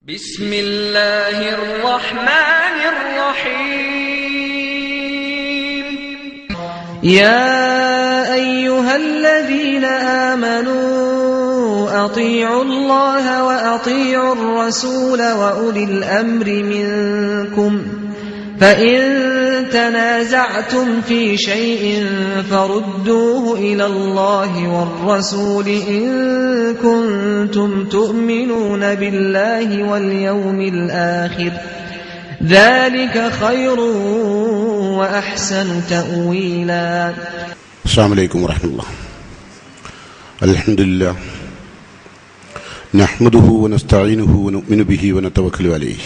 بسم الله الرحمن الرحيم يا أيها الذين آمنوا أطيعوا الله وأطيعوا الرسول وأولي الأمر منكم فإن تنازعتم في شيء فردوه إلى الله والرسول إن كنتم تؤمنون بالله واليوم الآخر ذلك خير وأحسن تأويلا. السلام عليكم ورحمة الله. الحمد لله نحمده ونستعينه ونؤمن به ونتوكل عليه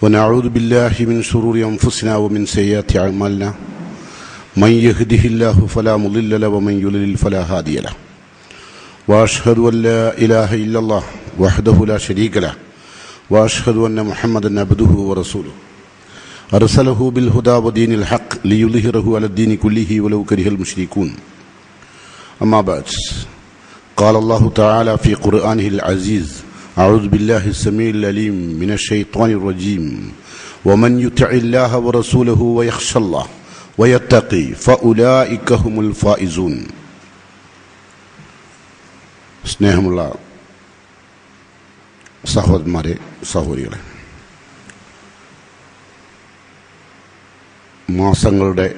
ونعوذ بالله من شرور أنفسنا ومن سيئات أعمالنا من يهده الله فلا مضل له ومن يضلل فلا هادي له وأشهد أن لا إله إلا الله وحده لا شريك له وأشهد أن محمدا عبده ورسوله أرسله بالهدى ودين الحق ليظهره على الدين كله ولو كره المشركون. أما بعد قال الله تعالى في قرآنه العزيز أعوذ بالله السميع العليم من الشيطان الرجيم ومن يطع الله ورسوله ويخشى الله ويتقي فأولئك هم الفائزون. സ്നേഹമുള്ള സഹോദരന്മാരെ, സഹോദരികളെ, മാസങ്ങളുടെ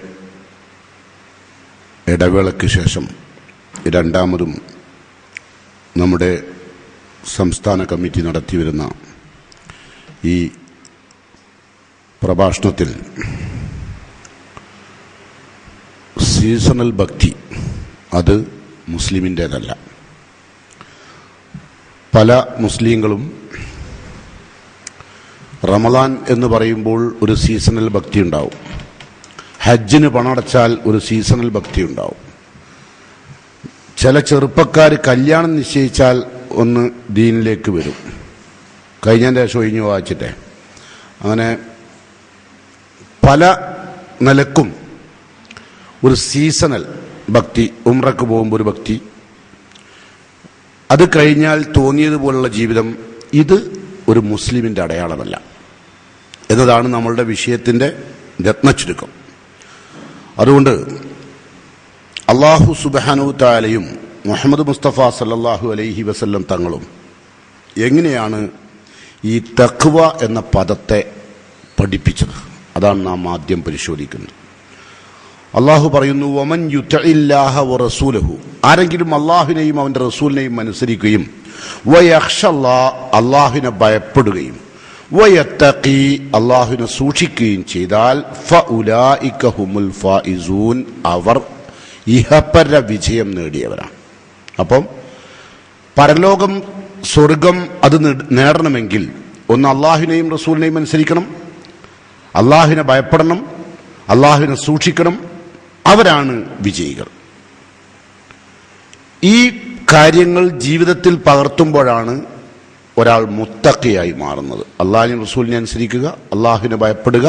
ഇടവേളയ്ക്ക് ശേഷം രണ്ടാമതും നമ്മുടെ സംസ്ഥാന കമ്മിറ്റി നടത്തിവരുന്ന ഈ പ്രഭാഷണത്തിൽ സീസണൽ ഭക്തി അത് മുസ്ലിമിൻ്റേതല്ല. പല മുസ്ലിങ്ങളും റമദാൻ എന്ന് പറയുമ്പോൾ ഒരു സീസണൽ ഭക്തി ഉണ്ടാവും, ഹജ്ജിന് പണമടച്ചാൽ ഒരു സീസണൽ ഭക്തി ഉണ്ടാവും, ചില ചെറുപ്പക്കാർ കല്യാണം നിശ്ചയിച്ചാൽ ഒന്ന് ദീനിലേക്ക് വരും. കഴിഞ്ഞതിൻ്റെ ശേഷം ഒഴിഞ്ഞു വായിച്ചിട്ടെ അങ്ങനെ പല നിലക്കും ഒരു സീസണൽ ഭക്തി. ഉംറക്ക് പോകുമ്പോൾ ഒരു ഭക്തി, അത് കഴിഞ്ഞാൽ തോന്നിയതുപോലുള്ള ജീവിതം, ഇത് ഒരു മുസ്ലിമിൻ്റെ അടയാളമല്ല എന്നതാണ് നമ്മളുടെ വിഷയത്തിൻ്റെ രത്നച്ചുരുക്കം. അതുകൊണ്ട് അല്ലാഹു സുബ്ഹാനഹു തആലയും മുഹമ്മദ് മുസ്തഫ സല്ലല്ലാഹു അലൈഹി വസല്ലം തങ്ങളും എങ്ങനെയാണ് ഈ തഖ്വ എന്ന പദത്തെ പഠിപ്പിച്ചത്, അതാണ് നാം ആദ്യം പരിശോധിക്കുന്നത്. അള്ളാഹു പറയുന്നു, വമൻ യുതഇല്ലാഹ വറസൂലഹു, ആരെങ്കിലും അള്ളാഹുവിനെയും അവൻ്റെ റസൂലിനെയും അനുസരിക്കുകയും വയഖ്ഷല്ലാഹ്, അള്ളാഹുവിനെ ഭയപ്പെടുകയും വയത്തഖി, അള്ളാഹുവിനെ സൂക്ഷിക്കുകയും ചെയ്താൽ ഫഉലൈക ഹുമുൽ ഫായിസൂൻ, അവർ ഇഹപര വിജയം നേടിയവരാണ്. അപ്പം പരലോകം, സ്വർഗം അത് നേടണമെങ്കിൽ ഒന്ന് അള്ളാഹുവിനെയും റസൂലിനെയും അനുസരിക്കണം, അള്ളാഹുവിനെ ഭയപ്പെടണം, അള്ളാഹുവിനെ സൂക്ഷിക്കണം, അവരാണ് വിജയികൾ. ഈ കാര്യങ്ങൾ ജീവിതത്തിൽ പകർത്തുമ്പോഴാണ് ഒരാൾ മുത്തഖിയായി മാറുന്നത്. അള്ളാഹുവിനെ റസൂലിനെ അനുസരിക്കുക, അള്ളാഹുവിനെ ഭയപ്പെടുക,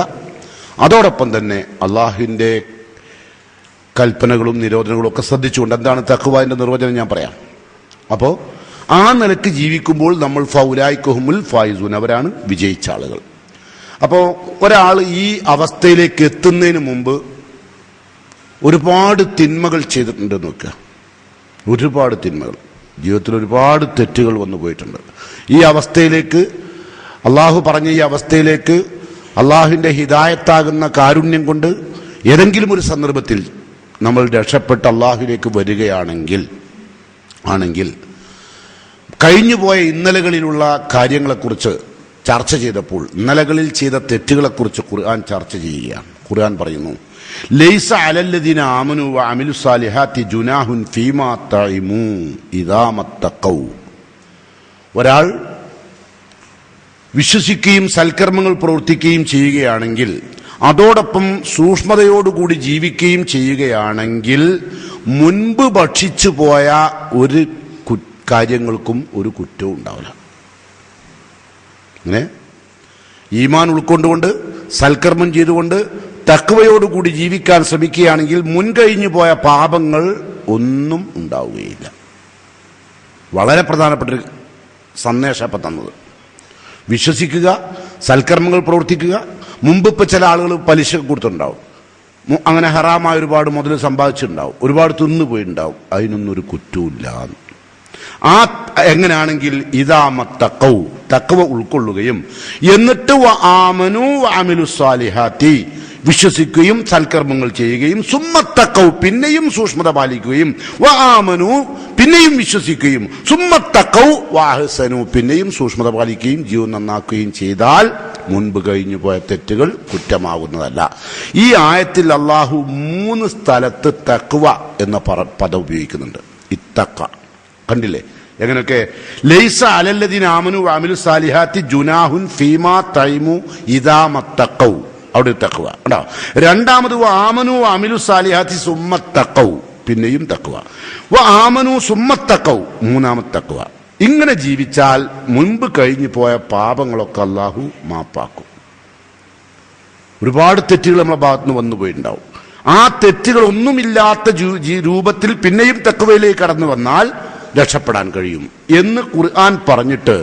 അതോടൊപ്പം തന്നെ അള്ളാഹുവിൻ്റെ കൽപ്പനകളും നിരോധനങ്ങളും ഒക്കെ ശ്രദ്ധിച്ചുകൊണ്ട്. എന്താണ് തഖ്വയുടെ നിർവചനം ഞാൻ പറയാം. അപ്പോൾ ആ നിലക്ക് ജീവിക്കുമ്പോൾ നമ്മൾ ഫൗലൈക ഹുമുൽ ഫായിസൂൻ, അവരാണ് വിജയിച്ച ആളുകൾ. അപ്പോൾ ഒരാൾ ഈ അവസ്ഥയിലേക്ക് എത്തുന്നതിന് മുമ്പ് ഒരുപാട് തിന്മകൾ ചെയ്തിട്ടുണ്ടെന്ന് വെക്കുക. ഒരുപാട് തിന്മകൾ, ജീവിതത്തിൽ ഒരുപാട് തെറ്റുകൾ വന്നു പോയിട്ടുണ്ട്. ഈ അവസ്ഥയിലേക്ക്, അള്ളാഹു പറഞ്ഞ ഈ അവസ്ഥയിലേക്ക് അള്ളാഹുവിൻ്റെ ഹിദായത്താകുന്ന കാരുണ്യം കൊണ്ട് ഏതെങ്കിലും ഒരു സന്ദർഭത്തിൽ നമ്മൾ രക്ഷപ്പെട്ട് അള്ളാഹുവിലേക്ക് വരികയാണെങ്കിൽ കഴിഞ്ഞുപോയ ഇന്നലകളിലുള്ള കാര്യങ്ങളെക്കുറിച്ച് ചർച്ച ചെയ്തപ്പോൾ ഇന്നലകളിൽ ചെയ്ത തെറ്റുകളെക്കുറിച്ച് ഖുർആൻ ചർച്ച ചെയ്യുകയാണ്. ഖുർആൻ പറയുന്നു, ലൈസ അലല്ലദീന ആമനു വഅമിലു സാലിഹാത്തി ജുനാഹുൻ ഫീമാ തഇമു ഇദാ മത്തഖൗ. ഒരാൾ വിശ്വസിക്കുകയും സൽക്കർമ്മങ്ങൾ പ്രവർത്തിക്കുകയും ചെയ്യുകയാണെങ്കിൽ, അതോടൊപ്പം സൂക്ഷ്മതയോടുകൂടി ജീവിക്കുകയും ചെയ്യുകയാണെങ്കിൽ മുൻപ് ഭക്ഷിച്ചു പോയ ഒരു കാര്യങ്ങൾക്കും ഒരു കുറ്റവും ഉണ്ടാവില്ല. അങ്ങനെ ഈമാൻ ഉൾക്കൊണ്ടുകൊണ്ട് സൽക്കർമ്മം ചെയ്തുകൊണ്ട് തഖ്വയോടുകൂടി ജീവിക്കാൻ ശ്രമിക്കുകയാണെങ്കിൽ മുൻകഴിഞ്ഞു പോയ പാപങ്ങൾ ഒന്നും ഉണ്ടാവുകയില്ല. വളരെ പ്രധാനപ്പെട്ടൊരു സന്ദേശം അപ്പം തന്നത്. വിശ്വസിക്കുക, സൽക്കർമ്മങ്ങൾ പ്രവർത്തിക്കുക. മുമ്പ് ഇപ്പം ചില ആളുകൾ പലിശ കൊടുത്തിട്ടുണ്ടാവും, അങ്ങനെ ഹറാമായ ഒരുപാട് മുതൽ സമ്പാദിച്ചിട്ടുണ്ടാവും, ഒരുപാട് തിന്നുപോയിട്ടുണ്ടാവും. അതിനൊന്നും ഒരു കുറ്റവുമില്ല. ആ എങ്ങനെയാണെങ്കിൽ ഇദാമത്തഖൗ, തഖ്വ ഉൾക്കൊള്ളുകയും എന്നിട്ട് വആമനു വഅമിലു സ്വാലിഹാത്തി, വിശ്വസിക്കുകയും സൽക്കർമ്മങ്ങൾ ചെയ്യുകയും, സുമ്മത്തഖൗ, പിന്നെയും സൂക്ഷ്മത പാലിക്കുകയും, വആമനു, പിന്നെയും വിശ്വസിക്കുകയും, സുമ്മത്തഖൗ വഅഹ്സനു, പിന്നെയും സൂക്ഷ്മത പാലിക്കുകയും ജീവൻ നന്നാക്കുകയും ചെയ്താൽ മുൻപ് കഴിഞ്ഞു പോയ തെറ്റുകൾ കുറ്റമാകുന്നതല്ല. ഈ ആയത്തിൽ അള്ളാഹു 3 സ്ഥലത്ത് തഖ്വ എന്ന പദം ഉപയോഗിക്കുന്നുണ്ട്. ഇത്തഖ കണ്ടില്ലേ എങ്ങനെയൊക്കെ? ലൈസ അലല്ലദീന ആമനു വഅമിലു സാലിഹാത്തി ജുനാഹുൻ ഫീമാ തൈമു ഇദാ മത്തഖൗ, അവിടെ തഖ്വ ഉണ്ടോ. രണ്ടാമത് വആമനു വഅമിലു സാലിഹാത്തി സുമ്മത്തഖൗ, പിന്നെയും തഖ്വ. വആമനു സുമ്മത്തഖൗ, മൂന്നാമത്തെ തഖ്വ. ഇങ്ങനെ ജീവിച്ചാൽ മുൻപ് കഴിഞ്ഞു പോയ പാപങ്ങളൊക്കെ അള്ളാഹു മാപ്പാക്കും. ഒരുപാട് തെറ്റുകൾ നമ്മളെ ഭാഗത്തുനിന്ന് വന്നു പോയിട്ടുണ്ടാവും. ആ തെറ്റുകൾ ഒന്നുമില്ലാത്ത രൂപത്തിൽ പിന്നെയും തഖ്വയിലേക്ക് കടന്നു വന്നാൽ രക്ഷപ്പെടാൻ കഴിയും എന്ന് ഖുർആൻ പറഞ്ഞിട്ട്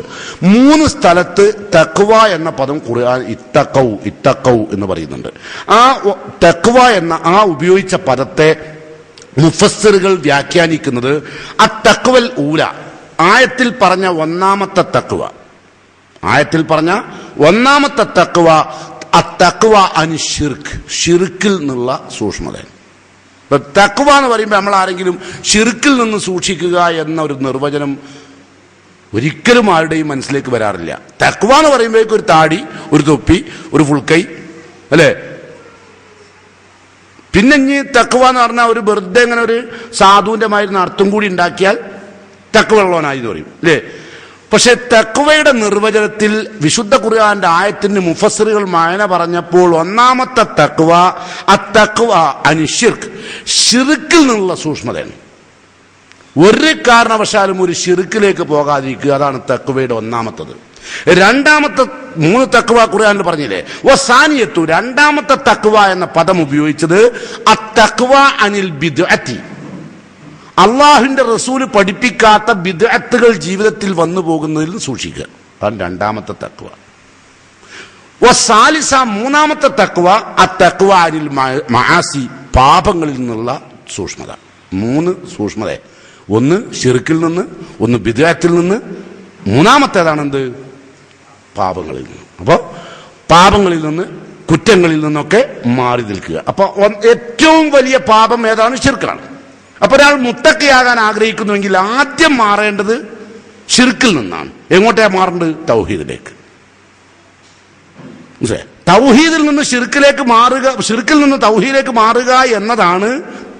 3 സ്ഥലത്ത് തഖ്വ എന്ന പദം ഖുർആൻ ഇത്തഖൗ എന്ന് പറയുന്നുണ്ട്. ആ തഖ്വ എന്ന ആ ഉപയോഗിച്ച പദത്തെ മുഫസ്സിറുകൾ വ്യാഖ്യാനിക്കുന്നത് അത്തഖ്വൽ ഊല, ആയത്തിൽ പറഞ്ഞ ഒന്നാമത്തെ തഖ്വ, ആയത്തിൽ പറഞ്ഞ ഒന്നാമത്തെ തഖ്വ അത്തഖ്വ അൻ ശിർക്ക്, ശിർക്കിൽ നിന്നുള്ള സൂക്ഷ്മത. തഖ്വ എന്ന് പറയുമ്പോൾ നമ്മൾ ആരെങ്കിലും ശിർക്കിൽ നിന്ന് സൂക്ഷിക്കുക എന്ന ഒരു നിർവചനം ഒരിക്കലും ആരുടെയും മനസ്സിലേക്ക് വരാറില്ല. തഖ്വ എന്ന് പറയുമ്പോഴേക്കും ഒരു താടി, ഒരു തൊപ്പി, ഒരു ഫുൾക്കൈ അല്ലേ. പിന്നെ ഇനി തഖ്വ എന്ന് പറഞ്ഞാൽ ഒരു വെറുതെ ഇങ്ങനെ ഒരു സാധുവിന്റെ മാതിരി അർത്ഥം കൂടി ഉണ്ടാക്കിയാൽ തഖ്വ ഉള്ളവനായി എന്ന് പറയും അല്ലേ. പക്ഷെ തഖ്വയുടെ നിർവചനത്തിൽ വിശുദ്ധ ഖുർആന്റെ ആയത്തിന് മുഫസ്സിറുകൾ മായന പറഞ്ഞപ്പോൾ ഒന്നാമത്തെ തഖ്വ അത്തഖ്വ അനി ശിർക്ക്, ശിർക്കിൽ നിന്നുള്ള സൂക്ഷ്മതയാണ്. ഒരു കാരണവശാലും ഒരു ശിർക്കിലേക്ക് പോകാതിരിക്കുക, അതാണ് തഖ്വയുടെ ഒന്നാമത്തത്. രണ്ടാമത്തെ 3 തഖ്വ ഖുർആനിൽ പറഞ്ഞില്ലേ, വസാനിയത്തു, രണ്ടാമത്തെ തഖ്വ എന്ന പദം ഉപയോഗിച്ചത് അത്തഖ്വ അനിൽ ബിദ്അത്തി, അള്ളാഹുവിന്റെ റസൂല് പഠിപ്പിക്കാത്ത ബിദ്അത്തുകൾ ജീവിതത്തിൽ വന്നു പോകുന്നതിൽ സൂക്ഷിക്കുക, അതാണ് രണ്ടാമത്തെ തഖ്വ. വസാലിസ, മൂന്നാമത്തെ തഖ്വ അത്തഖ്വ അനിൽ മആസി, പാപങ്ങളിൽ നിന്നുള്ള സൂക്ഷ്മത. 3 സൂക്ഷ്മത, ഒന്ന് ശിർക്കിൽ നിന്ന്, ഒന്ന് ബിദ്അത്തിൽ നിന്ന്, മൂന്നാമത്തേതാണെന്ത്? പാപങ്ങളിൽ നിന്ന്. അപ്പോൾ പാപങ്ങളിൽ നിന്ന്, കുറ്റങ്ങളിൽ നിന്നൊക്കെ മാറി നിൽക്കുക. അപ്പൊ ഏറ്റവും വലിയ പാപം ഏതാണ്? ശിർക്കാണ്. അപ്പൊ ഒരാൾ മുത്തഖിയാകാൻ ആഗ്രഹിക്കുന്നുവെങ്കിൽ ആദ്യം മാറേണ്ടത് ശിർക്കിൽ നിന്നാണ്. എങ്ങോട്ടാ മാറേണ്ടത്? തൗഹീദിലേക്ക്. തൗഹീദിൽ നിന്ന് ശിർക്കിലേക്ക് മാറുക, ശിർക്കിൽ നിന്ന് തൗഹീദിലേക്ക് മാറുക എന്നതാണ്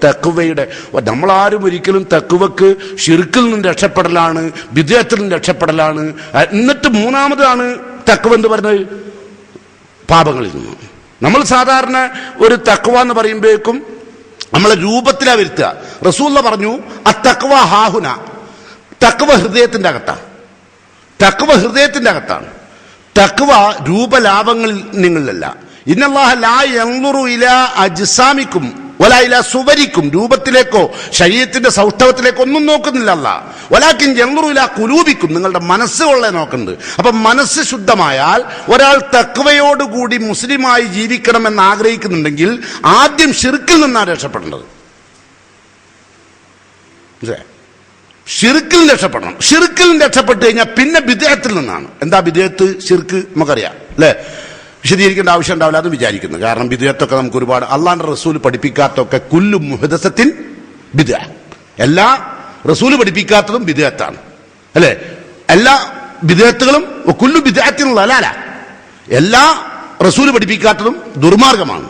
തഖ്വയുടെ. നമ്മളാരും ഒരിക്കലും തഖ്വക്ക് ശിർക്കിൽ നിന്ന് രക്ഷപ്പെടലാണ്, ബിദ്അത്തിൽ നിന്ന് രക്ഷപ്പെടലാണ്. എന്നിട്ട് മൂന്നാമതാണ് തഖ്വ എന്ന് പറയുന്നത് പാപങ്ങളിൽ നിന്ന്. നമ്മൾ സാധാരണ ഒരു തഖ്വ എന്ന് പറയുമ്പോഴേക്കും നമ്മളെ രൂപത്തിലാ വരുത്തുക. റസൂലുള്ള പറഞ്ഞു അത്തഖ്വ ഹാഹുന, തഖ്വ ഹൃദയത്തിന്റെ അകത്താണ്, തഖ്വ ഹൃദയത്തിന്റെ അകത്താണ്. തഖ്വ രൂപലാഭങ്ങളിൽ നിങ്ങളിലല്ല. ഇന്നല്ലാഹ ലാ യൻദുറു ഇലാ അജ്സാമിക്കും വലാ ഇലാ സുവരിക്കും, രൂപത്തിലേക്കോ ശരീരത്തിന്റെ സൗഷ്ഠവത്തിലേക്കോ ഒന്നും നോക്കുന്നില്ല അല്ലാഹ്. വലാകിൻ യൻദുറു ഇലാ ഖുലൂബിക്കും, നിങ്ങളുടെ മനസ്സുകളെ നോക്കുന്നുണ്ട്. അപ്പൊ മനസ്സ് ശുദ്ധമായാൽ ഒരാൾ തഖ്വയോടുകൂടി മുസ്ലിമായി ജീവിക്കണമെന്ന് ആഗ്രഹിക്കുന്നുണ്ടെങ്കിൽ ആദ്യം ശിർക്കിൽ നിന്നാണ് രക്ഷപ്പെടേണ്ടത്. ഷിർക്കിൽ രക്ഷപ്പെടണം. ഷിർക്കിൽ രക്ഷപ്പെട്ട് കഴിഞ്ഞാൽ പിന്നെ ബിദ്അത്തിൽ നിന്നാണ്. എന്താ ബിദ്അത്ത്? ഷിർക്ക് നമുക്കറിയാം അല്ലെ, വിശദീകരിക്കേണ്ട ആവശ്യം ഉണ്ടാവില്ല എന്ന് വിചാരിക്കുന്നു. കാരണം ബിദ്അത്തൊക്കെ നമുക്ക് ഒരുപാട്, അള്ളാന്റെ റസൂൽ പഠിപ്പിക്കാത്തൊക്കെ കുല്ലു മുഹദസത്തിൻ ബിദ്അ, എല്ലാ റസൂൽ പഠിപ്പിക്കാത്തതും ബിദ്അത്താണ് അല്ലെ. എല്ലാ ബിദ്അത്തുകളും കുല്ലു ബിദ്അത്തിൻ ളലാല, എല്ലാ റസൂൽ പഠിപ്പിക്കാത്തതും ദുർമാർഗമാണ്.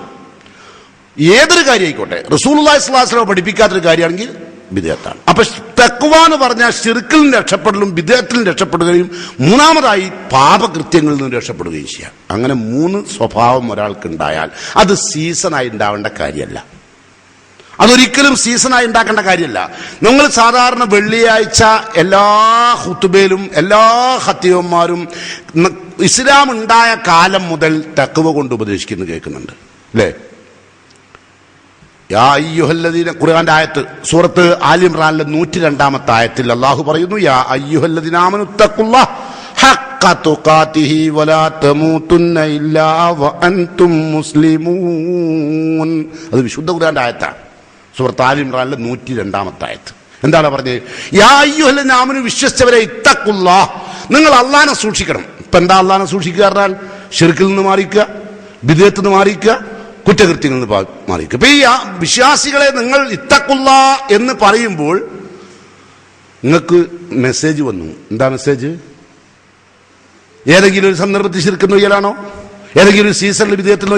ഏതൊരു കാര്യം ആയിക്കോട്ടെ, റസൂലുള്ളാഹി സ്വല്ലല്ലാഹു അലൈഹി വസല്ലം പഠിപ്പിക്കാത്തൊരു കാര്യമാണെങ്കിൽ ബിദ്അത്താണ്. അപ്പൊ തഖ്വ എന്ന് പറഞ്ഞാൽ ശിർക്കിൽ നിന്ന് രക്ഷപ്പെടലും ബിദ്അത്തിൽ നിന്ന് രക്ഷപ്പെടുകയും മൂന്നാമതായി പാപകൃത്യങ്ങളിൽ നിന്ന് രക്ഷപ്പെടുകയും ചെയ്യാം. അങ്ങനെ 3 സ്വഭാവം ഒരാൾക്കുണ്ടായാൽ അത് സീസണായി ഉണ്ടാവേണ്ട കാര്യമല്ല, അതൊരിക്കലും സീസണായി ഉണ്ടാക്കേണ്ട കാര്യമല്ല. നിങ്ങൾ സാധാരണ വെള്ളിയാഴ്ച എല്ലാ ഖുതുബയിലും എല്ലാ ഖത്തീബന്മാരും ഇസ്ലാം ഉണ്ടായ കാലം മുതൽ തഖ്വ കൊണ്ട് ഉപദേശിക്കുന്നത് കേൾക്കുന്നുണ്ട് അല്ലേ. യാ അയ്യുഹല്ലദീന, ഖുർആന്റെ ആയത്ത് സൂറത്ത് ആലി ഇംറാനിലെ 102-ാമത്തെ ആയത്തിൽ അല്ലാഹു പറയുന്നു, യാ അയ്യുഹല്ലദീന ആമനു തഖുല്ലാഹ ഹഖ്ക ഹഖ്ക തുഖാതിഹി വലാ തമൂതുന്ന ഇല്ലാ വഅൻതും മുസ്ലിമൂൻ. അത് വിശുദ്ധ ഖുർആന്റെ ആയത്താണ്. സൂറത്ത് ആൽ ഇംറാനിലെ 102-ാമത്തെ ആയത്ത്. എന്താണ് പറഞ്ഞത്? യാ അയ്യുഹല്ലദീന ആമനൂ, വിശ്വസിച്ചവരെ, ഇത്തഖുല്ലാഹ്, നിങ്ങൾ അല്ലാഹനെ സൂക്ഷിക്കണം. ഇപ്പൊ എന്താ അല്ലാഹനെ സൂക്ഷിക്കുക പറഞ്ഞാൽ? ശിർക്കിൽ നിന്ന് മാറിക്കുക, ബിദ്അത്തിൽ നിന്ന് മാറിക്കുക, കുറ്റകൃത്യങ്ങളിൽ നിന്ന് മാറിക്കുക. ഇപ്പൊ ഈ വിശ്വാസികളെ നിങ്ങൾ ഇത്തഖുല്ലാഹ് എന്ന് പറയുമ്പോൾ നിങ്ങൾക്ക് മെസ്സേജ് വന്നു. എന്താ മെസ്സേജ്? ഏതെങ്കിലും ഒരു സന്ദർഭത്തിൽ ശിർക്കിന് ഒഴിയലാണോ? ഏതെങ്കിലും ഒരു സീസണിൽ വിധേയത്തിന്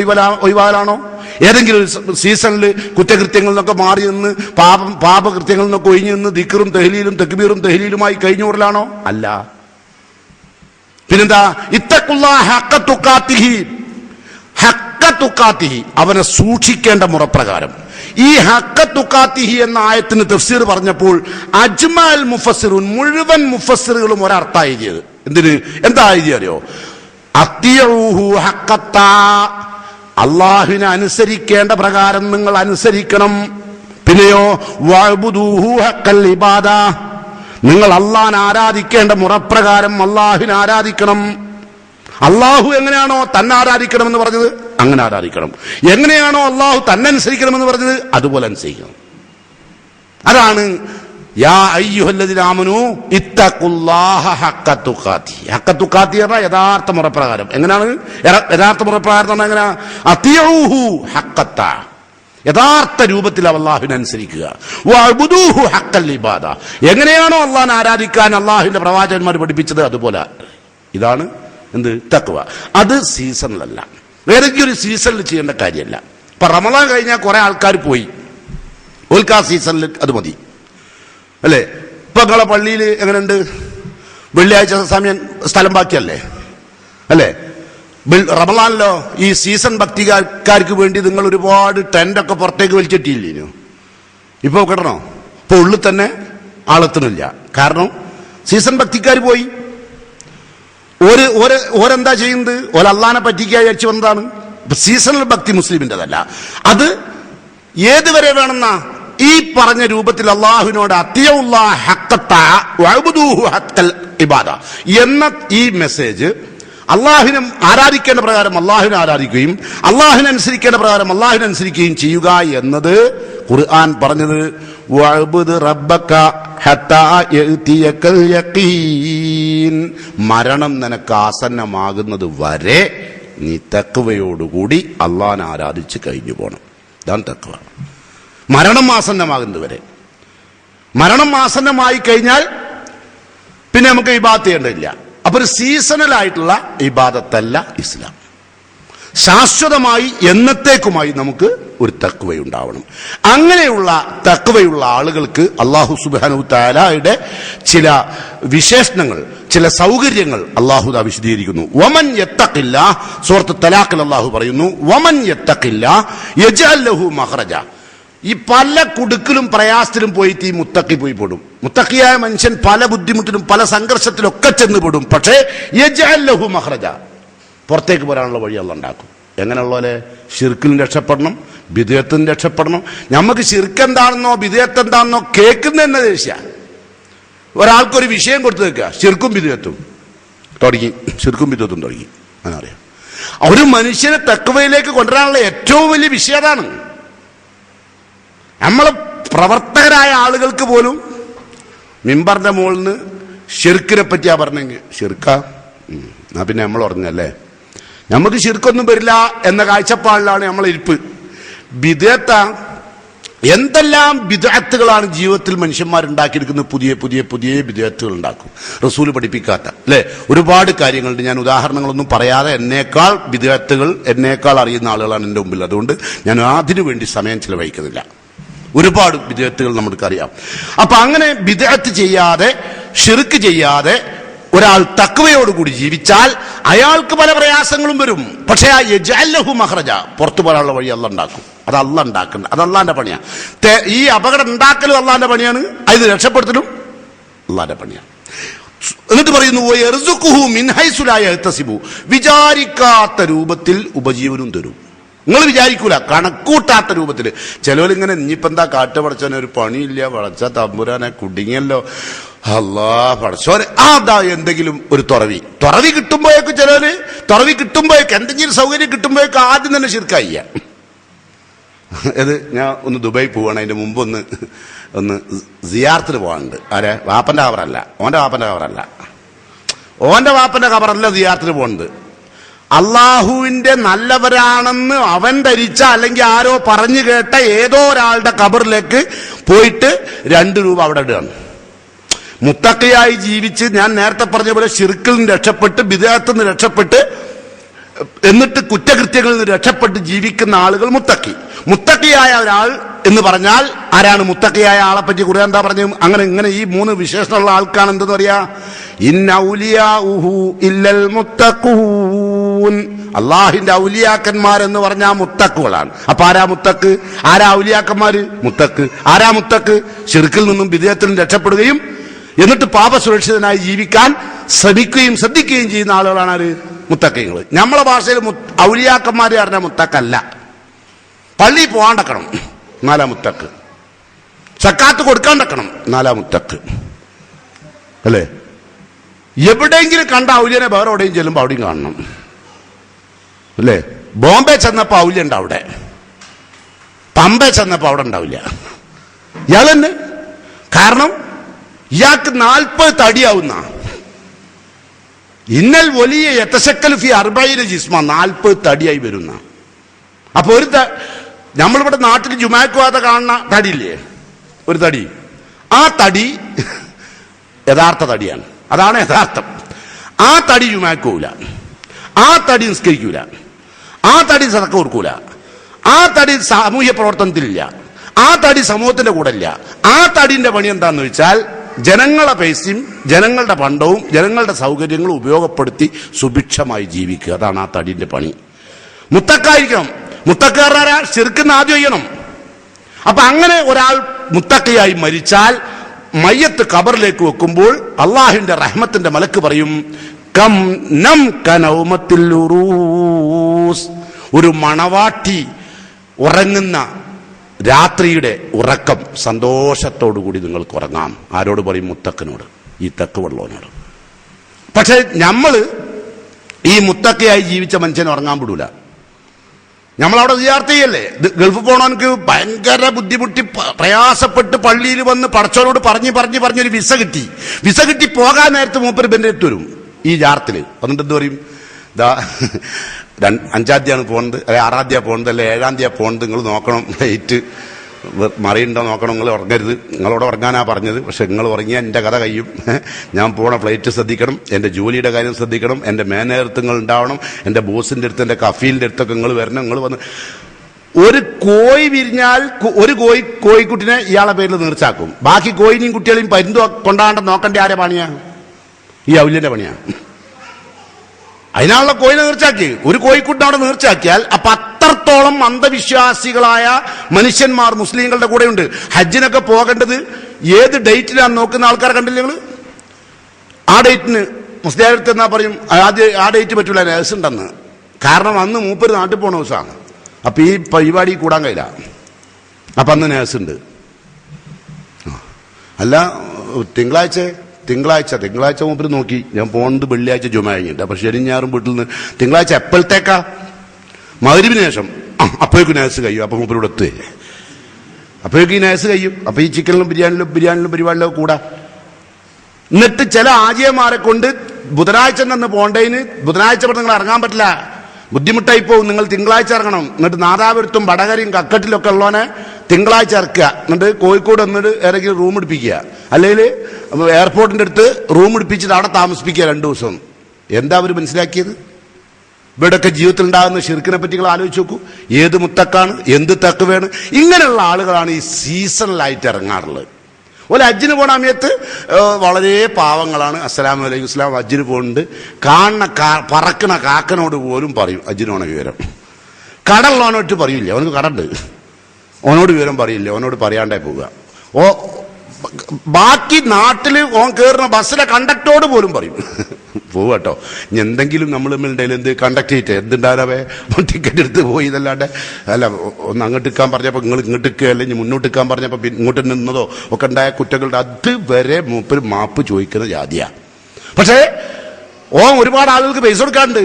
ഒഴിവാലാണോ? ഏതെങ്കിലും ഒരു സീസണിൽ കുറ്റകൃത്യങ്ങളിൽ നിന്നൊക്കെ മാറി നിന്ന് പാപകൃത്യങ്ങളിൽ നിന്നൊക്കെ ഒഴിഞ്ഞു നിന്ന് ദിക്റും തഹ്ലീലും തക്ബീറും തഹ്ലീലുമായി കഴിഞ്ഞൂറലാണോ? അല്ല. പിന്നെന്താ? ഇത്തഖുല്ലാഹ ഹഖ്ക തുഖാതിഹി, ഹഖ്ക തുഖാതിഹി, അവനെ സൂക്ഷിക്കേണ്ട മുറപ്രകാരം. ഈ ഹഖ്ക തുഖാതിഹി എന്ന ആയത്തിന് തഫ്സീർ പറഞ്ഞപ്പോൾ അജ്മഅൽ മുഫസ്സിറുൻ, മുഴുവൻ മുഫസ്സിറുകളും ഒരർത്ഥം എഴുതിയത്. എന്തിന്? എന്താ എഴുതിയറിയോ? അത്തിയൂഹു ഹഖ്കത്താ, അല്ലാഹുവിനെ അനുസരിക്കേണ്ട പ്രകാരം നിങ്ങൾ അനുസരിക്കണം. പിന്നെയോ വഅബ്ദൂഹു ഹഖ്കൽ ഇബാദ, നിങ്ങൾ അല്ലാഹുവിനെ ആരാധിക്കേണ്ട മുറപ്രകാരം അല്ലാഹുവിനെ ആരാധിക്കണം. അള്ളാഹു എങ്ങനെയാണോ തന്നെ ആരാധിക്കണമെന്ന് പറഞ്ഞത് അങ്ങനെ ആരാധിക്കണം. എങ്ങനെയാണോ അള്ളാഹു തന്നെ അനുസരിക്കണമെന്ന് പറഞ്ഞത് അതുപോലെ അനുസരിക്കണം. അതാണ് യാ അയ്യുഹല്ലദീന ആമനൂ ഇത്തഖുല്ലാഹ ഹഖ്ക തുഖാതിഹി. ഹഖ്ക തുഖാതിഹി എന്ന യഥാർത്ഥ മുറപ്രകാരം. എങ്ങനെയാണ് യഥാർത്ഥ മുറപ്രകാരം? എങ്ങനെ? അത്തിയൂഹു ഹഖ്കത്താ, യഥാർത്ഥ രൂപത്തിൽ അല്ലാഹുവിനെ അനുസരിക്കുക. വഅബ്ദൂഹു ഹഖ്കൽ ഇബാദ, എങ്ങനെയാണോ അല്ലാഹുവിനെ ആരാധിക്കാൻ അല്ലാഹുവിന്റെ പ്രവാചകന്മാർ പഠിപ്പിച്ചത് അതുപോലെ. ഇതാണ് എന്ത്? തഖ്വ. അത് സീസണിലല്ല, ഏതെങ്കിലും ഒരു സീസണിൽ ചെയ്യേണ്ട കാര്യമല്ല. ഇപ്പൊ റമളാൻ കഴിഞ്ഞാൽ കുറെ ആൾക്കാർ പോയി, ഓൽക്ക് ആ സീസണിൽ അത് മതി അല്ലേ? ഇപ്പൊ നിങ്ങളെ പള്ളിയിൽ എങ്ങനെയുണ്ട്? വെള്ളിയാഴ്ച സമയം സ്ഥലം ബാക്കിയല്ലേ അല്ലേ? റമളാനിലോ ഈ സീസൺ ഭക്തിക്കാർക്ക് വേണ്ടി നിങ്ങൾ ഒരുപാട് ടെന്റൊക്കെ പുറത്തേക്ക് വലിച്ചിട്ടില്ലേനു. ഇപ്പൊ കിട്ടണോ? ഇപ്പൊ ഉള്ളിൽ തന്നെ ആളെത്തണില്ല. കാരണം സീസൺ ഭക്തിക്കാർ പോയി. ഓരെന്താ ചെയ്യുന്നത്? ഓല അള്ളാനെ പറ്റിക്കാൻ വിചാരിച്ചു വന്നതാണ്. സീസണൽ ഭക്തി മുസ്ലിമിൻ്റെതല്ല. അത് ഏതുവരെ വേണമെന്നാ? ഈ പറഞ്ഞ രൂപത്തിൽ അള്ളാഹുവിനോട് അത്തിയൂല്ലാഹ ഹഖ്കത്താ വഅബ്ദൂഹു ഹഖ്കൽ ഇബാദ എന്ന ഈ മെസ്സേജ് അള്ളാഹുവിനെ ആരാധിക്കേണ്ട പ്രകാരം അള്ളാഹുവിനെ ആരാധിക്കുകയും അള്ളാഹുവിനെ അനുസരിക്കേണ്ട പ്രകാരം അള്ളാഹുവിനെ അനുസരിക്കുകയും ചെയ്യുക എന്നത് ഖുർആൻ പറഞ്ഞത് വഅബ്ദ് റബ്ബക ഹത്താ യഅതിയകൽ യഖീൻ, മരണം നിനക്ക് ആസന്നമാകുന്നത് വരെ നീ തഖ്വയോടുകൂടി അള്ളാഹിനെ ആരാധിച്ച് കഴിഞ്ഞു പോകണം. ഇതാണ് തഖ്വ. മരണം ആസന്നമാകുന്നത് വരെ. മരണം ആസന്നമായി കഴിഞ്ഞാൽ പിന്നെ നമുക്ക് ഇബാദത്ത് ചെയ്യേണ്ടതില്ല. അപ്പൊ ഒരു സീസണലായിട്ടുള്ള ഇബാദത്തല്ല ഇസ്ലാം. ശാശ്വതമായി എന്നത്തേക്കുമായി നമുക്ക് ഒരു തഖ്വയുണ്ടാവണം. അങ്ങനെയുള്ള തഖ്വയുള്ള ആളുകൾക്ക് അല്ലാഹു സുബ്ഹാനഹു തആലയുടെ ചില വിശേഷണങ്ങൾ, ചില സൗകര്യങ്ങൾ അല്ലാഹു ദാ വിശദീകരിക്കുന്നു. വമൻ യത്തഖില്ലാഹ്, സൂറത്ത് തലാഖിൽ അല്ലാഹു പറയുന്നു, വമൻ യത്തഖില്ലാഹ് യജ്അൽ ലഹു മഖ്റജ. ഈ പല കുടുക്കിലും പ്രയാസത്തിലും പോയിട്ട് ഈ മുത്തഖി പോയി പെടും. മുത്തഖിയായ മനുഷ്യൻ പല ബുദ്ധിമുട്ടിലും പല സംഘർഷത്തിലൊക്കെ ചെന്ന് പെടും. പക്ഷേ യജ്അൽ ലഹു മഖ്റജ, പുറത്തേക്ക് പോരാനുള്ള വഴി അല്ലാഹു ഉണ്ടാക്കും. എങ്ങനെയുള്ള പോലെ? ശിർക്കിൽ രക്ഷപ്പെടണം, ബിദ്അത്തിൽ രക്ഷപ്പെടണം. നമുക്ക് ശിർക്ക് എന്താണെന്നോ ബിദ്അത്ത് എന്താണെന്നോ കേൾക്കുന്ന തന്നെ ദേഷ്യ. ഒരാൾക്കൊരു വിഷയം കൊടുത്തു വെക്കുക, ശിർക്കും ബിദ്അത്തും തുടങ്ങി, ശിർക്കും ബിദ്അത്തും തുടങ്ങി. അങ്ങനെ അറിയാം. ഒരു മനുഷ്യനെ തഖ്വയിലേക്ക് കൊണ്ടുവരാനുള്ള ഏറ്റവും വലിയ വിഷയം അതാണ്. നമ്മളെ പ്രവർത്തകരായ ആളുകൾക്ക് പോലും മിമ്പറിന്റെ മുകളിൽ നിന്ന് ശിർക്കിനെ പറ്റിയാ പറഞ്ഞെങ്കിൽ ശിർക്ക എന്നാ പിന്നെ നമ്മൾ പറഞ്ഞല്ലേ, നമുക്ക് ശിർക്കൊന്നും വരില്ല എന്ന കാഴ്ചപ്പാടിലാണ് നമ്മളെ ഇരിപ്പ്. ബിദ്അത്ത, എന്തെല്ലാം ബിദ്അത്തുകളാണ് ജീവിതത്തിൽ മനുഷ്യന്മാരുണ്ടാക്കിയെടുക്കുന്നത്. പുതിയ പുതിയ പുതിയ ബിദ്അത്തുകൾ ഉണ്ടാക്കും, റസൂൽ പഠിപ്പിക്കാത്ത അല്ലെ ഒരുപാട് കാര്യങ്ങളുണ്ട്. ഞാൻ ഉദാഹരണങ്ങളൊന്നും പറയാതെ, എന്നേക്കാൾ ബിദ്അത്തുകൾ എന്നേക്കാൾ അറിയുന്ന ആളുകളാണ് എൻ്റെ മുമ്പിൽ. അതുകൊണ്ട് ഞാൻ അതിനു വേണ്ടി സമയം ചിലവഴിക്കുന്നില്ല. ഒരുപാട് ബിദ്അത്തുകൾ നമുക്കറിയാം. അപ്പൊ അങ്ങനെ ബിദ്അത്ത് ചെയ്യാതെ, ഷിർക്ക് ചെയ്യാതെ ഒരാൾ തഖ്വയോടുകൂടി ജീവിച്ചാൽ അയാൾക്ക് പല പ്രയാസങ്ങളും വരും. പക്ഷേ ആ യജ്അൽ ലഹു മഖ്റജ, പുറത്തു പോകാനുള്ള വഴി അല്ലാഹു ഉണ്ടാക്കും. അത് അല്ലാഹു ഉണ്ടാക്കണം, അത് അല്ലാഹുവിന്റെ പണിയാണ്. ഈ അപകടം ഉണ്ടാക്കലും അല്ലാഹുവിന്റെ പണിയാണ്, അതിന് രക്ഷപ്പെടുത്തലും അല്ലാഹുവിന്റെ പണിയാണ്. എന്നിട്ട് പറയുന്നു വയർസുഖുഹു മിൻ ഹൈസു ലാ യഹ്തസിബു, വിചാരിക്കാത്ത രൂപത്തിൽ ഉപജീവനം തരും. നിങ്ങൾ വിചാരിക്കൂല, കണക്കൂട്ടാത്ത രൂപത്തിൽ. ചിലവരിങ്ങനെ ഇനിയിപ്പോ എന്താ കാറ്റ് പടച്ചവനെ ഒരു പണിയില്ല, വളച്ച തമ്പുരാനെ കുടുങ്ങിയല്ലോ, അല്ലാ പടച്ചോനെ, അതാ എന്തെങ്കിലും ഒരു തുറവി കിട്ടുമ്പോഴേക്ക് ചിലര് എന്തെങ്കിലും സൗകര്യം കിട്ടുമ്പോഴേക്ക് ആദ്യം തന്നെ ശിർക്കായി. അത് ഞാൻ ഒന്ന് ദുബായി പോവാണ്, അതിന്റെ മുമ്പ് ഒന്ന് സിയാറത്തിന് പോകാനുണ്ട്. ആരെ? വാപ്പന്റെ കബറല്ല, ഓന്റെ വാപ്പന്റെ കബറല്ല സിയാറത്തിന് പോകുന്നത്. അള്ളാഹുവിന്റെ നല്ലവരാണെന്ന് അവൻ ധരിച്ച അല്ലെങ്കിൽ ആരോ പറഞ്ഞു കേട്ട ഏതോ ഒരാളുടെ കബറിലേക്ക് പോയിട്ട് 2 രൂപ അവിടെ ഇടുകയാണ്. മുത്തഖിയായി ജീവിച്ച്, ഞാൻ നേരത്തെ പറഞ്ഞ പോലെ ശിർക്കിൽ നിന്ന് രക്ഷപ്പെട്ട്, ബിദ്അത്തിൽ നിന്ന് രക്ഷപ്പെട്ട്, എന്നിട്ട് കുറ്റകൃത്യങ്ങളിൽ നിന്ന് രക്ഷപ്പെട്ട് ജീവിക്കുന്ന ആളുകൾ മുത്തഖിയായ ഒരാൾ എന്ന് പറഞ്ഞാൽ ആരാണ്? മുത്തഖിയായ ആളെ പറ്റി ഖുർആൻ എന്താ പറഞ്ഞു? ഇങ്ങനെ ഈ 3 വിശേഷണമുള്ള ആൾക്കാണ് എന്തെന്ന് പറയാ? ഇന്ന ഔലിയാഉഹു ഇല്ലൽ മുത്തഖൂൻ. അള്ളാഹിന്റെ ഔലിയാക്കന്മാരെന്ന് പറഞ്ഞാൽ മുത്തഖുകളാണ്. അപ്പൊ ആരാ മുത്തഖ്? ആരാ ഔലിയാക്കന്മാര്? മുത്തഖ്. ആരാ മുത്തഖ്? ശിർക്കിൽ നിന്നും ബിദ്അത്തിൽ നിന്നും രക്ഷപ്പെടുകയും എന്നിട്ട് പാപസുരക്ഷിതനായി ജീവിക്കാൻ ശ്രദ്ധിക്കുകയും ചെയ്യുന്ന ആളുകളാണ് ആര്? മുത്തഖീങ്ങൾ. നമ്മളെ ഭാഷയിൽ ഔലിയാക്കന്മാര് പറഞ്ഞ മുത്തഖല്ല. പള്ളി പോകാണ്ടക്കണം, 4 മുത്തഖ്. സക്കാത്ത് കൊടുക്കാണ്ടക്കണം, 4 മുത്തഖ്. അല്ലേ? എവിടെയെങ്കിലും കണ്ട ഔലിയനെ വേറെ എവിടെയും ചെല്ലുമ്പോൾ അവിടെയും കാണണം. അല്ലേ? ബോംബെ ചെന്നപ്പോ ഔലിയ ഉണ്ട് അവിടെ, പമ്പെ ചെന്നപ്പോ അവിടെ ഉണ്ടാവില്ല. ഇയാൾ തന്നെ. കാരണം ഇയാൾക്ക് 40 തടിയാവുന്ന ഇന്നൽ വലിയ യതശക്കലുഫി 40 ജിസ്മ, 40 തടിയായി വരുന്ന. അപ്പൊ നമ്മളിവിടെ നാട്ടിൽ ജുമാക്ക് പോകാതെ കാണുന്ന തടിയില്ലേ, ഒരു തടി, ആ തടി യഥാർത്ഥ തടിയാണ്. അതാണ് യഥാർത്ഥം. ആ തടി ജുമാക്ക് പോകൂല, ആ തടി നിസ്കരിക്കൂല, ആ തടി സദഖ കൊടുക്കൂല, ആ തടി സാമൂഹ്യ പ്രവർത്തനത്തിലില്ല, ആ തടി സമൂഹത്തിന്റെ കൂടെ ഇല്ല. ആ തടിന്റെ പണി എന്താന്ന് വെച്ചാൽ ജനങ്ങളെ പൈസയും ജനങ്ങളുടെ പണ്ടവും ജനങ്ങളുടെ സൗകര്യങ്ങളും ഉപയോഗപ്പെടുത്തി സുഭിക്ഷമായി ജീവിക്കുക. അതാണ് ആ തടിന്റെ പണി. മുത്തക്കായിരിക്കണം. മുത്തക്കാരനാരാ? ശിർക്കിന് ആദ്യം ചെയ്യണം. അപ്പൊ അങ്ങനെ ഒരാൾ മുത്തക്കയായി മരിച്ചാൽ മയ്യത്ത് ഖബറിലേക്ക് വെക്കുമ്പോൾ അള്ളാഹുവിന്റെ റഹ്മത്തിന്റെ മലക്ക് പറയും, കം നം കനൗമത്തിൽ ഉറൂസ്. ഒരു മണവാട്ടി ഉറങ്ങുന്ന രാത്രിയുടെ ഉറക്കം സന്തോഷത്തോടുകൂടി നിങ്ങൾക്ക് ഉറങ്ങാം. ആരോട് പറയും? മുത്തക്കിനോട്, ഈ തക്കുവള്ളവനോട്. പക്ഷെ നമ്മള് ഈ മുത്തക്കയായി ജീവിച്ച മനുഷ്യനെ ഉറങ്ങാൻ വിടൂല. നമ്മളവിടെ സിയാറത്ത് ചെയ്യല്ലേ? ഗൾഫ് പോണവനക്ക് ഭയങ്കര ബുദ്ധിമുട്ടി പ്രയാസപ്പെട്ട് പള്ളിയിൽ വന്ന് പടച്ചവനോട് പറഞ്ഞൊരു വിസ കിട്ടി പോകാൻ നേരത്തെ മൂപ്പര് ബെന്റെ അടുത്ത് വരും ഈ ജാറത്തില്. എന്നിട്ട് എന്ത് പറയും? 5-ാം തീയതിയാണ് പോകുന്നത്, അല്ലെ 6-ാം തീയതി പോകുന്നത്, അല്ലെ 7-ാം തീയതി പോകുന്നത്, നിങ്ങൾ നോക്കണം, ലൈറ്റ് മറിയുണ്ടോ നോക്കണം, നിങ്ങൾ ഉറങ്ങരുത്. നിങ്ങളോട് ഉറങ്ങാനാ പറഞ്ഞത്, പക്ഷെ നിങ്ങൾ ഉറങ്ങിയാൽ എൻ്റെ കഥ കഴിയും. ഞാൻ പോണ ഫ്ലൈറ്റ് ശ്രദ്ധിക്കണം, എൻ്റെ ജോലിയുടെ കാര്യം ശ്രദ്ധിക്കണം, എൻ്റെ മേനേതൃത്വങ്ങൾ ഉണ്ടാവണം, എൻ്റെ ബോസിന്റെ അടുത്ത്, എൻ്റെ കഫീലിന്റെ അടുത്തൊക്കെ നിങ്ങൾ വരണം. നിങ്ങൾ വന്ന് ഒരു കോഴി വിരിഞ്ഞാൽ ഒരു കോഴിക്കുട്ടിനെ ഇയാളെ പേരിൽ നീർച്ചാക്കും. ബാക്കി കോഴിനെയും കുട്ടികളെയും പരുന്തു കൊണ്ടാണ്ട് നോക്കേണ്ട ആരെ പണിയാ? ഈ ഔല്യന്റെ പണിയാ. അതിനാണുള്ള കോഴിനെ നീർച്ചാക്കി. ഒരു കോഴിക്കുട്ടിനെ അവിടെ നീർച്ചാക്കിയാൽ അപ്പൊ അത്രത്തോളം അന്ധവിശ്വാസികളായ മനുഷ്യന്മാർ മുസ്ലിങ്ങളുടെ കൂടെയുണ്ട്. ഹജ്ജിനൊക്കെ പോകേണ്ടത് ഏത് ഡേറ്റിലാന്ന് നോക്കുന്ന ആൾക്കാരെ കണ്ടില്ല നിങ്ങൾ? ആ ഡേറ്റിന് മുസ്ലിം എന്നാ പറയും, ആ ഡേറ്റ് പറ്റൂല, നേഴ്സുണ്ടെന്ന്. കാരണം അന്ന് മൂപ്പര് നാട്ടിൽ പോണ ദിവസമാണ്. അപ്പൊ ഈ പരിപാടി കൂടാൻ കഴിയില്ല. അപ്പൊ അന്ന് നേഴ്സുണ്ട്. അല്ല തിങ്കളാഴ്ച മൂപ്പര് നോക്കി, ഞാൻ പോണത് വെള്ളിയാഴ്ച ജുമ കഴിഞ്ഞിട്ട്. അപ്പൊ ശനി ഞാറും വീട്ടിൽ നിന്ന് തിങ്കളാഴ്ച എപ്പോഴത്തേക്കാ? മഗ്‌രിബിന് ശേഷം. അപ്പോഴേക്കും നേഴ്സ് കഴിയും. അപ്പൊ മൂപ്പരോട് എത്തുകയെ, അപ്പോഴേക്കും ഈ നേഴ്സ് കഴിയും. അപ്പൊ ഈ ചിക്കനിലും ബിരിയാണിലും പരിപാടിയിലൊക്കെ കൂടാ. എന്നിട്ട് ചില ആജിയമാരെ കൊണ്ട് ബുധനാഴ്ച നിന്ന് പോണ്ടേന് ബുധനാഴ്ച നിങ്ങൾ ഇറങ്ങാൻ പറ്റില്ല, ബുദ്ധിമുട്ടായി പോകും, നിങ്ങൾ തിങ്കളാഴ്ച ഇറങ്ങണം. എന്നിട്ട് നാദാപുരത്തും വടകരയും കക്കട്ടിലൊക്കെ ഉള്ളവനെ തിങ്കളാഴ്ച ഇറക്കുക. എന്നിട്ട് കോഴിക്കോട് എന്നിട്ട് ഏതെങ്കിലും റൂം എടുപ്പിക്കുക, അല്ലെങ്കിൽ എയർപോർട്ടിന്റെ അടുത്ത് റൂം എടുപ്പിച്ചിട്ട് അവിടെ താമസിപ്പിക്കുക 2 ദിവസം. എന്താ അവർ മനസ്സിലാക്കിയത്? ഇവിടെയൊക്കെ ജീവിതത്തിൽ ഉണ്ടാകുന്ന ഷിർക്കിനെ പറ്റി നിങ്ങൾ ആലോചിച്ച് നോക്കൂ. ഏത് മുത്തക്കാണ്, എന്ത് തക്കുവയാണ്? ഇങ്ങനെയുള്ള ആളുകളാണ് ഈ സീസണലായിട്ട് ഇറങ്ങാറുള്ളത്. ഒരു ഹജ്ജിന് പോണ സമയത്ത് വളരെ പാവങ്ങളാണ്. അസ്സലാമു അലൈക്കും ഇസ്ലാം ഹജ്ജിന് പോകുന്നുണ്ട്. പറക്കണ കാക്കനോട് പോലും പറയും ഹജ്ജിന് പോണ വിവരം. കടലുള്ളവനോട്ട് പറയില്ല, അവനക്ക് കടണ്ട്, ഓനോട് വിവരം പറയില്ല, ഓനോട് പറയാണ്ടേ പോവുക. ബാക്കി നാട്ടിൽ ഓൻ കയറുന്ന ബസ്സിലെ കണ്ടക്ടറോട് പോലും പറയും. പോവാട്ടോ. ഇനി എന്തെങ്കിലും നമ്മൾ എന്ത് കണ്ടക്ട് ചെയ്തിട്ട് എന്തുണ്ടാവേ ടിക്കറ്റ് എടുത്ത് പോയി ഇതല്ലാണ്ട് അല്ല ഒന്ന് അങ്ങോട്ട് നിൽക്കാൻ പറഞ്ഞപ്പോൾ നിങ്ങൾ ഇങ്ങോട്ട് നിൽക്കുക, അല്ലെങ്കിൽ മുന്നോട്ട് നിൽക്കാൻ പറഞ്ഞപ്പോൾ ഇങ്ങോട്ട് നിന്നതോ ഒക്കെ ഉണ്ടായ കുറ്റങ്ങളുടെ അതുവരെ മൂപ്പര് മാപ്പ് ചോദിക്കുന്ന ജാതിയാ. പക്ഷേ ഒരുപാട് ആളുകൾക്ക് പൈസ കൊടുക്കാണ്ട്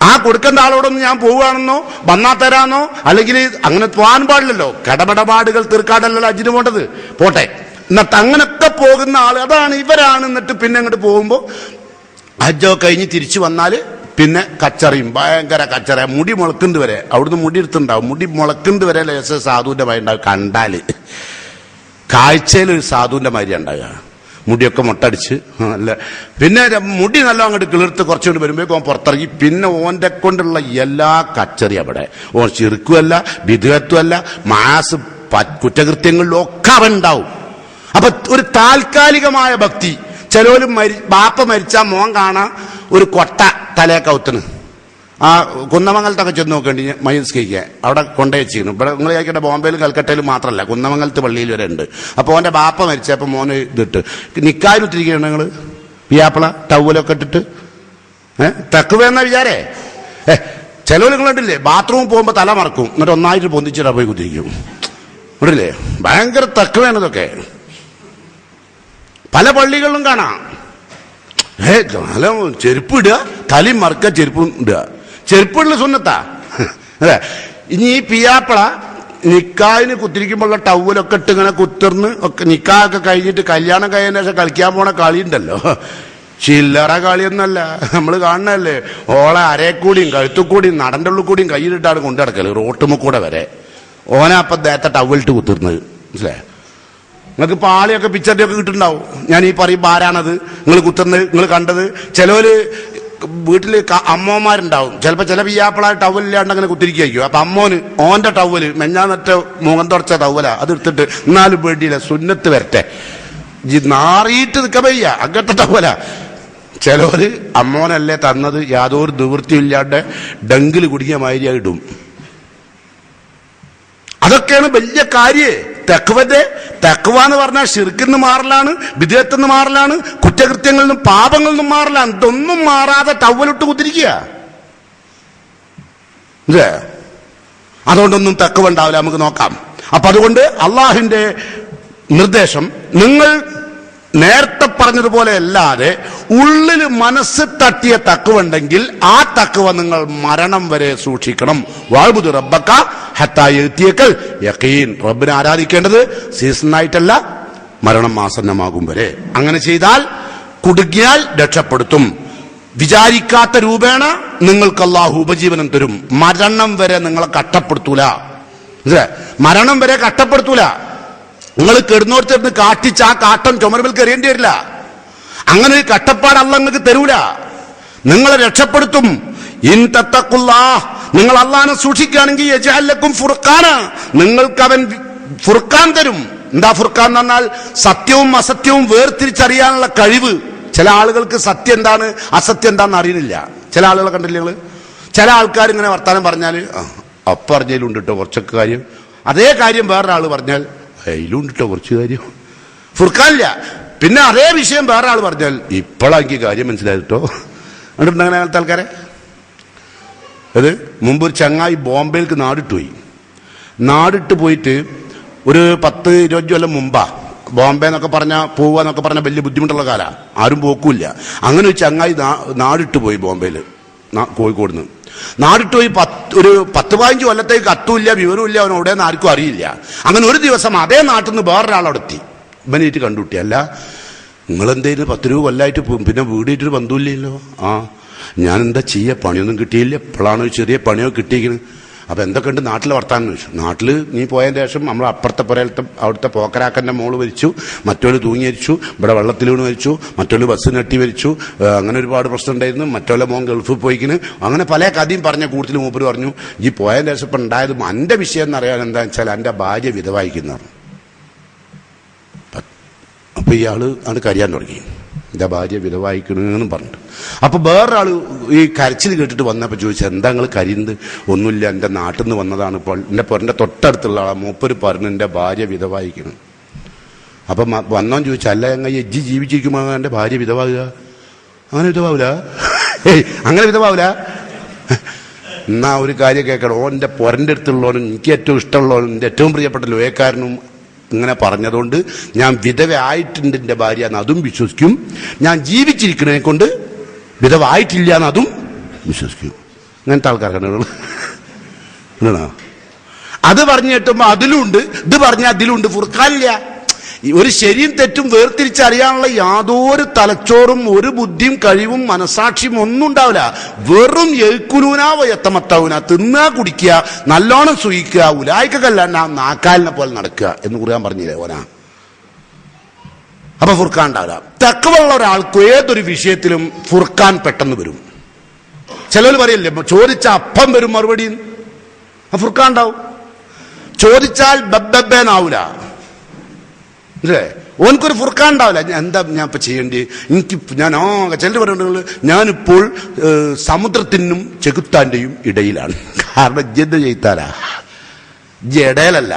ആ കൊടുക്കേണ്ട ആളോടൊന്നും ഞാൻ പോവുകയാണെന്നോ വന്നാ തരാന്നോ അല്ലെങ്കിൽ അങ്ങനെ പോകാൻ പാടില്ലല്ലോ. കടമിടപാടുകൾ തീർക്കാടല്ലോ അജിന് പോണ്ടത്. പോട്ടെ, എന്നിട്ട് അങ്ങനൊക്കെ പോകുന്ന ആള് അതാണ് ഇവരാണ്. എന്നിട്ട് പിന്നെ അങ്ങോട്ട് പോകുമ്പോ ഹജ്ജോ കഴിഞ്ഞ് തിരിച്ചു വന്നാല് പിന്നെ കച്ചറിയും, ഭയങ്കര കച്ചറ. മുടി മുളക്കുന്നത് വരെ അവിടുന്ന് മുടി എടുത്തുണ്ടാവും. മുടി മുളക്കുന്നത് വരെ ലേശ സാധുവിന്റെ മാതിരി ഉണ്ടാവും. കണ്ടാല് കാഴ്ചയിൽ ഒരു സാധുവിന്റെ മാതിരി ഉണ്ടാകുക. മുടിയൊക്കെ മുട്ടടിച്ച് അല്ല. പിന്നെ മുടി നല്ല അങ്ങോട്ട് കിളിർത്ത് കുറച്ചുകൊണ്ട് വരുമ്പോഴേക്കും ഓൻ പുറത്തിറങ്ങി. പിന്നെ ഓന്റെ കൊണ്ടുള്ള എല്ലാ കച്ചറി അവിടെ. ഓൻ ചിറുക്കുമല്ല, വിധുവത്വമല്ല, മാസ് കുറ്റകൃത്യങ്ങളിലും ഒക്കെ അവൻ ഉണ്ടാവും. അപ്പൊ ഒരു താൽക്കാലികമായ ഭക്തി. ചിലവരും ബാപ്പ മരിച്ചാ മോൻ കാണാൻ ഒരു കൊട്ട തലയെ കൗത്തിന്. ആ കുന്നമംഗലത്തൊക്കെ ചെന്ന് നോക്കേണ്ടി മൈസ്കരിക്കാൻ അവിടെ കൊണ്ടുവച്ചിരുന്നു. ഇവിടെ നിങ്ങൾ ചോദിക്കേണ്ട ബോംബെയിലും കൽക്കട്ടയിലും മാത്രമല്ല, കുന്നമംഗലത്ത് പള്ളിയിൽ വരെ ഉണ്ട്. അപ്പോൾ ഓന്റെ ബാപ്പ മരിച്ചപ്പോൾ മോന് ഇതിട്ട് നിക്കായിട്ടിരിക്കുകയാണ് നിങ്ങൾ പിയാപ്പിള ടവലൊക്കെ ഇട്ടിട്ട് തെക്കുവേന്ന വിചാരേ. ചിലവർ നിങ്ങളുണ്ടില്ലേ ബാത്റൂമിൽ പോകുമ്പോൾ തല മറക്കും, എന്നിട്ട് ഒന്നായിട്ട് പൊന്തിച്ചിട്ടാ പോയി കുത്തിരിക്കും. ഇവിടില്ലേ ഭയങ്കര തെക്കുവേനതൊക്കെ പല പള്ളികളിലും കാണാം. നല്ല ചെരുപ്പ് ഇടുക, തലയും മറക്കുക, ചെരുപ്പും ഇടുക. ചെരുപ്പുള്ള സുന്നത്താ. അതെ. ഇനി ഈ പിയാപ്പിള നിക്കാഹിന് കുത്തിരിക്കുമ്പോഴുള്ള ടവലൊക്കെ ഇട്ട് ഇങ്ങനെ കുത്തിർന്ന് ഒക്കെ നിക്കാഹൊക്കെ കഴിഞ്ഞിട്ട് കല്യാണം കഴിഞ്ഞ ശേഷം കളിക്കാൻ പോണ കളി ഉണ്ടല്ലോ, ചില്ലറ കളിയൊന്നല്ല. നമ്മൾ കാണണല്ലേ, ഓളെ അരേക്കൂടിയും കഴുത്തുകൂടിയും നടന്റെ ഉള്ളിൽ കൂടിയും കയ്യിലിട്ടാണ് കൊണ്ടു നടക്കല് റോട്ടുമ്മ കൂടെ വരെ. ഓനപ്പം നേരത്തെ ടവലിട്ട് കുത്തിർന്നത് മനസ്സിലായോ? നിങ്ങൾക്ക് പാളിയൊക്കെ പിക്ചറിന്റെ ഒക്കെ കിട്ടുന്നുണ്ടാവും. ഞാൻ ഈ പറയുമ്പോൾ ആരാണത് നിങ്ങൾ കുത്തുന്നത്, നിങ്ങൾ കണ്ടത്? ചിലവര് വീട്ടില് അമ്മമാരുണ്ടാവും, ചിലപ്പോൾ ചില പിയാപ്പിള ടവലില്ലാണ്ട് അങ്ങനെ കുത്തിരിക്കുകയായിരിക്കും. അപ്പൊ അമ്മോന് ഓന്റെ ടവല് മെഞ്ഞാന്നറ്റ മുഖം തുടച്ച ടവല അത് എടുത്തിട്ട് എന്നാലും വേണ്ടിയില്ല സുന്നത്ത് വരട്ടെ നാറിയിട്ട് നിൽക്കാൻ വയ്യ അങ്ങനത്തെ ടവല. ചിലവര് അമ്മോനല്ലേ തന്നത് യാതൊരു നിവൃത്തിയില്ലാണ്ട് ഡങ്കില് കുടുങ്ങിയ മാതിരി ഇടും. അതൊക്കെയാണ് വലിയ കാര്യേ. തഖ്വ എന്ന് പറഞ്ഞാൽ ശിർക്കിന്ന് മാറലാണ്, വിദേഹത്തിന്ന് മാറലാണ്, കുറ്റകൃത്യങ്ങളിൽ നിന്നും പാപങ്ങളിൽ നിന്നും മാറലാണ്. ഇതൊന്നും മാറാതെ ടവലിട്ട് കുത്തിരിക്കുക. അതുകൊണ്ടൊന്നും തഖ്വ ഉണ്ടാവില്ല. നമുക്ക് നോക്കാം. അപ്പൊ അതുകൊണ്ട് അള്ളാഹുവിന്റെ നിർദ്ദേശം നിങ്ങൾ നേരത്തെ പറഞ്ഞതുപോലെ അല്ലാതെ ഉള്ളിൽ മനസ്സ് തട്ടിയ തഖ്വ ഉണ്ടെങ്കിൽ ആ തഖ്വ നിങ്ങൾ മരണം വരെ സൂക്ഷിക്കണം. വഅബ്ദു റബ്ബക ഹത്താ യഅതിയകൽ യഖീൻ. റബ്ബിനെ ആരാധിക്കേണ്ടത് സീസണായിട്ടല്ല, മരണം ആസന്നമാകും വരെ. അങ്ങനെ ചെയ്താൽ കുടുങ്ങിയാൽ രക്ഷപ്പെടുത്തും. വിചാരിക്കാത്ത രൂപേണ നിങ്ങൾക്ക് അല്ലാഹു ഉപജീവനം തരും. മരണം വരെ നിങ്ങളെ കഷ്ടപ്പെടുത്തൂല. മരണം വരെ കഷ്ടപ്പെടുത്തൂല. നിങ്ങൾ കിടന്നോർത്തിരുന്ന് കാട്ടിച്ച് ആ കാട്ടം ചുമരുമേൽ കയറിയേണ്ടി വരില്ല. അങ്ങനെ ഒരു കട്ടപ്പാട് അല്ലാഹു നിങ്ങൾക്ക് തരൂല. നിങ്ങളെ രക്ഷപ്പെടുത്തും. ഇൻ തത്തഖുല്ലാഹ്, നിങ്ങൾ അല്ലാഹുവിനെ സൂക്ഷിക്കുകയാണെങ്കിൽ യജ്അൽ ലക്കും ഫുർഖാന, നിങ്ങൾക്ക് അവൻ ഫുർഖാൻ തരും. എന്താ ഫുർഖാൻ എന്ന് പറഞ്ഞാൽ സത്യവും അസത്യവും വേർതിരിച്ചറിയാനുള്ള കഴിവ്. ചില ആളുകൾക്ക് സത്യം എന്താണ് അസത്യം എന്താണെന്ന് അറിയുന്നില്ല. ചില ആളുകളെ കണ്ടില്ലേ നിങ്ങൾ? ചില ആൾക്കാർ ഇങ്ങനെ വർത്താനം പറഞ്ഞാൽ അപ്പറഞ്ഞതിലുണ്ട് കേട്ടോ കുറച്ചൊക്കെ കാര്യം, അതേ കാര്യം വേറൊരാൾ പറഞ്ഞാൽ അതിലുണ്ട് കേട്ടോ കുറച്ച് കാര്യം. ഫുർഖാനില്ല. പിന്നെ അതേ വിഷയം വേറെ ആൾ പറഞ്ഞാൽ ഇപ്പോഴാക്കി കാര്യം മനസ്സിലായിട്ടോ. കണ്ടിട്ടുണ്ട് അങ്ങനെ അങ്ങനത്തെ ആൾക്കാരെ? അത് മുമ്പ് ഒരു ചങ്ങായി ബോംബെയിലേക്ക് നാടിട്ട് പോയിട്ട് ഒരു 10-20 കൊല്ലം മുമ്പാ. ബോംബെ എന്നൊക്കെ പറഞ്ഞാൽ പോവുക എന്നൊക്കെ പറഞ്ഞാൽ വലിയ ബുദ്ധിമുട്ടുള്ള കാലമാണ്, ആരും പോക്കില്ല. അങ്ങനെ ഒരു ചങ്ങായി നാടിട്ട് പോയി ബോംബെയിൽ, കോഴിക്കോട് നിന്ന് നാടിട്ട് പോയി. ഒരു 10-15 കൊല്ലത്തേക്ക് കത്തുമില്ല, വിവരമില്ല, അവൻ എവിടെയെന്ന് ആർക്കും അറിയില്ല. അങ്ങനെ ഒരു ദിവസം അതേ നാട്ടിൽ നിന്ന് വേറൊരാളെടുത്തി ഇവനേറ്റ് കണ്ടുപിട്ടി. അല്ല നിങ്ങളെന്തേലും 10 കൊല്ലമായിട്ട് പിന്നെ വീടിയിട്ടൊരു ബന്ധമില്ലല്ലോ. ഞാൻ എന്താ ചെയ്യുക, പണിയൊന്നും കിട്ടിയില്ല, ഇപ്പോഴാണ് ചെറിയ പണിയോ കിട്ടിയിരിക്കുന്നത്. അപ്പൊ എന്തൊക്കെ ഉണ്ട് നാട്ടിലെ വർത്താനം ചോദിച്ചു. നാട്ടില് നീ പോയതിന് ശേഷം നമ്മൾ അപ്പുറത്തെ പുരയിലത്തെ അവിടുത്തെ പോക്കരാക്കന്റെ മോള് മരിച്ചു, മറ്റൊരു തൂങ്ങി മരിച്ചു, ഇവിടെ വെള്ളത്തിൽ വീണ് മരിച്ചു, മറ്റൊരു ബസ് നെട്ടി മരിച്ചു, അങ്ങനെ ഒരുപാട് പ്രശ്നം ഉണ്ടായിരുന്നു. മറ്റൊരു മോൻ ഗൾഫിൽ പോയിക്കിന്. അങ്ങനെ പല കഥയും പറഞ്ഞ കൂടുതൽ മൂപ്പര് പറഞ്ഞു ഈ പോയതിന് ശേഷം ഇപ്പം ഉണ്ടായത് എന്റെ വിഷയം എന്നറിയാൻ എന്താ വെച്ചാൽ എന്റെ ഭാര്യ വിധവായിക്കുന്നതാണ്. അപ്പൊ ഇയാള് അത് കരയാൻ തുടങ്ങി, എന്റെ ഭാര്യ വിധവായിക്കണെന്നും പറഞ്ഞിട്ട്. അപ്പൊ വേറൊരാള് ഈ കരച്ചിൽ കേട്ടിട്ട് വന്നപ്പോ ചോദിച്ചാൽ എന്താ നിങ്ങൾ കരയുന്നത്? ഒന്നുമില്ല, എന്റെ നാട്ടിൽ നിന്ന് വന്നതാണ്. ഇപ്പോൾ എന്റെ തൊട്ടടുത്തുള്ള ആളാ, മൂപ്പര് പറഞ്ഞു എന്റെ ഭാര്യ വിധവായിക്കണം. അപ്പൊ വന്നോന്ന് ചോദിച്ചാൽ അല്ല ഞങ്ങൾ എജ്ജി ജീവിച്ചിരിക്കുമ്പോൾ എന്റെ ഭാര്യ വിധവാകുക? അങ്ങനെ വിധവാവൂല, അങ്ങനെ വിധവാവൂല. എന്നാ ഒരു കാര്യം കേൾക്കണം, ഓൻ്റെ പൊരൻ്റെ അടുത്തുള്ളവനും എനിക്ക് ഏറ്റവും ഇഷ്ടമുള്ളവനും എൻ്റെ ഏറ്റവും പ്രിയപ്പെട്ട ലോയക്കാരനും ഇങ്ങനെ പറഞ്ഞതുകൊണ്ട് ഞാൻ വിധവ ആയിട്ടുണ്ട് എൻ്റെ ഭാര്യ എന്ന് അതും വിശ്വസിക്കും, ഞാൻ ജീവിച്ചിരിക്കുന്നതിനെ കൊണ്ട് വിധവ ആയിട്ടില്ല എന്ന് അതും വിശ്വസിക്കും. അങ്ങനത്തെ ആൾക്കാരാണ്. അത് പറഞ്ഞു കേട്ടുമ്പോ അതിലുണ്ട്, ഇത് പറഞ്ഞ അതിലുണ്ട്, ഫുർഖാനില്ല. ഒരു ശരിയും തെറ്റും വേർതിരിച്ചറിയാനുള്ള യാതൊരു തലച്ചോറും ഒരു ബുദ്ധിയും കഴിവും മനസാക്ഷിയും ഒന്നും ഉണ്ടാവില്ല. വെറും എഴുക്കുനൂനാവയത്തമത്താവുന, തിന്നാ കുടിക്കുക, നല്ലോണം സുഖിക്കുക, ഉലായിക്കല്ല നാക്കാലിനെ പോലെ നടക്കുക എന്ന് കുറിയാൻ പറഞ്ഞില്ലേ ഓനാ. അപ്പൊ ഫുർഖാൻ ഉണ്ടാവില്ല. തഖ്വയുള്ള ഒരാൾക്ക് ഏതൊരു വിഷയത്തിലും ഫുർഖാൻ പെട്ടെന്ന് വരും. ചിലവർ പറയല്ലേ ചോദിച്ച അപ്പം വരും മറുപടി, ഫുർഖാൻ ഉണ്ടാവും. ചോദിച്ചാൽ ബബ്ബേനാവൂല, അല്ലേ? ഓനക്കൊരു ഫുർഖാൻ ഉണ്ടാവില്ല. എന്താ ഞാൻ ഇപ്പൊ ചെയ്യേണ്ടി, എനിക്ക് ഞാൻ ചിലർ പറയുന്നത് ഞാനിപ്പോൾ സമുദ്രത്തിനും ചെകുത്താന്റെയും ഇടയിലാണ്. കാരണം ജന്ത ചെയ്താലാ ഇടയിലല്ല,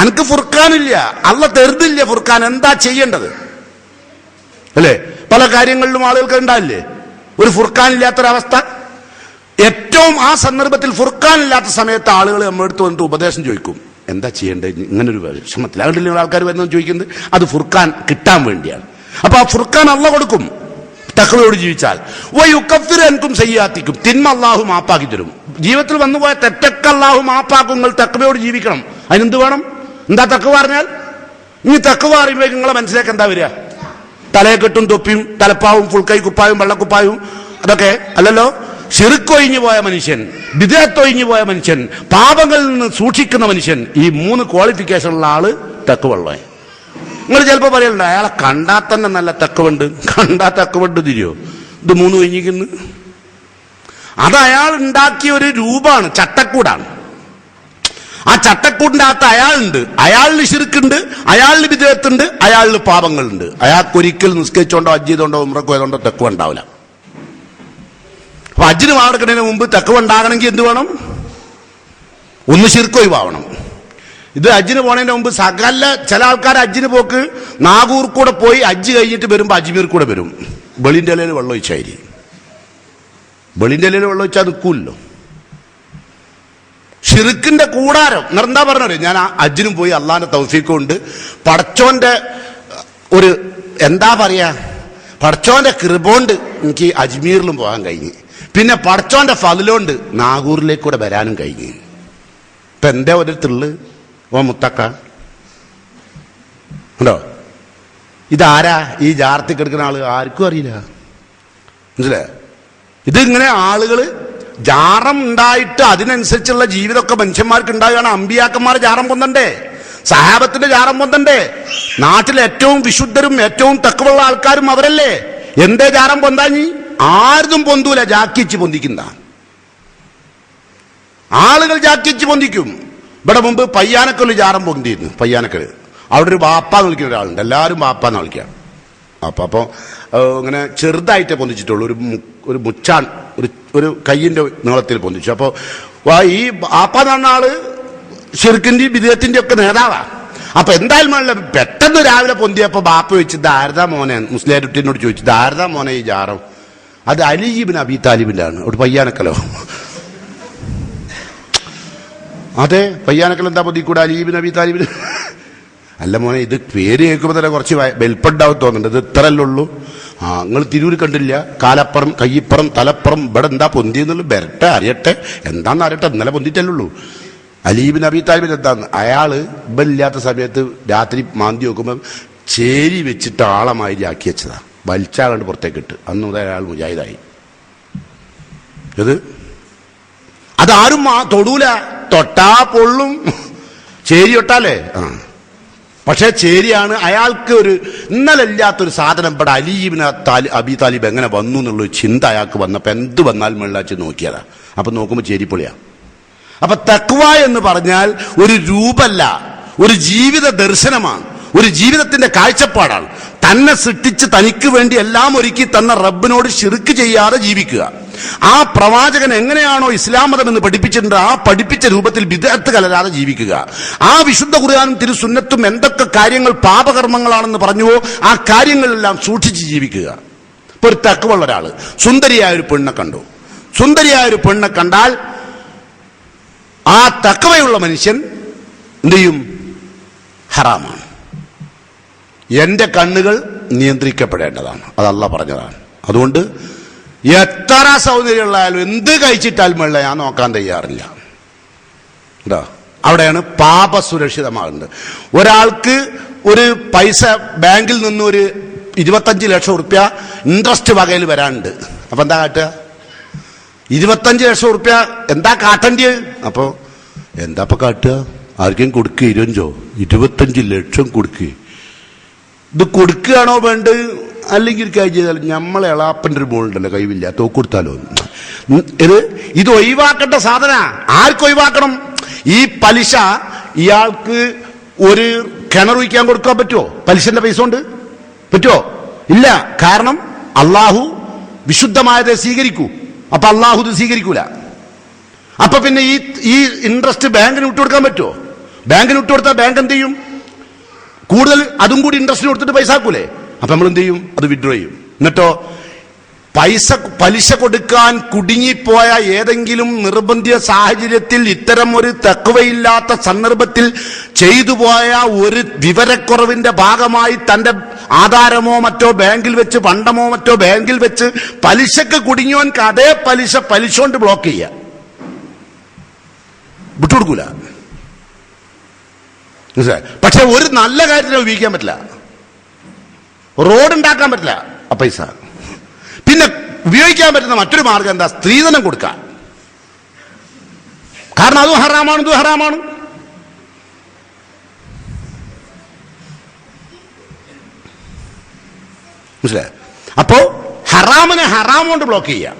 അനക്ക് ഫുർഖാനില്ല, അള്ള തെരുതില്ല ഫുർഖാൻ. എന്താ ചെയ്യേണ്ടത് അല്ലേ? പല കാര്യങ്ങളിലും ആളുകൾക്ക് ഉണ്ടാവില്ലേ ഒരു ഫുർഖാൻ ഇല്ലാത്തൊരവസ്ഥ. ഏറ്റവും ആ സന്ദർഭത്തിൽ ഫുർഖാൻ ഇല്ലാത്ത സമയത്ത് ആളുകൾ നമ്മുടെ അടുത്ത് വന്നിട്ട് ഉപദേശം ചോദിക്കും, എന്താ ചെയ്യേണ്ടത് ഇങ്ങനൊരു വിഷമത്തിൽ. അതുകൊണ്ടില്ല ആൾക്കാർ വരുന്നത് ചോദിക്കുന്നത്, അത് ഫുർഖാൻ കിട്ടാൻ വേണ്ടിയാണ്. അപ്പൊ ആ ഫുർഖാൻ അള്ള കൊടുക്കും തഖ്വയോട് ജീവിച്ചാൽ. വയുകഫിറൻകും സയ്യാത്തിക്കും, തിന്മ അള്ളാഹു മാപ്പാക്കി തരും. ജീവിതത്തിൽ വന്നുപോയ തെറ്റൊക്കെ അള്ളാഹു മാപ്പാക്കും. നിങ്ങൾ തഖ്വയോട് ജീവിക്കണം. അതിനെന്ത് വേണം? എന്താ തഖ്വ പറഞ്ഞാൽ? ഇനി തഖ്വ അറിയുമ്പോൾ നിങ്ങളെ മനസ്സിലേക്ക് എന്താ വരിക? തലയെക്കെട്ടും തൊപ്പിയും തലപ്പാവും ഫുൾക്കൈ കുപ്പായും വെള്ളക്കുപ്പായും അതൊക്കെ അല്ലല്ലോ. ശിർക്കൊഴിഞ്ഞു പോയ മനുഷ്യൻ, ബിദ്അത്തൊഴിഞ്ഞു പോയ മനുഷ്യൻ, പാപങ്ങളിൽ നിന്ന് സൂക്ഷിക്കുന്ന മനുഷ്യൻ, ഈ 3 ക്വാളിഫിക്കേഷനുള്ള ആള് തഖ്വയുള്ള. നിങ്ങൾ ചിലപ്പോൾ പറയലുണ്ട് അയാളെ കണ്ടാൽ തന്നെ നല്ല തഖ്വണ്ട്, കണ്ടാൽ തഖ്വണ്ട് തിരിയോ, ഇത് 3 കഴിഞ്ഞിരിക്കുന്നു. അത് അയാൾ ഉണ്ടാക്കിയ ഒരു രൂപമാണ്, ചട്ടക്കൂടാണ്. ആ ചട്ടക്കൂടിന്റെ അകത്ത് അയാളുണ്ട്. അയാളിന് ശിർക്കുണ്ട്, അയാളിന് ബിദ്അത്തുണ്ട്, അയാളിന് പാപങ്ങളുണ്ട്. അയാൾക്കൊരിക്കൽ നിസ്കരിച്ചോണ്ടോ ഹജ്ജ് ചെയ്തോണ്ടോ ഉംറക്ക് പോയതുകൊണ്ടോ തഖ്വ ഉണ്ടാവില്ല. അപ്പൊ ഹജ്ജിന് വാടെടുക്കുന്നതിന് മുമ്പ് തഖ്വ ഉണ്ടാകണമെങ്കിൽ എന്ത് വേണം? ഒന്ന് ശിർക്ക് ഒഴിവാവണം. ഇത് ഹജ്ജിന് പോണതിന് മുമ്പ് സകല ചില ആൾക്കാർ ഹജ്ജിന് പോക്ക് നാഗൂർ കൂടെ പോയി ഹജ്ജ് കഴിഞ്ഞിട്ട് വരുമ്പോ അജ്മീർ കൂടെ വരും. വെളിന്റെ ഇലയിൽ വെള്ളം ഒഴിച്ചായി, വെളിന്റെ ഇലയിൽ വെള്ളം ഒഴിച്ചാൽ നിൽക്കൂല്ലോ. ഷിർക്കിന്റെ കൂടാരം എന്താ പറഞ്ഞത്? ഞാൻ ആ ഹജ്ജിനും പോയി അള്ളാന്റെ തൗഫീഖ് കൊണ്ട് പടച്ചോന്റെ ഒരു എന്താ പറയാ, പടച്ചോന്റെ കൃപോണ്ട് എനിക്ക് അജ്മീറിലും പോകാൻ കഴിഞ്ഞു. പിന്നെ പടച്ചോന്റെ ഫضലുകൊണ്ട് നാഗൂറിലേക്ക് കൂടെ വരാനും കഴിഞ്ഞു. ഇപ്പൊ എന്താ ഒരു തിള്ള് ഓ മുത്തക്ക ഉണ്ടോ? ഇതാരാ ഈ ജാർത്തി കിടക്കുന്ന ആള്? ആർക്കും അറിയില്ല, മനസ്സിലായോ? ഇതിങ്ങനെ ആളുകള് ജാറം ഉണ്ടായിട്ട് അതിനനുസരിച്ചുള്ള ജീവിതമൊക്കെ മനുഷ്യന്മാർക്ക് ഉണ്ടാകുകയാണ്. അമ്പിയാക്കന്മാർ ജാറം പൊന്തണ്ടേ, സഹാബത്തിന്റെ ജാറം പൊന്തണ്ടേ? നാട്ടിലെ ഏറ്റവും വിശുദ്ധരും ഏറ്റവും തഖ്വയുള്ള ആൾക്കാരും അവരല്ലേ. എന്തേ ജാറം പൊന്താഞ്ഞി? ആരും പൊന്തൂല, ജാക്കിച്ച് പൊന്തിക്കുന്ന ആളുകൾ ജാക്കിച്ച് പൊന്തിക്കും. ഇവിടെ മുമ്പ് പയ്യാനക്കല് ജാറം പൊന്തിയിരുന്നു. പയ്യാനക്കല് അവിടെ ഒരു ബാപ്പാന്ന് വിളിക്കുന്ന ഒരാളുണ്ട്, എല്ലാവരും ബാപ്പാന്ന് വിളിക്കാം. അപ്പൊ ഇങ്ങനെ ചെറുതായിട്ടേ പൊന്തിച്ചിട്ടുള്ളൂ, ഒരു മുച്ചാൻ ഒരു കയ്യിന്റെ നീളത്തിൽ പൊന്തിച്ചു. അപ്പൊ ഈ ബാപ്പാന്ന് പറഞ്ഞ ആള് ഷിർക്കിന്റെയും ബിദ്അത്തിന്റെ ഒക്കെ നേതാവാ. അപ്പൊ എന്തായാലും പെട്ടെന്ന് രാവിലെ പൊന്തിയപ്പോ ബാപ്പ ചോദിച്ചു, ദാരദാ മോനെ, മുസ്ലിയാരുട്ടിനോട് ചോദിച്ചു, ദാരദാ മോനെ ഈ ജാറം? അത് അലി ഇബ്നു അബീ താലിബിന്റെ ആണ്. അവിടെ പയ്യാനക്കലോ? അതെ, പയ്യാനക്കൽ എന്താ പൊന്തിക്കൂടെ അലി ഇബ്നു അബീ താലിബിന്? അല്ല മോനെ, ഇത് പേര് കേൾക്കുമ്പോ തന്നെ കുറച്ച് വെൽപ്പുണ്ടാവും തോന്നുന്നുണ്ട്. ഇത് ഇത്രല്ലേ ഉള്ളൂ. നിങ്ങൾ തിരൂര് കണ്ടില്ല? കാലപ്പുറം, കയ്യിപ്പുറം, തലപ്പുറം, ഇവിടെ എന്താ പൊന്തിയെന്നുള്ളു വരട്ടെ, അറിയട്ടെ, എന്താന്ന് അറിയട്ടെ. ഇന്നലെ പൊന്തിട്ടല്ലുള്ളൂ. അലി ഇബ്നു അബീ താലിബിന് എന്താന്ന്, അയാള് ഇല്ലാത്ത സമയത്ത് രാത്രി മാന്തി നോക്കുമ്പോ ചേരി വെച്ചിട്ട് ആളമായി ആക്കി വെച്ചതാ, വലിച്ചാ കണ്ട് പുറത്തേക്ക് ഇട്ട്. അന്ന് മുതൽ അയാൾ മുജാഹിദായി. ഇത് അതാരും തൊടൂല, തൊട്ടാ പൊള്ളും. ചേരി ഒട്ടാലേ പക്ഷെ ചേരിയാണ്. അയാൾക്ക് ഒരു ഇന്നലെ ഇല്ലാത്തൊരു സാധനം ഇവിടെ അലി ഇബ്നു അബീ താലിബ് എങ്ങനെ വന്നു എന്നുള്ളൊരു ചിന്ത അയാൾക്ക് വന്നപ്പോ എന്ത് വന്നാലും വെള്ളാച്ച് നോക്കിയതാ. അപ്പൊ നോക്കുമ്പോ ചേരിപ്പൊളിയാ. അപ്പൊ തഖ്വ എന്ന് പറഞ്ഞാൽ ഒരു രൂപല്ല, ഒരു ജീവിത ദർശനമാണ്, ഒരു ജീവിതത്തിന്റെ കാഴ്ചപ്പാടാണ്. തന്നെ സൃഷ്ടിച്ച് തനിക്ക് വേണ്ടി എല്ലാം ഒരുക്കി തന്ന റബ്ബിനോട് ശിർക്ക് ചെയ്യാതെ ജീവിക്കുക. ആ പ്രവാചകൻ എങ്ങനെയാണോ ഇസ്ലാം മതം എന്ന് പഠിപ്പിച്ചിട്ടുണ്ട്, ആ പഠിപ്പിച്ച രൂപത്തിൽ ബിദ്അത്ത് കലരാതെ ജീവിക്കുക. ആ വിശുദ്ധ ഖുർആനും തിരുസുന്നത്തും എന്തൊക്കെ കാര്യങ്ങൾ പാപകർമ്മങ്ങളാണെന്ന് പറഞ്ഞുവോ ആ കാര്യങ്ങളെല്ലാം സൂക്ഷിച്ച് ജീവിക്കുക. ഇപ്പൊ ഒരു തഖ്വയുള്ള ഒരാള് സുന്ദരിയായ ഒരു പെണ്ണെ കണ്ടു. സുന്ദരിയായ ഒരു പെണ്ണെ കണ്ടാൽ ആ തഖ്വയുള്ള മനുഷ്യൻ എന്ത് ചെയ്യും? ഹറാമാണ്. എന്റെ കണ്ണുകൾ നിയന്ത്രിക്കപ്പെടേണ്ടതാണ്, അത് അല്ലാഹ് പറഞ്ഞതാണ്. അതുകൊണ്ട് എത്ര സൗന്ദര്യമുള്ളായാലും എന്ത് കഴിച്ചിട്ടാലും വെള്ള ഞാൻ നോക്കാൻ തയ്യാറില്ല. കേട്ടോ, അവിടെയാണ് പാപ സുരക്ഷിതമാകുന്നത്. ഒരാൾക്ക് ഒരു പൈസ ബാങ്കിൽ നിന്ന് ഒരു 25 ലക്ഷം റുപ്യ ഇൻട്രസ്റ്റ് വകയിൽ വരാനുണ്ട്. അപ്പൊ എന്താ കാട്ടുക? 25 ലക്ഷം റുപ്യ എന്താ കാട്ടേണ്ടത്? അപ്പൊ എന്താ കാട്ടുക? ആർക്കും കൊടുക്കുക 25 ലക്ഷം കൊടുക്കുക. ഇത് കൊടുക്കുകയാണോ വേണ്ടത്? അല്ലെങ്കിൽ ഒരു കാര്യം ചെയ്താൽ നമ്മളെ എളാപ്പൻ്റെ ഒരു മോളുണ്ടല്ലോ കഴിവില്ല, തോക്കൊടുത്താലോ. ഇത് ഒഴിവാക്കേണ്ട സാധന. ആർക്ക് ഒഴിവാക്കണം? ഈ പലിശ ഇയാൾക്ക് ഒരു കിണർ ഒഴിക്കാൻ കൊടുക്കാൻ പറ്റുമോ? പലിശന്റെ പൈസ കൊണ്ട് പറ്റുമോ? ഇല്ല. കാരണം അള്ളാഹു വിശുദ്ധമായതേ സ്വീകരിക്കൂ. അപ്പൊ അള്ളാഹു ഇത് സ്വീകരിക്കൂല. അപ്പൊ പിന്നെ ഈ ഇൻട്രസ്റ്റ് ബാങ്കിന് വിട്ടുകൊടുക്കാൻ പറ്റുമോ? ബാങ്കിന് വിട്ടുകൊടുത്താൽ ബാങ്ക് എന്ത് ചെയ്യും? കൂടുതൽ അതും കൂടി ഇൻട്രസ്റ്റിന് കൊടുത്തിട്ട് പൈസ ആക്കൂലേ? അപ്പൊ നമ്മൾ എന്ത് ചെയ്യും? അത് വിഡ്രോ ചെയ്യും. എന്നിട്ടോ പലിശ കൊടുക്കാൻ കുടുങ്ങിപ്പോയ ഏതെങ്കിലും നിർബന്ധിത സാഹചര്യത്തിൽ, ഇത്തരം ഒരു തഖ്വയില്ലാത്ത സന്ദർഭത്തിൽ ചെയ്തു പോയ ഒരു വിവരക്കുറവിന്റെ ഭാഗമായി തന്റെ ആധാരമോ മറ്റോ ബാങ്കിൽ വെച്ച്, പണ്ടമോ മറ്റോ ബാങ്കിൽ വെച്ച് പലിശക്ക് കുടുങ്ങിയവൻക്ക് അതേ പലിശ കൊണ്ട് ബ്ലോക്ക് ചെയ്യുക, വിട്ടുകൊടുക്കൂല. പക്ഷെ ഒരു നല്ല കാര്യത്തിന് ഉപയോഗിക്കാൻ പറ്റില്ല. റോഡ് ഉണ്ടാക്കാൻ പറ്റില്ല ആ പൈസ. പിന്നെ ഉപയോഗിക്കാൻ പറ്റുന്ന മറ്റൊരു മാർഗം എന്താ? സ്ത്രീധനം കൊടുക്കാൻ. കാരണം അതും ഹറാമാണ്, ഇതും ഹറാമാണ്. മനസ്സിലായോ? അപ്പോ ഹറാമിനെ ഹറാം കൊണ്ട് ബ്ലോക്ക് ചെയ്യാം.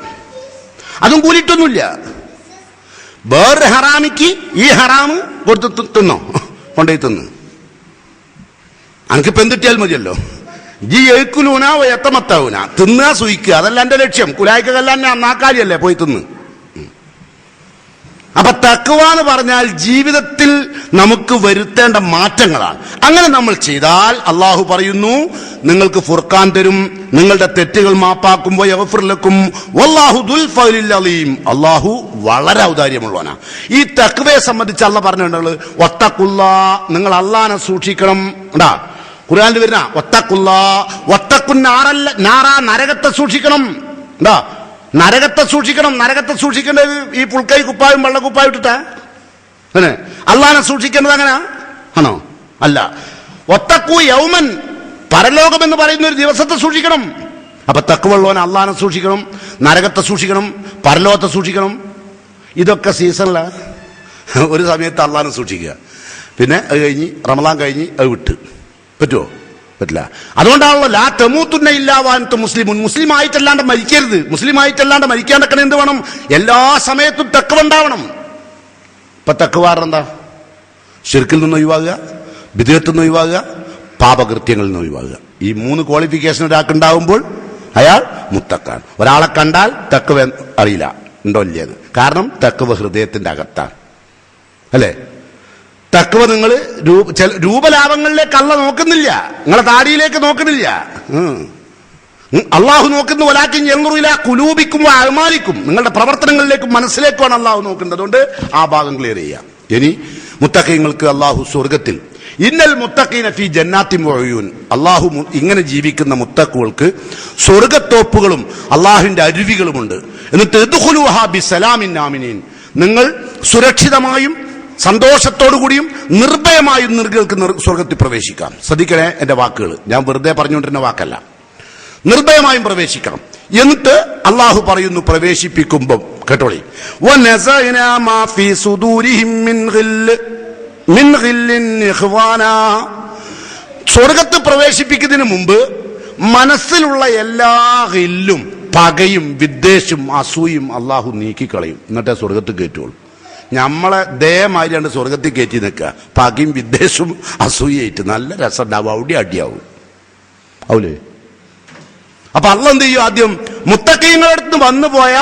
അതും കൂലിയിട്ടൊന്നുമില്ല. വേറൊരു ഹറാമിക്ക് ഈ ഹറാമ് കൊടുത്ത് തിന്നോ, കൊണ്ടുപോയി തിന്ന്, അനക്കിപ്പോ എന്തിട്ടിയാൽ മതിയല്ലോ. ജി എഴുക്കുലൂന എത്തമത്താവൂന, തിന്നാ സൂയിക്കുക, അതല്ല എന്റെ ലക്ഷ്യം. കുലായിക്കല്ല നാക്കാലിയല്ലേ, പോയി തിന്ന്. അപ്പൊ തഖ്വ എന്ന് പറഞ്ഞാൽ ജീവിതത്തിൽ നമുക്ക് വരുത്തേണ്ട മാറ്റങ്ങളാണ്. അങ്ങനെ നമ്മൾ ചെയ്താൽ അള്ളാഹു പറയുന്നു, നിങ്ങൾക്ക് ഫുർഖാൻ തരും, നിങ്ങളുടെ തെറ്റുകൾ മാപ്പാക്കുമ്പോൾ യഗ്ഫിർ ലക്കും വല്ലാഹു ദുൽ ഫദ്ലിൽ അലീം. അള്ളാഹു വളരെ ഔദാര്യമുള്ളവനാ. ഈ തഖ്വയെ സംബന്ധിച്ച് അള്ളാഹ് പറഞ്ഞിട്ടുള്ളത് വത്തഖുല്ലാ, നിങ്ങൾ അള്ളാഹനെ സൂക്ഷിക്കണം. ഉണ്ടാ ഖുർആനിൽ വരുന്ന വത്തഖുല്ലാ, നരകത്തെ സൂക്ഷിക്കണം. എന്താ? നരകത്തെ സൂക്ഷിക്കണം. നരകത്തെ സൂക്ഷിക്കേണ്ടത് ഈ പുൽക്കൈ കുപ്പായും വെള്ളക്കുപ്പായും ഇട്ടിട്ടാ? അങ്ങനെ അള്ളാഹനെ സൂക്ഷിക്കേണ്ടത് അങ്ങനെ ആണോ? അല്ല. വത്തഖൂ യൗമൻ, പരലോകം എന്ന് പറയുന്ന ഒരു ദിവസത്തെ സൂക്ഷിക്കണം. അപ്പൊ തഖ്വയുള്ളവൻ അള്ളാഹനെ സൂക്ഷിക്കണം, നരകത്തെ സൂക്ഷിക്കണം, പരലോകത്തെ സൂക്ഷിക്കണം. ഇതൊക്കെ സീസണില. ഒരു സമയത്ത് അള്ളാഹനെ സൂക്ഷിക്കുക, പിന്നെ അത് കഴിഞ്ഞ് റമളാൻ കഴിഞ്ഞ് അത് വിട്ട് പറ്റുമോ? പറ്റില്ല. അതുകൊണ്ടാണല്ലോ ലാ തമൂത്തുന്ന ഇല്ലാ വഅൻതും മുസ്ലിമൂൻ, മുസ്ലിം ആയിട്ടല്ലാണ്ട് മരിക്കരുത്. മുസ്ലിം ആയിട്ടല്ലാണ്ട് മരിക്കാണ്ടൊക്കെ എന്ത് വേണം? എല്ലാ സമയത്തും തഖ്വ ഉണ്ടാവണം. ഇപ്പൊ തഖ്വ എന്താ? ശിർക്കിൽ നിന്ന് ഒഴിവാകുക, ബിദ്അത്തിൽ നിന്ന് ഒഴിവാകുക, പാപകൃത്യങ്ങളിൽ നിന്ന് ഒഴിവാകുക. ഈ 3 ക്വാളിഫിക്കേഷൻ ഒരാൾക്ക് ഉണ്ടാവുമ്പോൾ അയാൾ മുത്തഖാൻ. ഒരാളെ കണ്ടാൽ തഖ്വ അറിയില്ല ഉണ്ടോ ഇല്ലേന്ന്. കാരണം തഖ്വ ഹൃദയത്തിന്റെ അകത്താണ്, അല്ലേ? തഖ്വ നിങ്ങൾ രൂപലാഭങ്ങളിലേക്ക് അല്ല നോക്കുന്നില്ല, നിങ്ങളെ താടിയിലേക്ക് നോക്കുന്നില്ല. അള്ളാഹു നോക്കുന്ന വലാകിൻ യൻദുറു ഇലാ ഖുലൂബിക്കും വഅഅമാലിക്കും, നിങ്ങളുടെ പ്രവർത്തനങ്ങളിലേക്കും മനസ്സിലേക്കുമാണ് അള്ളാഹു നോക്കുന്നത്. അതുകൊണ്ട് ആ ഭാഗം ക്ലിയർ ചെയ്യാം. ഇനി മുത്തഖീങ്ങൾക്ക് അള്ളാഹു സ്വർഗത്തിൽ, ഇന്നൽ മുത്തഖീന ഫീ ജന്നാത്തിൻ വഉയൂൻ, അള്ളാഹു ഇങ്ങനെ ജീവിക്കുന്ന മുത്തഖുകൾക്ക് സ്വർഗത്തോപ്പുകളും അള്ളാഹുവിന്റെ അരുവികളുമുണ്ട്. എന്നിട്ട് ഇദ്ഖുലൂഹാ ബിസലാമിൻ ആമിനീൻ, നിങ്ങൾ സുരക്ഷിതമായും സന്തോഷത്തോടുകൂടിയും നിർഭയമായും നിങ്ങൾക്ക് സ്വർഗത്തിൽ പ്രവേശിക്കാം. ശ്രദ്ധിക്കണേ എന്റെ വാക്കുകൾ, ഞാൻ വെറുതെ പറഞ്ഞുകൊണ്ടിരുന്ന വാക്കല്ല. നിർഭയമായും പ്രവേശിക്കണം. എന്നിട്ട് അള്ളാഹു പറയുന്നു പ്രവേശിപ്പിക്കുമ്പം കേട്ടോളി, വനസഅനാ മാ ഫീ സുദൂരിഹിം മിൻ ഗില്ലിൻ ഇഖ്വാനാ, സ്വർഗത്ത് പ്രവേശിപ്പിക്കുന്നതിന് മുമ്പ് മനസ്സിലുള്ള എല്ലാ ഗില്ലും, പകയും വിദ്വേഷവും അസൂയും അള്ളാഹു നീക്കിക്കളയും. എന്നിട്ടേ സ്വർഗത്ത് കയറ്റുള്ളൂ. നമ്മളെ ദേഹമാരിയാണ് സ്വർഗത്തിൽ കയറ്റി നിൽക്കുക. പകയും വിദ്വേഷവും അസൂയായിട്ട് നല്ല രസം ഉണ്ടാവും, അവിടെ അടിയാവും അവല്. അപ്പൊ അള്ളാഹ് എന്ത് ചെയ്യും? ആദ്യം മുത്തഖീങ്ങളുടെ അടുത്ത് വന്നു പോയ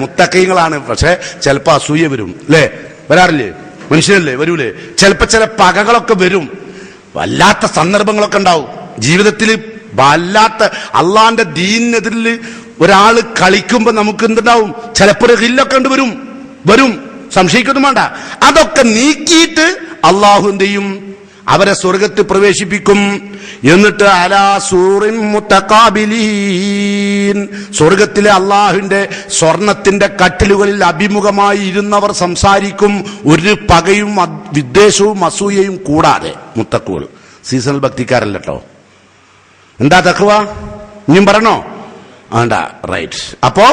മുത്തഖീങ്ങളാണ്, പക്ഷെ ചിലപ്പോ അസൂയ വരും, അല്ലേ? വരാറില്ലേ? മനുഷ്യനല്ലേ, വരൂലേ? ചിലപ്പോ ചില പകകളൊക്കെ വരും, വല്ലാത്ത സന്ദർഭങ്ങളൊക്കെ ഉണ്ടാവും ജീവിതത്തിൽ. വല്ലാത്ത അള്ളാന്റെ ദീനിനെതിരിൽ ഒരാൾ കളിക്കുമ്പോ നമുക്ക് എന്തുണ്ടാവും? ചിലപ്പോൾ ഹില്ലൊക്കെ വരും, സംശയിക്കൊന്നും വേണ്ട. അതൊക്കെ നീക്കിയിട്ട് അള്ളാഹു എന്ത് ചെയ്യും? അവരെ സ്വർഗത്തിൽ പ്രവേശിപ്പിക്കും. എന്നിട്ട് അലാ സൂറിൻ മുതഖാബിലീൻ, സ്വർഗത്തിലെ അള്ളാഹുവിന്റെ സ്വർണത്തിന്റെ കട്ടിലുകളിൽ അഭിമുഖമായി ഇരുന്നവർ സംസാരിക്കും, ഒരു പകയും വിദ്വേഷവും അസൂയയും കൂടാതെ. മുത്തഖ്വകൾ സീസണൽ ഭക്തിക്കാരല്ലോ. എന്താ തഖ്വ? ഇനിയും പറഞ്ഞോ? വേണ്ട, റൈറ്റ്. അപ്പോ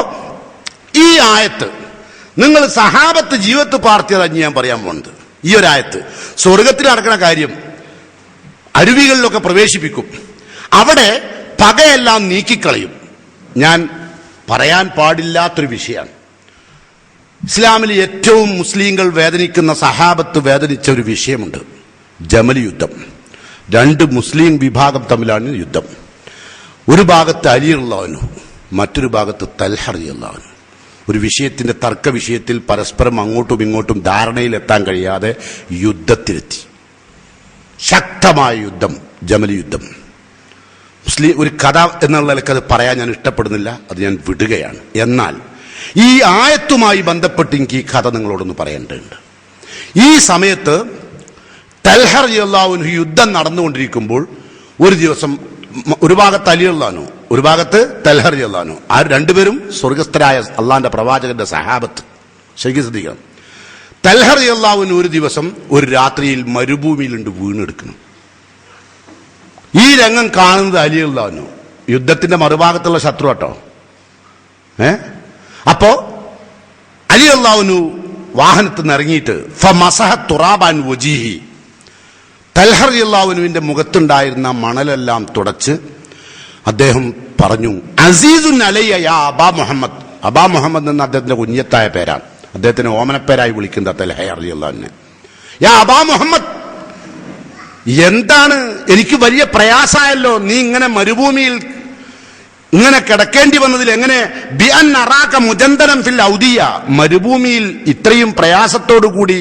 ഈ ആയത്ത് നിങ്ങൾ സഹാബത്ത് ജീവിതത്തിൽ പാർത്തിയതാണ് ഞാൻ പറയാൻ പോകുന്നത്. ഈ ഒരു ആയത്ത് സ്വർഗത്തിൽ നടക്കുന്ന കാര്യം അരുവികളിലൊക്കെ പ്രവേശിപ്പിക്കും, അവിടെ പകയെല്ലാം നീക്കിക്കളയും. ഞാൻ പറയാൻ പാടില്ലാത്തൊരു വിഷയമാണ്. ഇസ്ലാമിൽ ഏറ്റവും മുസ്ലിങ്ങൾ വേദനിക്കുന്ന, സഹാബത്ത് വേദനിച്ച ഒരു വിഷയമുണ്ട്, ജമൽ യുദ്ധം. രണ്ട് മുസ്ലിം വിഭാഗം തമ്മിലാണ് യുദ്ധം. ഒരു ഭാഗത്ത് അലി റളിയല്ലാഹു അൻഹു, മറ്റൊരു ഭാഗത്ത് തൽഹ റളിയല്ലാഹു അൻഹു. ഒരു വിഷയത്തിന്റെ തർക്ക വിഷയത്തിൽ പരസ്പരം അങ്ങോട്ടും ഇങ്ങോട്ടും ധാരണയിലെത്താൻ കഴിയാതെ യുദ്ധത്തിലെത്തി. ശക്തമായ യുദ്ധം, ജമൽ യുദ്ധം. മുസ്ലിം ഒരു കഥ എന്നുള്ള നിലക്ക് അത് പറയാൻ ഞാൻ ഇഷ്ടപ്പെടുന്നില്ല, അത് ഞാൻ വിടുകയാണ്. എന്നാൽ ഈ ആയത്തുമായി ബന്ധപ്പെട്ട് എനിക്ക് ഈ കഥ നിങ്ങളോടൊന്ന് പറയേണ്ടതുണ്ട്. ഈ സമയത്ത് തൽഹ റളിയല്ലാഹു അൻഹു യുദ്ധം നടന്നുകൊണ്ടിരിക്കുമ്പോൾ ഒരു ദിവസം ഒരു ഭാഗത്ത് അലി റളിയല്ലാഹു അൻഹു, ഒരു ഭാഗത്ത് തൽഹ റളിയല്ലാഹു അൻഹു, ആ രണ്ടുപേരും സ്വർഗസ്ഥരായ അള്ളാന്റെ പ്രവാചകന്റെ സഹാബത്ത്. ശരിക്കും ശ്രദ്ധിക്കണം. തൽഹ റളിയല്ലാഹു അൻഹു ഒരു ദിവസം ഒരു രാത്രിയിൽ മരുഭൂമിയിലുണ്ട് വീണെടുക്കണം. ഈ രംഗം കാണുന്നത് അലി റളിയല്ലാഹു അൻഹു, യുദ്ധത്തിന്റെ മറുഭാഗത്തുള്ള ശത്രു കേട്ടോ. അപ്പോ അലി റളിയല്ലാഹു അൻഹു വാഹനത്തിൽ നിന്ന് ഇറങ്ങിയിട്ട് ഫമസഹ തുറാബൻ വജീഹി, തൽഹ റളിയല്ലാഹു അൻഹുവിന്റെ മുഖത്തുണ്ടായിരുന്ന മണലെല്ലാം തുടച്ച് അദ്ദേഹം പറഞ്ഞു, അസീസുൻ അലയ്യ യാ അബാ മുഹമ്മദ്. അബാ മുഹമ്മദ് എന്ന അദ്ദേഹത്തിന്റെ കുഞ്ഞത്തായ പേരാണ്, അദ്ദേഹത്തിന് ഓമനപ്പേരായി വിളിക്കുന്ന തൽഹ റളിയല്ലാഹു അൻഹു. യാ അബാ മുഹമ്മദ്, എന്താണ് എനിക്ക് വലിയ പ്രയാസമായല്ലോ, നീ ഇങ്ങനെ മരുഭൂമിയിൽ ഇങ്ങനെ കിടക്കേണ്ടി വന്നതിൽ എങ്ങനെ? ബിഅൻ അറാക മുജന്തനം ഫിൽ ഔദിയ, മരുഭൂമിയിൽ ഇത്രയും പ്രയാസത്തോടു കൂടി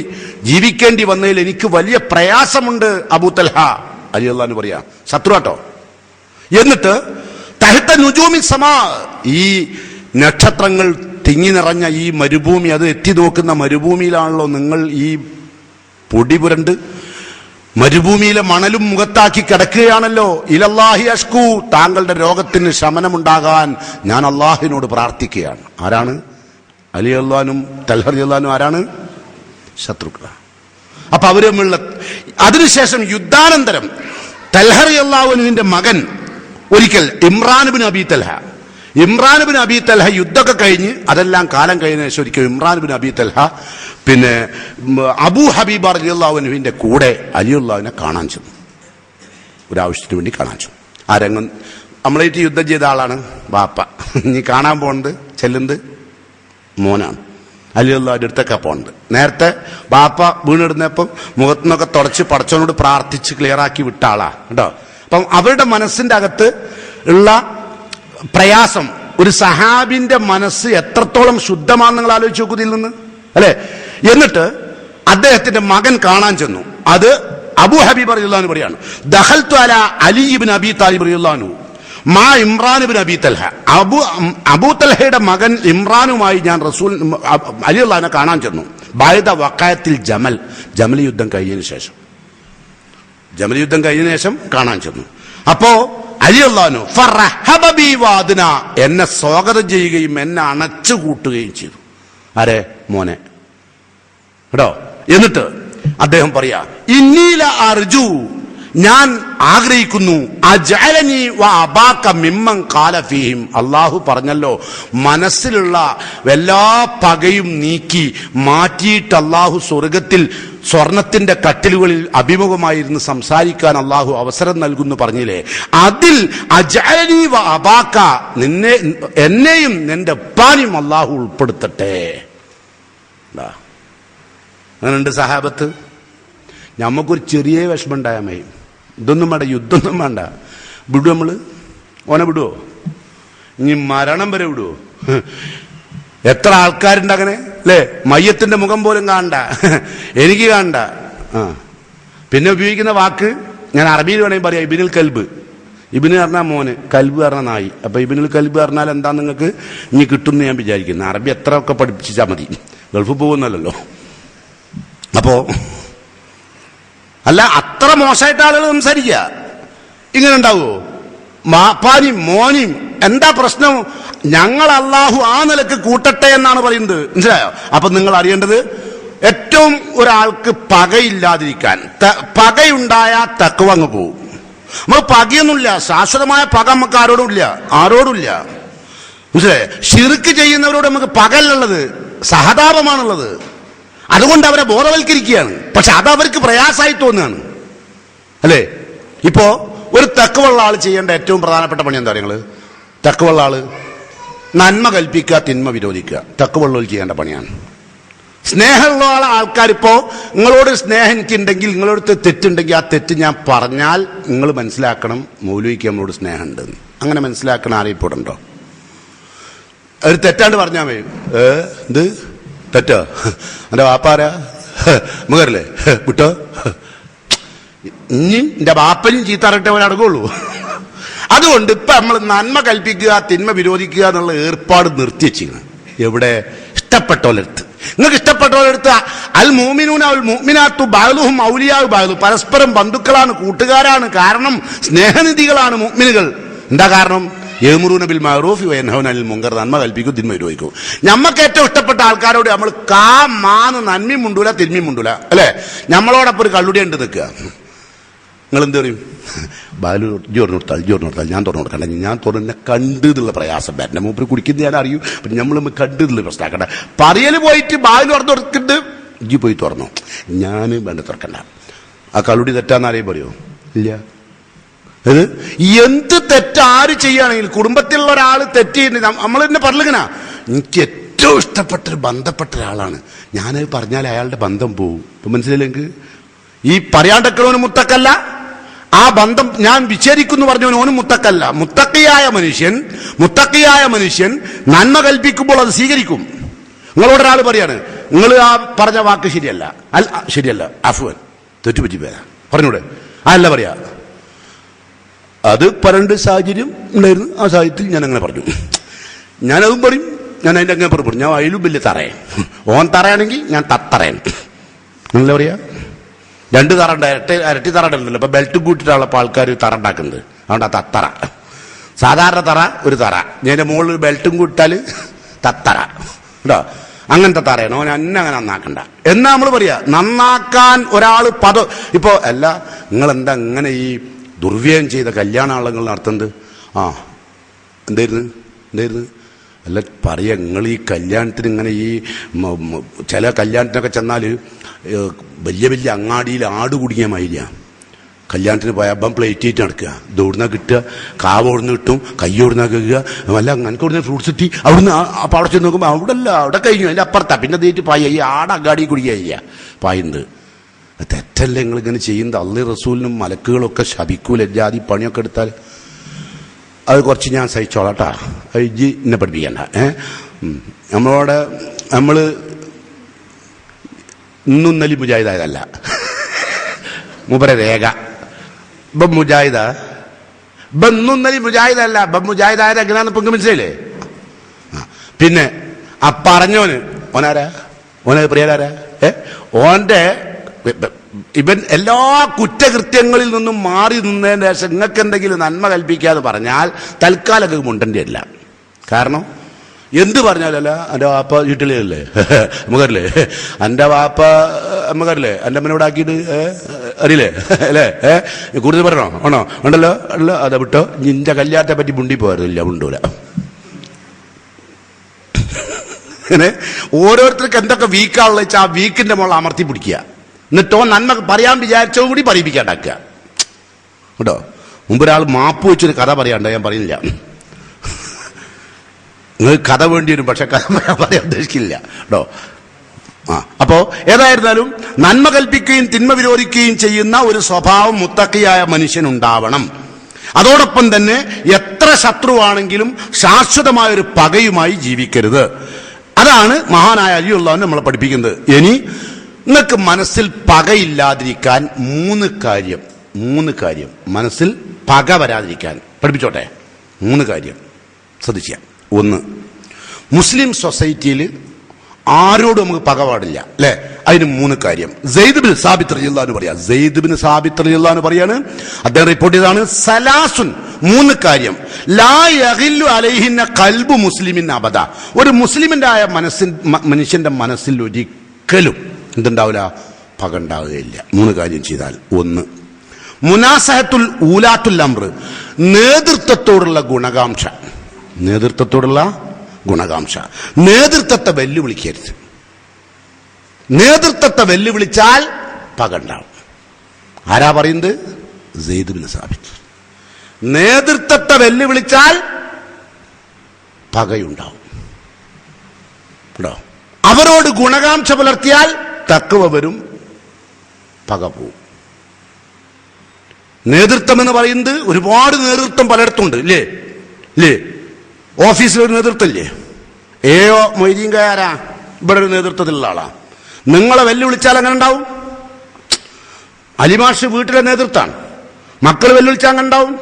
ജീവിക്കേണ്ടി വന്നതിൽ എനിക്ക് വലിയ പ്രയാസമുണ്ട് അബൂ തൽഹ റളിയല്ലാഹു അൻഹു പറയാ, ശത്രു കേട്ടോ. എന്നിട്ട് തഹ്ത നുജൂമി സമാ, ഈ നക്ഷത്രങ്ങൾ തിങ്ങി നിറഞ്ഞ ഈ മരുഭൂമി, അത് എത്തി നോക്കുന്ന മരുഭൂമിയിലാണല്ലോ നിങ്ങൾ ഈ പൊടി പുരണ്ട് മരുഭൂമിയിലെ മണലും മുഖത്താക്കി കിടക്കുകയാണല്ലോ. ഇലല്ലാഹി അഷ്കൂ, താങ്കളുടെ രോഗത്തിന് ശമനമുണ്ടാകാൻ ഞാൻ അള്ളാഹിനോട് പ്രാർത്ഥിക്കുകയാണ്. ആരാണ്? അലി റളിയല്ലാഹു അൻഹും തൽഹ റളിയല്ലാഹു അൻഹും ആരാണ്? ശത്രുക്കളാണ്. അപ്പൊ അവര് തമ്മിലുള്ള, അതിനുശേഷം യുദ്ധാനന്തരം തൽഹ റളിയല്ലാഹു അൻഹുവിന്റെ മകൻ ഒരിക്കൽ ഇമ്രാൻ ബിൻ അബി തൽഹ യുദ്ധമൊക്കെ കഴിഞ്ഞ് അതെല്ലാം കാലം കഴിഞ്ഞ ശേഷം ഒരിക്കൽ ഇമ്രാൻ ബിൻ അബി തൽഹ പിന്നെ അബൂ ഹബീബ റളിയല്ലാഹു അൻഹുവിന്റെ കൂടെ അലി റളിയല്ലാഹു അൻഹുവിനെ കാണാൻ ചെന്നു, ഒരാവശ്യത്തിന് വേണ്ടി കാണാൻ ചെന്നു. ആ രംഗം നമ്മളായിട്ട് യുദ്ധം ചെയ്ത ആളാണ് ബാപ്പ. നീ കാണാൻ പോകുന്നത് ചെല്ലുന്നത് മോനാണ്, അലി റളിയല്ലാഹു അൻഹുവിന്റെ അടുത്തൊക്കെ പോകുന്നത്. നേരത്തെ ബാപ്പ വീണിടുന്നപ്പം മുഖത്തുനിന്നൊക്കെ തുടച്ച് പടച്ചവനോട് പ്രാർത്ഥിച്ച് ക്ലിയറാക്കി വിട്ട ആളാ കേട്ടോ. അപ്പം അവരുടെ മനസ്സിന്റെ അകത്ത് ഉള്ള പ്രയാസം, ഒരു സഹാബിന്റെ മനസ്സ് എത്രത്തോളം ശുദ്ധമാണെന്ന് നിങ്ങൾ ആലോചിച്ച് നോക്കൂ ഇതിൽ നിന്ന്, അല്ലെ? എന്നിട്ട് അദ്ദേഹത്തിന്റെ മകൻ കാണാൻ ചെന്നു. അത് അബൂ ഹബീബ റളിയല്ലാഹു അൻഹു പറയാണ്, ദഖൽതു അലാ അലി ഇബ്നു അബി താലിബ് റളിയല്ലാഹു അൻഹു മാ ഇമ്രാൻ ഇബ്നു അബി തൽഹ. അബൂ തൽഹയുടെ മകൻ ഇമ്രാനുമായി ഞാൻ റസൂൽ അലി റളിയല്ലാഹു അൻഹു കാണാൻ ചെന്നു. ബഅദ വഖഅത്തിൽ ജമൽ യുദ്ധം കഴിഞ്ഞതിന് ശേഷം കാണാൻ ചെന്നു. അപ്പോ അലി റളിയല്ലാഹു അൻഹു ഫറഹബ ബി വാദ്ന, എന്നെ സ്വാഗതം ചെയ്യുകയും എന്നെ അണച്ചു കൂട്ടുകയും ചെയ്തു. ആരെ? മോനെ കേട്ടോ. എന്നിട്ട് അദ്ദേഹം പറയാ, ഇന്നീല അർജു, ഞാൻ ആഗ്രഹിക്കുന്നു, അജഅലനി വ അബാക മിമ്മൻ ഖാല ഫീഹിം, അല്ലാഹു പറഞ്ഞല്ലോ മനസ്സിലുള്ള എല്ലാ പകയും നീക്കി മാറ്റിയിട്ട് അല്ലാഹു സ്വർഗത്തിൽ സ്വർണത്തിന്റെ കട്ടിലുകളിൽ അഭിമുഖമായിരുന്ന് സംസാരിക്കാൻ അല്ലാഹു അവസരം നൽകുന്നു പറഞ്ഞില്ലേ, അതിൽ അജഅലനി വ അബാക, എന്നെയും നിന്റെ ഉപ്പാനെയും അല്ലാഹു ഉൾപ്പെടുത്തട്ടെ. അങ്ങനെയുണ്ട് സഹാബത്ത്. നമുക്കൊരു ചെറിയ വിഷമം ഉണ്ടായാൽ മതി, ഇതൊന്നും വേണ്ട, യുദ്ധമൊന്നും വേണ്ട, വിടും നമ്മള്? ഓനെ വിടുവോ? ഇനി മരണം വരെ വിടുവോ? എത്ര ആൾക്കാരുണ്ട് അങ്ങനെ, അല്ലേ? മയ്യത്തിന്റെ മുഖം പോലും കാണണ്ട, എനിക്ക് കാണണ്ട. പിന്നെ ഉപയോഗിക്കുന്ന വാക്ക് ഞാൻ അറബിയിൽ വേണമെങ്കിൽ പറയാം, ഇബ്നുൽ കൽബ്. ഇബിന് പറഞ്ഞാൽ മോന്, കൽബ് പറഞ്ഞ നായി. അപ്പൊ ഇബിനുൽ കൽബ് പറഞ്ഞാൽ എന്താ നിങ്ങൾക്ക് ഇനി കിട്ടും എന്ന് ഞാൻ വിചാരിക്കുന്നു. അറബി എത്ര ഒക്കെ പഠിപ്പിച്ചാൽ മതി, ഗൾഫിൽ പോകുന്നല്ലോ. അപ്പോ അല്ല, അത്ര മോശമായിട്ട് ആളുകൾ സംസാരിക്കുക ഇങ്ങനെ ഉണ്ടാവുമോ? മാപ്പാനും മോനും എന്താ പ്രശ്നം? ഞങ്ങൾ അള്ളാഹു ആ നിലക്ക് കൂട്ടട്ടെ എന്നാണ് പറയുന്നത്, മനസ്സിലായോ? അപ്പൊ നിങ്ങൾ അറിയേണ്ടത്, ഏറ്റവും ഒരാൾക്ക് പകയില്ലാതിരിക്കാൻ, പകയുണ്ടായ തഖ്വ അങ്ങ് പോവും. നമുക്ക് പകയൊന്നുമില്ല, ശാശ്വതമായ പക നമുക്ക് ആരോടുമില്ല. മനസ്സിലായേ? ശിർക്ക് ചെയ്യുന്നവരോട് നമുക്ക് പകലുള്ളത്, സഹതാപമാണുള്ളത്. അതുകൊണ്ട് അവരെ ബോധവൽക്കരിക്കുകയാണ്. പക്ഷെ അത് അവർക്ക് പ്രയാസമായി തോന്നുകയാണ്, അല്ലേ? ഇപ്പോ ഒരു തഖ്വയുള്ള ആൾ ചെയ്യേണ്ട ഏറ്റവും പ്രധാനപ്പെട്ട പണി എന്താ പറയുക? തഖ്വയുള്ള ആള് നന്മ കൽപ്പിക്കുക, തിന്മ വിരോധിക്കുക. തഖ്വയുള്ളവർ ചെയ്യേണ്ട പണിയാണ്. സ്നേഹമുള്ള ആൾക്കാരിപ്പോ നിങ്ങളോട് സ്നേഹം എനിക്കുണ്ടെങ്കിൽ, നിങ്ങളോട് തെറ്റുണ്ടെങ്കിൽ ആ തെറ്റ് ഞാൻ പറഞ്ഞാൽ നിങ്ങൾ മനസ്സിലാക്കണം, മൗലവിക്ക് നമ്മളോട് സ്നേഹമുണ്ട്. അങ്ങനെ മനസ്സിലാക്കണം ആരെയിപ്പോഴുണ്ടോ? ഒരു തെറ്റാണ്ട് പറഞ്ഞാൽ മതി. ഇത് തെറ്റോ? എന്റെ വാപ്പാരാ മുഖല്ലേ വിട്ടോ, ഇനി എന്റെ ബാപ്പനും ചീത്തറട്ടവൻ അടങ്ങുള്ളൂ. അതുകൊണ്ട് ഇപ്പൊ നമ്മൾ നന്മ കൽപ്പിക്കുക, തിന്മ വിരോധിക്കുക എന്നുള്ള ഏർപ്പാട് നിർത്തിവെച്ചിരുന്നു. എവിടെ? ഇഷ്ടപ്പെട്ടവരെടുത്ത്. നിങ്ങൾക്ക് ഇഷ്ടപ്പെട്ടവരെടുത്ത് അൽ മുഅ്മിനൂന വൽ മുഅ്മിനാത്തു ബഅ്ദുഹും ഔലിയാഉ ബഅ്ദ്, പരസ്പരം ബന്ധുക്കളാണ്, കൂട്ടുകാരാണ്. കാരണം സ്നേഹനിധികളാണ് മുഅ്മിനുകൾ. എന്താ കാരണം? യഅ്മുറൂന ബിൽ മഅറൂഫി വയൻഹൗന അനിൽ മുൻകർ, നന്മ കൽപ്പിക്കും, തിന്മ വിരോധിക്കും. നമുക്ക് ഏറ്റവും ഇഷ്ടപ്പെട്ട ആൾക്കാരോട് നമ്മൾ മാന്ന് നന്മയും മുണ്ടൂല, തിന്മയും മുണ്ടൂല, അല്ലെ? നമ്മളോടൊപ്പം ഒരു കള്ളുടി ഉണ്ട് നിൽക്കുക. നിങ്ങൾ എന്ത് പറയും? ബാലു ജോറിന് കൊടുത്താൽ ഞാൻ തുറന്നു കൊടുക്കണ്ട, ഞാൻ തുറന്നെ കണ്ട് എന്നുള്ള പ്രയാസം വരണ. മൂപ്പര് കുടിക്കുന്ന ഞാൻ അറിയൂ, പിന്നെ നമ്മൾ കണ്ട് എന്നുള്ള പ്രശ്നമാക്കണ്ട. പറയൽ പോയിട്ട് ബാലു തുറന്നു കൊടുത്തിട്ട് ഇജ്ജി പോയി തുറന്നു, ഞാൻ വേണ്ട തുറക്കണ്ട. ആ കള്ളുടി തെറ്റാന്ന് ആരെയും പറയോ? ഇല്ല. അത് എന്ത് തെറ്റാര് ചെയ്യുകയാണെങ്കിൽ, കുടുംബത്തിലുള്ള ഒരാൾ തെറ്റ് നമ്മൾ തന്നെ പറഞ്ഞിങ്ങനെ, എനിക്ക് ഏറ്റവും ഇഷ്ടപ്പെട്ടൊരു ബന്ധപ്പെട്ട ഒരാളാണ്, ഞാനത് പറഞ്ഞാൽ അയാളുടെ ബന്ധം പോവും. ഇപ്പൊ മനസ്സിലായില്ലെങ്കിൽ ഈ പറയാണ്ടക്കണവന് മുത്തക്കല്ല, ആ ബന്ധം ഞാൻ വിച്ഛേദിക്കുന്നു പറഞ്ഞവന് ഓനും മുത്തക്കല്ല. മുത്തക്കിയായ മനുഷ്യൻ നന്മ കൽപ്പിക്കുമ്പോൾ അത് സ്വീകരിക്കും. നിങ്ങളോടൊരാൾ പറയാണ്, നിങ്ങൾ ആ പറഞ്ഞ വാക്ക് ശരിയല്ല, അഫ്വൻ തെറ്റുപറ്റി പേരാ പറഞ്ഞൂടെ? അല്ല പറയാ, അത് പറയേണ്ട സാഹചര്യം ഉണ്ടായിരുന്നു, ആ സാഹചര്യത്തിൽ ഞാൻ അങ്ങനെ പറഞ്ഞു. ഞാനതും പറയും, ഞാൻ അതിൻ്റെ അങ്ങനെ പറയും. ഞാൻ അതിലും വലിയ തറയൻ, ഓൻ തറയാണെങ്കിൽ ഞാൻ തത്തറയൻ. എന്താ പറയാ? രണ്ട് തറ ഉണ്ട്, ഇരട്ടി തറ ഉണ്ടല്ലോ. ഇപ്പൊ ബെൽറ്റ് കൂട്ടിട്ടാണ് ഇപ്പൊ ആൾക്കാർ തറ ഉണ്ടാക്കുന്നത്. അതുകൊണ്ട് ആ തത്തറ, സാധാരണ തറ ഒരു തറ, ഞാൻ മുകളിൽ ബെൽറ്റും കൂട്ടാല് തത്തറ കേട്ടോ. അങ്ങനത്തെ തറയാണ്. ഓൻ അങ്ങനെ നന്നാക്കണ്ട എന്നാ നമ്മൾ പറയാ. നന്നാക്കാൻ ഒരാൾ ഇപ്പോ അല്ല, നിങ്ങളെന്താ ഇങ്ങനെ ഈ ദുർവ്യയം ചെയ്ത കല്യാണാളങ്ങൾ നടത്തുന്നത്? എന്തായിരുന്നു അല്ല പറയാ. നിങ്ങൾ ഈ കല്യാണത്തിന് ഇങ്ങനെ ഈ ചില കല്യാണത്തിനൊക്കെ ചെന്നാൽ വലിയ വലിയ അങ്ങാടിയിൽ ആട് കുടുങ്ങിയ മാതിരിയ. കല്യാണത്തിന് പോയാൽ അപ്പം പ്ലേറ്റ് ആയിട്ട് നടക്കുക. ഇത് ഓടുന്ന കിട്ടുക, കാവ് ഓടുന്ന കിട്ടും, കൈ ഓടുന്ന കേൾക്കുക, അല്ല അങ്ങനക്ക് ഓടുന്ന ഫ്രൂട്ട്സ് കിട്ടി. അവിടുന്ന് അപ്പം അവിടെ ചെന്ന് നോക്കുമ്പോൾ അവിടെ കഴിഞ്ഞു, അതിൻ്റെ അപ്പുറത്താ. പിന്നെ തേറ്റ് പായ ഈ ആട് അങ്ങാടി കുടുങ്ങിയ പായുന്നത്. തെറ്റല്ലേ നിങ്ങൾ ഇങ്ങനെ ചെയ്യുന്നത്? അള്ളാഹു റസൂലിനും മലക്കുകളൊക്കെ ശപിക്കൂല ജാതി പണിയൊക്കെ എടുത്താൽ. അത് കുറച്ച് ഞാൻ സഹിച്ചോളാട്ടാ, ഇജ്ജ് എന്നെ പഠിപ്പിക്കണ്ട. നമ്മൾ ഇന്നും ഇന്നലെ മുജാഹിദായതല്ല, മൂപ്പരെ രേഖ. ഇപ്പം മുജാഹിദ, ഇപ്പം ഇന്നും ഇന്നലെ മുജാഹിദല്ല, ഇപ്പം മുജാഹിദായത് എങ്ങനെയാന്ന് ഇപ്പം മനസ്സിലായില്ലേ? പിന്നെ ആ പറഞ്ഞോന് ഓനെ പ്രിയരാരാ? ഓന്റെ ഇവൻ എല്ലാ കുറ്റകൃത്യങ്ങളിൽ നിന്നും മാറി നിന്നതിന് ശേഷം നിങ്ങൾക്ക് എന്തെങ്കിലും നന്മ കൽപ്പിക്കാതെ പറഞ്ഞാൽ തൽക്കാലം മുണ്ടന്റെ അല്ല. കാരണം എന്ത് പറഞ്ഞാലല്ല, എൻ്റെ വാപ്പ വീട്ടിലല്ലേ നമുക്കറിയില്ലേ, എൻ്റെ വാപ്പ നമുക്കറിയില്ലേ, എൻ്റെ അമ്മനോട് ആക്കിയിട്ട് അറിയില്ലേ അല്ലേ? കൂടുതൽ പറയണോ? ആണോ? ഉണ്ടല്ലോ അല്ലോ, അതെ വിട്ടോ. നിന്റെ കല്യാണത്തെ പറ്റി മുണ്ടി പോകാറില്ല, മുണ്ടൂല. അങ്ങനെ ഓരോരുത്തർക്ക് എന്തൊക്കെ വീക്കാണെന്ന് വെച്ചാൽ ആ വീക്കിന്റെ മുകളിൽ അമർത്തി പിടിക്കുക. എന്നിട്ടോ നന്മ പറയാൻ വിചാരിച്ചോ കൂടി പറയിപ്പിക്കാണ്ടാക്കുക കേട്ടോ. മുമ്പൊരാൾ മാപ്പ് വെച്ചൊരു കഥ പറയാണ്ട്, ഞാൻ പറയുന്നില്ല. നിങ്ങൾ കഥ വേണ്ടി വരും, പക്ഷെ കഥ പറയാൻ ഉദ്ദേശിക്കില്ല കേട്ടോ. അപ്പോ ഏതായിരുന്നാലും നന്മ കൽപ്പിക്കുകയും തിന്മ വിരോധിക്കുകയും ചെയ്യുന്ന ഒരു സ്വഭാവം മുത്തക്കിയായ മനുഷ്യനുണ്ടാവണം. അതോടൊപ്പം തന്നെ എത്ര ശത്രുവാണെങ്കിലും ശാശ്വതമായ ഒരു പകയുമായി ജീവിക്കരുത്. അതാണ് മഹാനായ അലി അള്ളാഹു നമ്മളെ പഠിപ്പിക്കുന്നത്. ഇനി നിങ്ങൾക്ക് മനസ്സിൽ പകയില്ലാതിരിക്കാൻ മൂന്ന് കാര്യം മനസ്സിൽ പക വരാതിരിക്കാൻ പഠിപ്പിച്ചോട്ടെ. 3 കാര്യം ശ്രദ്ധിക്കുക. 1, മുസ്ലിം സൊസൈറ്റിയിൽ ആരോടും നമുക്ക് പക പാടില്ല, അല്ലെ? അതിന് 3 കാര്യം. സെയ്ദ് ബിൻ സാബിത്ത് റളിയല്ലാഹു അൻഹു പറയാ, സെയ്ദ് ബിൻ സാബിത്ത് റളിയല്ലാഹു അൻഹു പറയാണ്, അദ്ദേഹം റിപ്പോർട്ട് ചെയ്തതാണ്, സലാസുൻ 3 കാര്യം, ലാ യഗില്ലു അലൈഹിന്ന ഖൽബു മുസ്ലിമിൻ അബദ. ഒരു മുസ്ലിമിന്റെ ആയ മനുഷ്യന്റെ മനസ്സിൽ ഒരിക്കലും എന്തുണ്ടാവില്ല? പക ഉണ്ടാവുകയില്ല. 3 കാര്യം ചെയ്താൽ. 1, മുനാസഹത്തുൽ ഊലാത്തുൽ അംർ, നേതൃത്വത്തോടുള്ള ഗുണകാംക്ഷ. നേതൃത്വത്തോടുള്ള ഗുണകാംക്ഷ. നേതൃത്വത്തെ വെല്ലുവിളിക്കരുത്. നേതൃത്വത്തെ വെല്ലുവിളിച്ചാൽ പക ഉണ്ടാവും. ആരാ പറയുന്നത്? സെയ്ദ് ബിൻ സാബിത്ത്. നേതൃത്വത്തെ വെല്ലുവിളിച്ചാൽ പകയുണ്ടാവും. അവരോട് ഗുണകാംക്ഷ പുലർത്തിയാൽ തഖ്വ വരും, പക പോവും. നേതൃത്വം എന്ന് പറയുന്നത് ഒരുപാട് നേതൃത്വം പലയിടത്തുണ്ട്, ഇല്ലേ? ഓഫീസിലൊരു നേതൃത്വം ഇല്ലേ? ഏയോ മൊയ്തീൻകാരാ ഇവിടെ ഒരു നേതൃത്വത്തിലുള്ള ആളാ. നിങ്ങളെ വെല്ലുവിളിച്ചാൽ അങ്ങനെ ഉണ്ടാവും. അലിമാഷ് വീട്ടിലെ നേതൃത്വമാണ്, മക്കൾ വെല്ലുവിളിച്ചാൽ അങ്ങനെ ഉണ്ടാവും.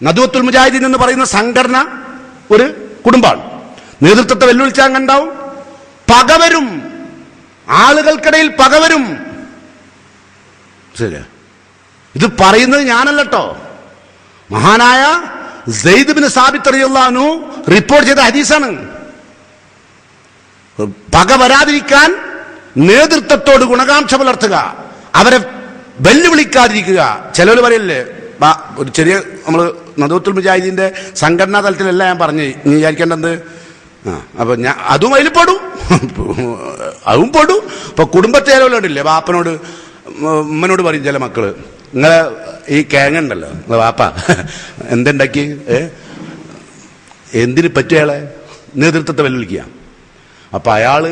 നദുവത്തുൽ മുജാഹിദീൻ എന്ന് പറയുന്ന സംഘടന ഒരു കുടുംബമാണ്, നേതൃത്വത്തെ വെല്ലുവിളിച്ചാൽ അങ്ങനെ ഉണ്ടാവും. പകവരും, ആളുകൾക്കിടയിൽ പകവരും. ശരി, ഇത് പറയുന്നത് ഞാനല്ലോ, മഹാനായ സെയ്ദ് ബിൻ സാബിത്ത് റളിയല്ലാഹു അൻഹു റിപ്പോർട്ട് ചെയ്ത ഹദീസാണ്. പക വരാതിരിക്കാൻ നേതൃത്വത്തോട് ഗുണകാംക്ഷ പുലർത്തുക, അവരെ വെല്ലുവിളിക്കാതിരിക്കുക. ചിലർ പറയല്ലേ, ഒരു ചെറിയ നമ്മൾ നദുവത്തുൽ മുജാഹിദീന്റെ സംഘടനാ തലത്തിലല്ല ഞാൻ പറഞ്ഞു, നീ വിചാരിക്കേണ്ടത്. അപ്പൊ ഞാൻ അതും അതിൽ പെടും, അതും പെടും. ഇപ്പൊ കുടുംബത്തേലോടില്ലേ, ബാപ്പനോട് ഉമ്മനോട് പറയും ചില മക്കള്, നിങ്ങളെ ഈ കേങ്ങുണ്ടല്ലോ, നിങ്ങളെ വാപ്പ എന്തുണ്ടാക്കി, എന്തിന് പറ്റിയയാളെ നേതൃത്വത്തെ വെല്ലുവിളിക്കുക. അപ്പൊ അയാള്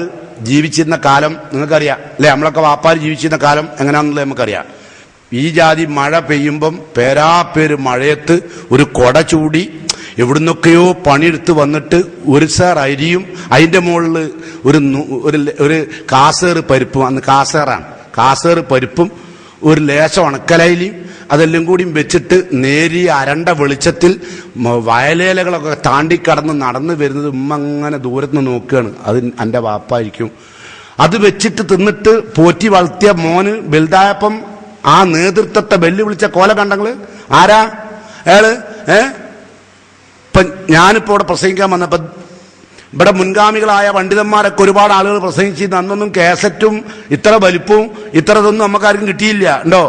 ജീവിച്ചിരുന്ന കാലം നിങ്ങൾക്കറിയാം, അല്ലെ? നമ്മളൊക്കെ വാപ്പാര് ജീവിച്ചിരുന്ന കാലം എങ്ങനെയാണെന്നുള്ളത് നമുക്കറിയാം. ഈ ജാതി മഴ പെയ്യുമ്പം പേരാപ്പേര് മഴയത്ത് ഒരു കൊട ചൂടി എവിടുന്നൊക്കെയോ പണിയെടുത്ത് വന്നിട്ട് ഒരു സാർ അരിയും അതിന്റെ മുകളിൽ ഒരു കാസേറ് പരിപ്പും, അന്ന് കാസേറാണ്, കാസേറ് പരിപ്പും ഒരു ലേശം ഉണക്കലയിലും അതെല്ലാം കൂടിയും വെച്ചിട്ട് നേരിയ അരണ്ട വെളിച്ചത്തിൽ വയലേലകളൊക്കെ താണ്ടിക്കടന്ന് നടന്നു വരുന്നത് ഉമ്മ അങ്ങനെ ദൂരത്തുനിന്ന് നോക്കുകയാണ്. അത് എൻ്റെ വാപ്പായിരിക്കും. അത് വെച്ചിട്ട് തിന്നിട്ട് പോറ്റി വളർത്തിയ മോന് വലുതായപ്പം ആ നേതൃത്വത്തെ വെല്ലുവിളിച്ച കോല കണ്ടങ്ങള് ആരാ അയാള്? ഇപ്പൊ ഞാനിപ്പോ ഇവിടെ പ്രസംഗിക്കാൻ വന്നപ്പോ ഇവിടെ മുൻഗാമികളായ പണ്ഡിതന്മാരൊക്കെ ഒരുപാട് ആളുകൾ പ്രസംഗിച്ചിരുന്നു. അന്നൊന്നും കാസറ്റും ഇത്ര വലിപ്പവും ഇത്ര ഇതൊന്നും നമുക്കാർക്കും കിട്ടിയില്ല. ഉണ്ടോ?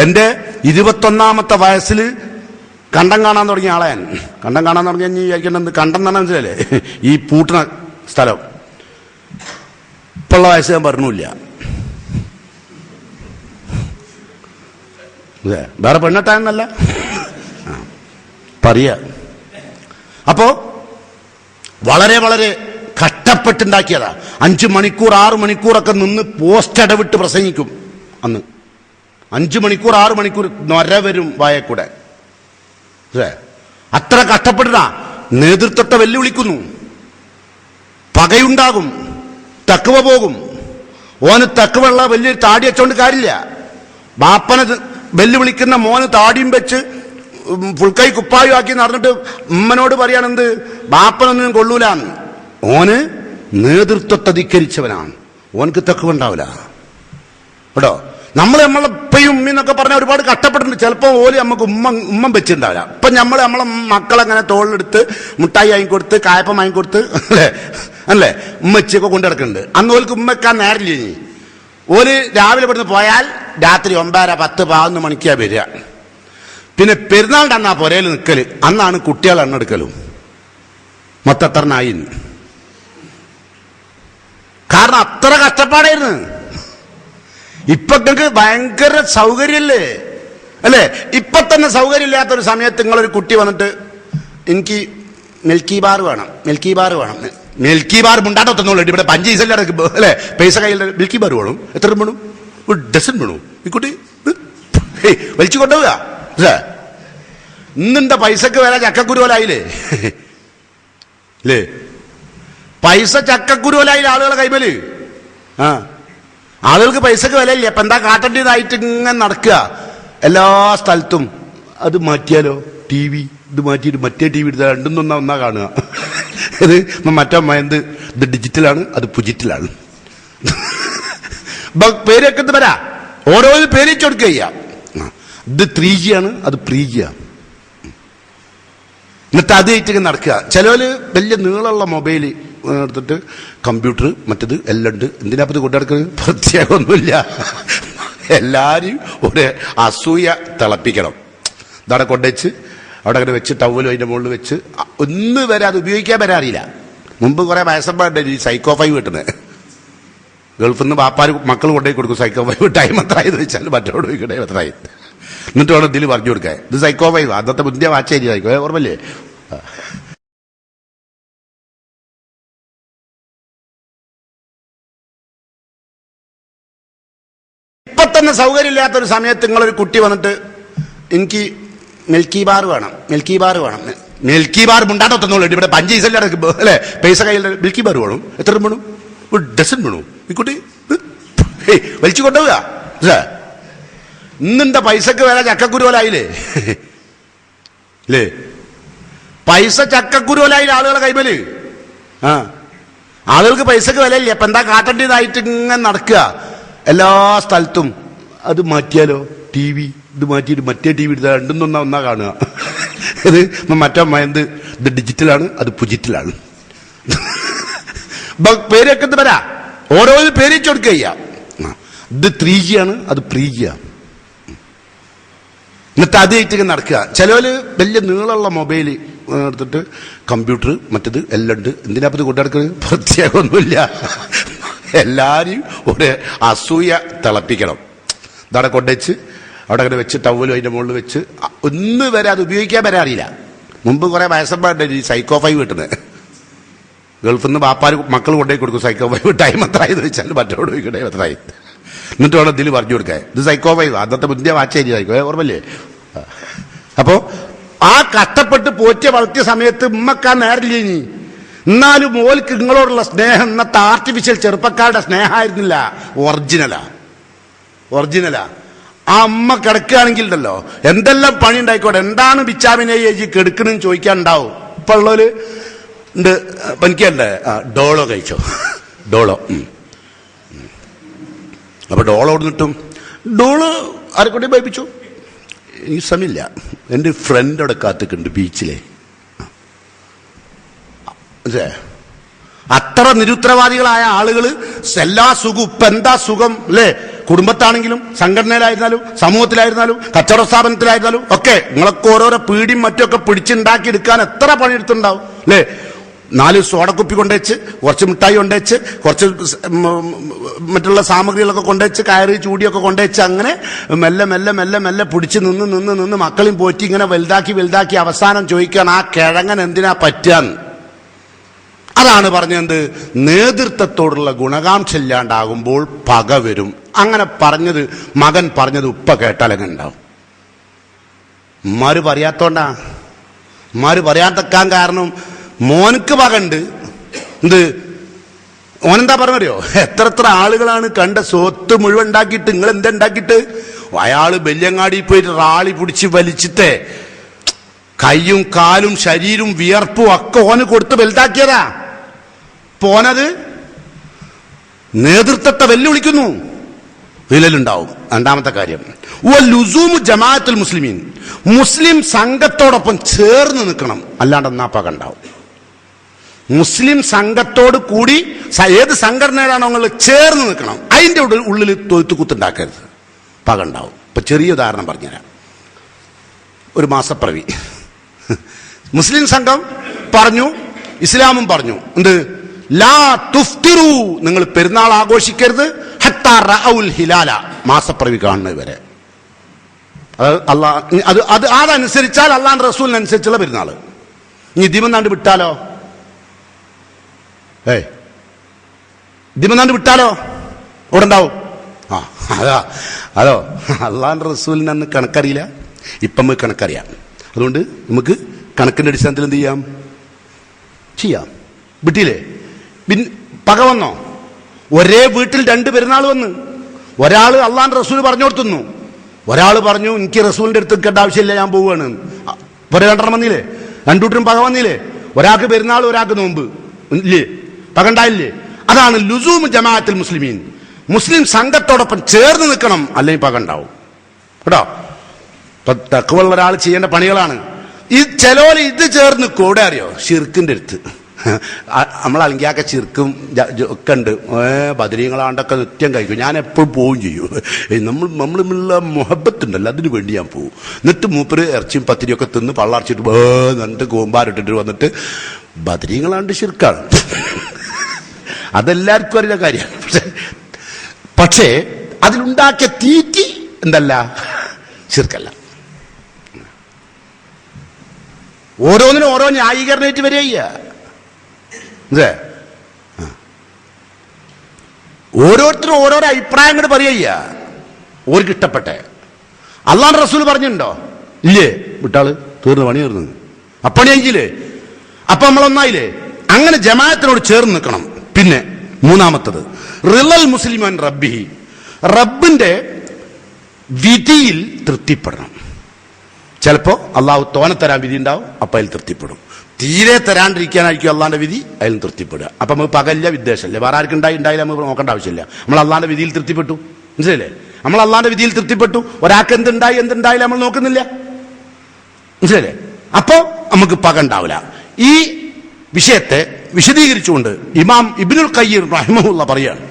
എന്റെ 21ാമത്തെ വയസ്സിൽ കണ്ടം കാണാൻ തുടങ്ങിയ ആളെ ഞാൻ. കണ്ടം കാണാൻ തുടങ്ങിയ വിചാരിക്കേണ്ടത് കണ്ടം തന്നെ മനസ്സിലല്ലേ, ഈ പൂട്ടണ സ്ഥലം. ഇപ്പോഴുള്ള വയസ്സ് ഞാൻ പറഞ്ഞില്ല. വേറെ പെണ്ണെട്ടാന്നല്ല പറയാ. അപ്പോ വളരെ വളരെ കഷ്ടപ്പെട്ടുണ്ടാക്കിയതാ. 5 മണിക്കൂർ 6 മണിക്കൂറൊക്കെ നിന്ന് പോസ്റ്റ് ഇടവിട്ട് പ്രസംഗിക്കും. അന്ന് 5 മണിക്കൂർ 6 മണിക്കൂർ നൊര വരും വായക്കൂടെ. അത്ര കഷ്ടപ്പെടുന്ന നേതൃത്വത്തെ വെല്ലുവിളിക്കുന്നു. പകയുണ്ടാകും, തക്കുവ പോകും. ഓന് തക്കുവള്ള വലിയൊരു താടി വെച്ചോണ്ട് കാര്യമില്ല. ബാപ്പനെ വെല്ലുവിളിക്കുന്ന മോന് താടിയും വെച്ച് ഫുൾക്കൈ കുപ്പായും ആക്കി നടന്നിട്ട് ഉമ്മനോട് പറയാണെന്ത്, ബാപ്പനൊന്നും കൊള്ളൂലാന്ന്. ഓന് നേതൃത്വത്തെ ധിക്കരിച്ചവനാണ്, ഓനക്ക് തക്കുവ ഉണ്ടാവില്ല കേട്ടോ. നമ്മളെ ഉപ്പയും ഉമ്മയെന്നൊക്കെ പറഞ്ഞാൽ ഒരുപാട് കഷ്ടപ്പെട്ടിട്ടുണ്ട്. ചിലപ്പോൾ ഓല് നമുക്ക് ഉമ്മം വെച്ചിട്ടുണ്ടാവില്ല. ഇപ്പൊ നമ്മളെ മക്കളെങ്ങനെ തോളിലെടുത്ത് മുട്ടായി വാങ്ങിക്കൊടുത്ത് കായപ്പം വാങ്ങിക്കൊടുത്ത് അല്ലേ ഉമ്മച്ചൊക്കെ കൊണ്ടു നടക്കുന്നുണ്ട്. അന്ന് ഓൽക്ക് ഉമ്മക്കാൻ നേരില്ല. ഓല് രാവിലെ ഇവിടുന്ന് പോയാൽ രാത്രി 9, 10, 11 മണിക്കാ വരിക. പിന്നെ പെരുന്നാളിന്റെ അന്നാ പുരയിൽ നിൽക്കല്. അന്നാണ് കുട്ടികൾ എണ്ണെടുക്കലും. മൊത്തത്തറിനായി. കാരണം അത്ര കഷ്ടപ്പാടായിരുന്നു. ഇപ്പൊ നിങ്ങൾക്ക് ഭയങ്കര സൗകര്യല്ലേ അല്ലേ? ഇപ്പൊ തന്നെ സൗകര്യം ഇല്ലാത്തൊരു സമയത്ത് നിങ്ങളൊരു കുട്ടി വന്നിട്ട് എനിക്ക് മിൽക്കി ബാർ വേണം, മിൽക്കി ബാർ വേണം, മിൽക്കി ബാർ മുണ്ടാട്ടൊന്നുള്ളൂ. ഇവിടെ 5 പൈസ അല്ലേ, പൈസ കയ്യിൽ മിൽക്കി ബാർ വേണം. എത്ര വേണം? ഒരു ഡസൻ വേണം. ഈ കുട്ടി വലിച്ചു കൊണ്ടുപോവുക. ഇന്നിന്റെ പൈസക്ക് വില ചക്കക്കുരുവലായില്ലേ അല്ലേ? പൈസ ചക്കക്കുരുവലായില്ലേ ആളുകളെ കൈമേല്. ആളുകൾക്ക് പൈസക്ക് വിലയില്ല. അപ്പൊ എന്താ കാട്ടേണ്ടതായിട്ട് ഇങ്ങനെ നടക്കുക. എല്ലാ സ്ഥലത്തും അത് മാറ്റിയാലോ, ടി വി ഇത് മാറ്റിയിട്ട് മറ്റേ ടി വി എടുത്താൽ രണ്ടും ഒന്നാ കാണുക. ഇത് മറ്റേ ഇത് ഡിജിറ്റലാണ്, അത് പുജിറ്റലാണ്. പേരൊക്കെ എന്ത് വരാ, ഓരോ പേര് കൊടുക്കുക ചെയ്യാം. ഇത് 3G ആണ്, അത് 3G ആണ്. എന്നിട്ട് അത് ആയിട്ട് നടക്കുക. ചിലവര് വലിയ നീളമുള്ള മൊബൈൽ എടുത്തിട്ട് കമ്പ്യൂട്ടർ മറ്റത് എല്ലാം ഉണ്ട്. എന്തിനാപ്പത് കൊണ്ടു നടക്കുന്നത്? പ്രത്യേകമൊന്നുമില്ല. എല്ലാവരും ഒരു അസൂയ തിളപ്പിക്കണം. ഇതവിടെ കൊണ്ടുവച്ച് അവിടെ അങ്ങനെ വെച്ച് ടവലും അതിൻ്റെ മുകളിൽ വെച്ച് ഒന്ന് വരെ അത് ഉപയോഗിക്കാൻ വരാറില്ല. മുമ്പ് കുറെ വയസ്സന്മാരുടെ ഈ സൈക്കോ 5 കിട്ടുന്നത് ഗൾഫിൽ നിന്ന് വാപ്പാർ മക്കൾ കൊണ്ടുപോയി കൊടുക്കും. സൈക്കോ 5 ടൈം എത്രയെന്ന് വെച്ചാൽ മറ്റോട് ചോദിക്കട്ടെ എത്രയായി, എന്നിട്ട് വേണം ഇതിൽ പറഞ്ഞു കൊടുക്കാൻ. ഇത് സൈക്കോ 5 അന്നത്തെ മുന്തിയ വാച്ചേരി സൈക്കോ, ഓർമ്മല്ലേ? ഇപ്പൊ തന്നെ സൗകര്യമില്ലാത്തൊരു സമയത്ത് നിങ്ങളൊരു കുട്ടി വന്നിട്ട് എനിക്ക് മിൽക്കി ബാർ വേണം, മിൽക്കി ബാർ വേണം, മിൽക്കി ബാർ മുണ്ടാട്ടോ തന്നോളൂ. ഇവിടെ 5 പൈസ അല്ലേ, പൈസ കയ്യിൽ മിൽക്കി ബാർ വേണം. എത്ര വേണം? ഒരു ഡസൻ വേണു. ഈ കുട്ടി വലിച്ചു കൊണ്ടുപോവുക. ഇന്നെന്താ പൈസക്ക് വില ചക്കക്കുരുവലായില്ലേ? അല്ലേ, പൈസ ചക്കക്കുരുവലായില്ലേ ആളുകളെ കൈമല്? ആളുകൾക്ക് പൈസക്ക് വിലയില്ല. അപ്പൊ എന്താ കാട്ടേണ്ടതായിട്ട് ഇങ്ങനെ നടക്കുക. എല്ലാ സ്ഥലത്തും അത് മാറ്റിയാലോ, ടി വി ഇത് മാറ്റിയിട്ട് മറ്റേ ടി വി എടുത്താൽ രണ്ടും ഒന്നാ കാണുക. ഇത് മറ്റേ ഇത് ഡിജിറ്റലാണ്, അത് പുജിറ്റലാണ്. പേരൊക്കെ എന്ത് വരാ, ഓരോ പേര് കൊടുക്കുക ചെയ്യാം. ഇത് 3G ആണ്, അത് 3G ആണ്. എന്നിട്ട് അത് ആയിട്ട് നടക്കുക. ചിലവര് വലിയ നീളമുള്ള മൊബൈൽ എടുത്തിട്ട് കമ്പ്യൂട്ടർ മറ്റത് എല്ലാം ഉണ്ട്. എന്തിനാപ്പത് കൊണ്ടു നടക്കുന്നത്? പ്രത്യേകമൊന്നുമില്ല. എല്ലാവരും ഒരു അസൂയ തിളപ്പിക്കണം. ഇതവിടെ കൊണ്ടുവച്ച് അവിടെ അങ്ങനെ വെച്ച് ടവലും അതിൻ്റെ മുകളിൽ വെച്ച് ഒന്ന് വരെ അത് ഉപയോഗിക്കാൻ വരാറില്ല. മുമ്പ് കുറെ വയസ്സന്മാരുടെ ഈ സൈക്കോ 5 കിട്ടുന്നത് ഗൾഫിൽ നിന്ന് വാപ്പാർ മക്കൾ കൊണ്ടുപോയി കൊടുക്കും. സൈക്കോ 5 ടൈം എത്രയെന്ന് വെച്ചാൽ മറ്റോട് ചോദിക്കട്ടെ എത്രയായി, എന്നിട്ട് വേണം ഇതിൽ പറഞ്ഞു കൊടുക്കാൻ. ഇത് സൈക്കോ 5 അന്നത്തെ മുന്തിയ വാച്ചേരി സൈക്കോ, ഓർമ്മല്ലേ? അപ്പോ ആ കഷ്ടപ്പെട്ട് പോറ്റിയ വളർത്തിയ സമയത്ത് ഉമ്മക്കാൻ നേരില്ല. ഇനി എന്നാലും മോൾക്ക് നിങ്ങളോടുള്ള സ്നേഹം ഇന്നത്തെ ആർട്ടിഫിഷ്യൽ ചെറുപ്പക്കാരുടെ സ്നേഹമായിരുന്നില്ല, ഒറിജിനലാ. ആ അമ്മ കിടക്കുകയാണെങ്കിൽ ഉണ്ടല്ലോ എന്തെല്ലാം പണി ഉണ്ടായിക്കോട്ടെ, എന്താണ് ബിച്ചാമിനെ ഏജി കെടുക്കണെന്ന് ചോദിക്കാനുണ്ടാവും. ഇപ്പൊ ഉള്ളവര് ഉണ്ട് പനിക്കണ്ടേ, ഡോളോ കഴിച്ചോ, ഡോളോ. അപ്പൊ ഡോളോ കിട്ടും. ഡോളോ ആരെക്കൊണ്ട് ഭയപ്പിച്ചു? എനിക്ക് സമയമില്ല, എൻ്റെ ഫ്രണ്ട് അവിടെ കാത്തിക്കുണ്ട് ബീച്ചിലെ. അത്ര നിരുത്തരവാദികളായ ആളുകൾ എല്ലാ സുഖവും ഇപ്പൊ എന്താ സുഖം അല്ലേ? കുടുംബത്താണെങ്കിലും സംഘടനയിലായിരുന്നാലും സമൂഹത്തിലായിരുന്നാലും കച്ചവട സ്ഥാപനത്തിലായിരുന്നാലും ഒക്കെ നിങ്ങളൊക്കെ ഓരോരോ പീടിയും മറ്റൊക്കെ പിടിച്ചുണ്ടാക്കി എടുക്കാൻ എത്ര പണിയെടുത്തുണ്ടാവും അല്ലേ? 4 സോഡക്കുപ്പി കൊണ്ടുവച്ച്, കുറച്ച് മിഠായി കൊണ്ടുവച്ച്, കുറച്ച് മറ്റുള്ള സാമഗ്രികളൊക്കെ കൊണ്ടുവച്ച്, കയറി ചൂടിയൊക്കെ കൊണ്ടുവച്ച്, അങ്ങനെ മെല്ലെ മെല്ലെ മെല്ലെ മെല്ലെ പിടിച്ച് നിന്ന് മക്കളെയും പോറ്റി ഇങ്ങനെ വലുതാക്കി അവസാനം ചോദിക്കാൻ ആ കിഴങ്ങൻ എന്തിനാ പറ്റാന്ന്. അതാണ് പറഞ്ഞത്, നേതൃത്വത്തോടുള്ള ഗുണകാംക്ഷ ഇല്ലാണ്ടാകുമ്പോൾ പക വരും. അങ്ങനെ പറഞ്ഞത് മകൻ പറഞ്ഞത് ഉപ്പ കേട്ടാലങ്ങനെ ഉണ്ടാവും. ഉമ്മാര് പറയാത്തോണ്ടാ, ഉമ്മാര് പറയാത്തക്കാൻ കാരണം മോനക്ക് പകണ്ട്. എന്ത് ഓനെന്താ പറഞ്ഞറിയോ? എത്ര ആളുകളാണ് കണ്ട സ്വത്ത് മുഴുവൻ ഉണ്ടാക്കിയിട്ട് നിങ്ങൾ എന്താ ഉണ്ടാക്കിയിട്ട് അയാള് ബല്യങ്ങാടി പോയിട്ട് റാളി പിടിച്ച് വലിച്ചിട്ട് കയ്യും കാലും ശരീരവും വിയർപ്പും ഒക്കെ ഓന് കൊടുത്ത് വലുതാക്കിയതാ. പോനത് നേതൃത്വത്തെ വെല്ലുവിളിക്കുന്നു, വിലലുണ്ടാവും. രണ്ടാമത്തെ കാര്യം ലുസൂമു ജമാഅത്തുൽ മുസ്ലിമീൻ, മുസ്ലിം സംഘത്തോടൊപ്പം ചേർന്ന് നിൽക്കണം, അല്ലാണ്ട് എന്നാ പക ഉണ്ടാവും. മുസ്ലിം സംഘത്തോട് കൂടി ഏത് സംഘടനയിലാണോ നിങ്ങൾ ചേർന്ന് നിൽക്കണം, അതിന്റെ ഉള്ളിൽ തൊഴുത്ത് കുത്തുണ്ടാക്കരുത്, പക ഉണ്ടാവും. ഇപ്പൊ ചെറിയ ഉദാഹരണം പറഞ്ഞുതരാം. ഒരു മാസപ്പിറവി മുസ്ലിം സംഘം പറഞ്ഞു, ഇസ്ലാമും പറഞ്ഞു, എന്ത് ലാ തുഫ്തിറു, നിങ്ങൾ പെരുന്നാൾ ആഘോഷിക്കരുത് ഹത്താ റഅഉൽ ഹിലാല, മാസപ്പിറവി കാണുന്നത് വരെ. അതനുസരിച്ചാൽ അള്ളാഹുവിന്റെ റസൂലിനനുസരിച്ചുള്ള പെരുന്നാള്. ഇനി ദിമന്നാണ്ട് വിട്ടാലോ, ദിമന്നാണ്ട് വിട്ടാലോ അവിടെ ഉണ്ടാവും. അതോ അള്ളാഹുവിന്റെ റസൂലിന് അന്ന് കണക്കറിയില്ല, ഇപ്പം നമുക്ക് കണക്കറിയാം. അതുകൊണ്ട് നമുക്ക് കണക്കിന്റെ അടിസ്ഥാനത്തിൽ എന്ത് ചെയ്യാം? വിട്ടില്ലേ? പക വന്നോ? ഒരേ വീട്ടിൽ 2 പെരുന്നാൾ വന്ന്, ഒരാള് അള്ളാഹുവിന്റെ റസൂൽ പറഞ്ഞു കൊടുത്തുന്നു, ഒരാൾ പറഞ്ഞു എനിക്ക് റസൂലിന്റെ അടുത്ത് നിൽക്കേണ്ട ആവശ്യമില്ല, ഞാൻ പോവുകയാണ്. ഒരു രണ്ടെണ്ണം വന്നില്ലേ, രണ്ടൂട്ടരും പക വന്നില്ലേ? ഒരാൾക്ക് പെരുന്നാൾ, ഒരാൾക്ക് നോമ്പ് ഇല്ലേ, പക ഉണ്ടായില്ലേ? അതാണ് ലുസൂം ജമാഅത്തുൽ മുസ്ലിമീൻ. മുസ്ലിം സംഘത്തോടൊപ്പം ചേർന്ന് നിൽക്കണം, അല്ലെങ്കിൽ പക ഉണ്ടാവും കേട്ടോ. ഇപ്പൊ തഖ്വ ഒരാൾ ചെയ്യേണ്ട പണികളാണ് ഈ. ചിലോല് ഇത് ചേർന്ന് കൂടെ അറിയോ, ഷിർക്കിന്റെ അടുത്ത് നമ്മൾ അലങ്കിയാക്ക ചിർക്കും ഒക്കെ ഉണ്ട്. ബദരീങ്ങളാണ്ടൊക്കെ നിത്യം കഴിക്കും. ഞാൻ എപ്പോഴും പോവുകയും ചെയ്യും. നമ്മളുള്ള മുഹബത്തുണ്ടല്ലോ, അതിന് വേണ്ടി ഞാൻ പോകും. എന്നിട്ട് മൂപ്പര് ഇറച്ചിയും പത്തിരിയൊക്കെ തിന്ന് പള്ളർച്ചിട്ട് എന്നിട്ട് കൂമ്പാരിട്ടിട്ട് വന്നിട്ട് ബദരീങ്ങളാണ്ട് ചിർക്കാണ്. അതെല്ലാവർക്കും അറിയുന്ന കാര്യമാണ്. പക്ഷേ അതിലുണ്ടാക്കിയ തീറ്റി എന്തല്ല, ചിർക്കല്ല. ഓരോന്നിനും ഓരോ ന്യായീകരണമായിട്ട് വരിക. ഓരോരുത്തരും ഓരോരോ അഭിപ്രായങ്ങൾ പറയുക, ഓർക്ക് ഇഷ്ടപ്പെട്ടെ. അള്ളാഹുവിന്റെ റസൂൽ പറഞ്ഞിട്ടുണ്ടോ? ഇല്ലേ, വിട്ടാള് തീർന്നു, പണി തീർന്നു, അപ്പണിയെങ്കിലേ. അപ്പൊ നമ്മളൊന്നായില്ലേ? അങ്ങനെ ജമാഅത്തിനോട് ചേർന്ന് നിൽക്കണം. പിന്നെ മൂന്നാമത്തത് റിളൽ മുസ്ലിമാൻ റബ്ബിഹി, റബ്ബിന്റെ വിധിയിൽ തൃപ്തിപ്പെടണം. ചിലപ്പോ അള്ളാഹു തോനെ വിധി ഉണ്ടാവും, അപ്പൊ അതിൽ തൃപ്തിപ്പെടും. തീരെ തരാണ്ടിരിക്കാനായിരിക്കും അള്ളാന്റെ വിധി, അതിൽ തൃപ്തിപ്പെടുക. അപ്പൊ നമുക്ക് പകല്ല വിദ്വേഷമല്ലേ, വേറെ ആർക്കും ഉണ്ടായില്ല, നമുക്ക് നോക്കേണ്ട ആവശ്യമില്ല. നമ്മൾ അള്ളാന്റെ വിധിയിൽ തൃപ്തിപ്പെട്ടു, മനസ്സിലല്ലേ? നമ്മൾ അള്ളാന്റെ വിധിയിൽ തൃപ്തിപ്പെട്ടു. ഒരാൾക്ക് എന്തുണ്ടായില്ല നമ്മൾ നോക്കുന്നില്ല, മനസ്സിലല്ലേ? അപ്പോ നമുക്ക് പക ഉണ്ടാവില്ല. ഈ വിഷയത്തെ വിശദീകരിച്ചുകൊണ്ട് ഇമാം ഇബ്നുൽ ഖയ്യിം റഹിമഹുല്ലാഹ് പറയാണ്,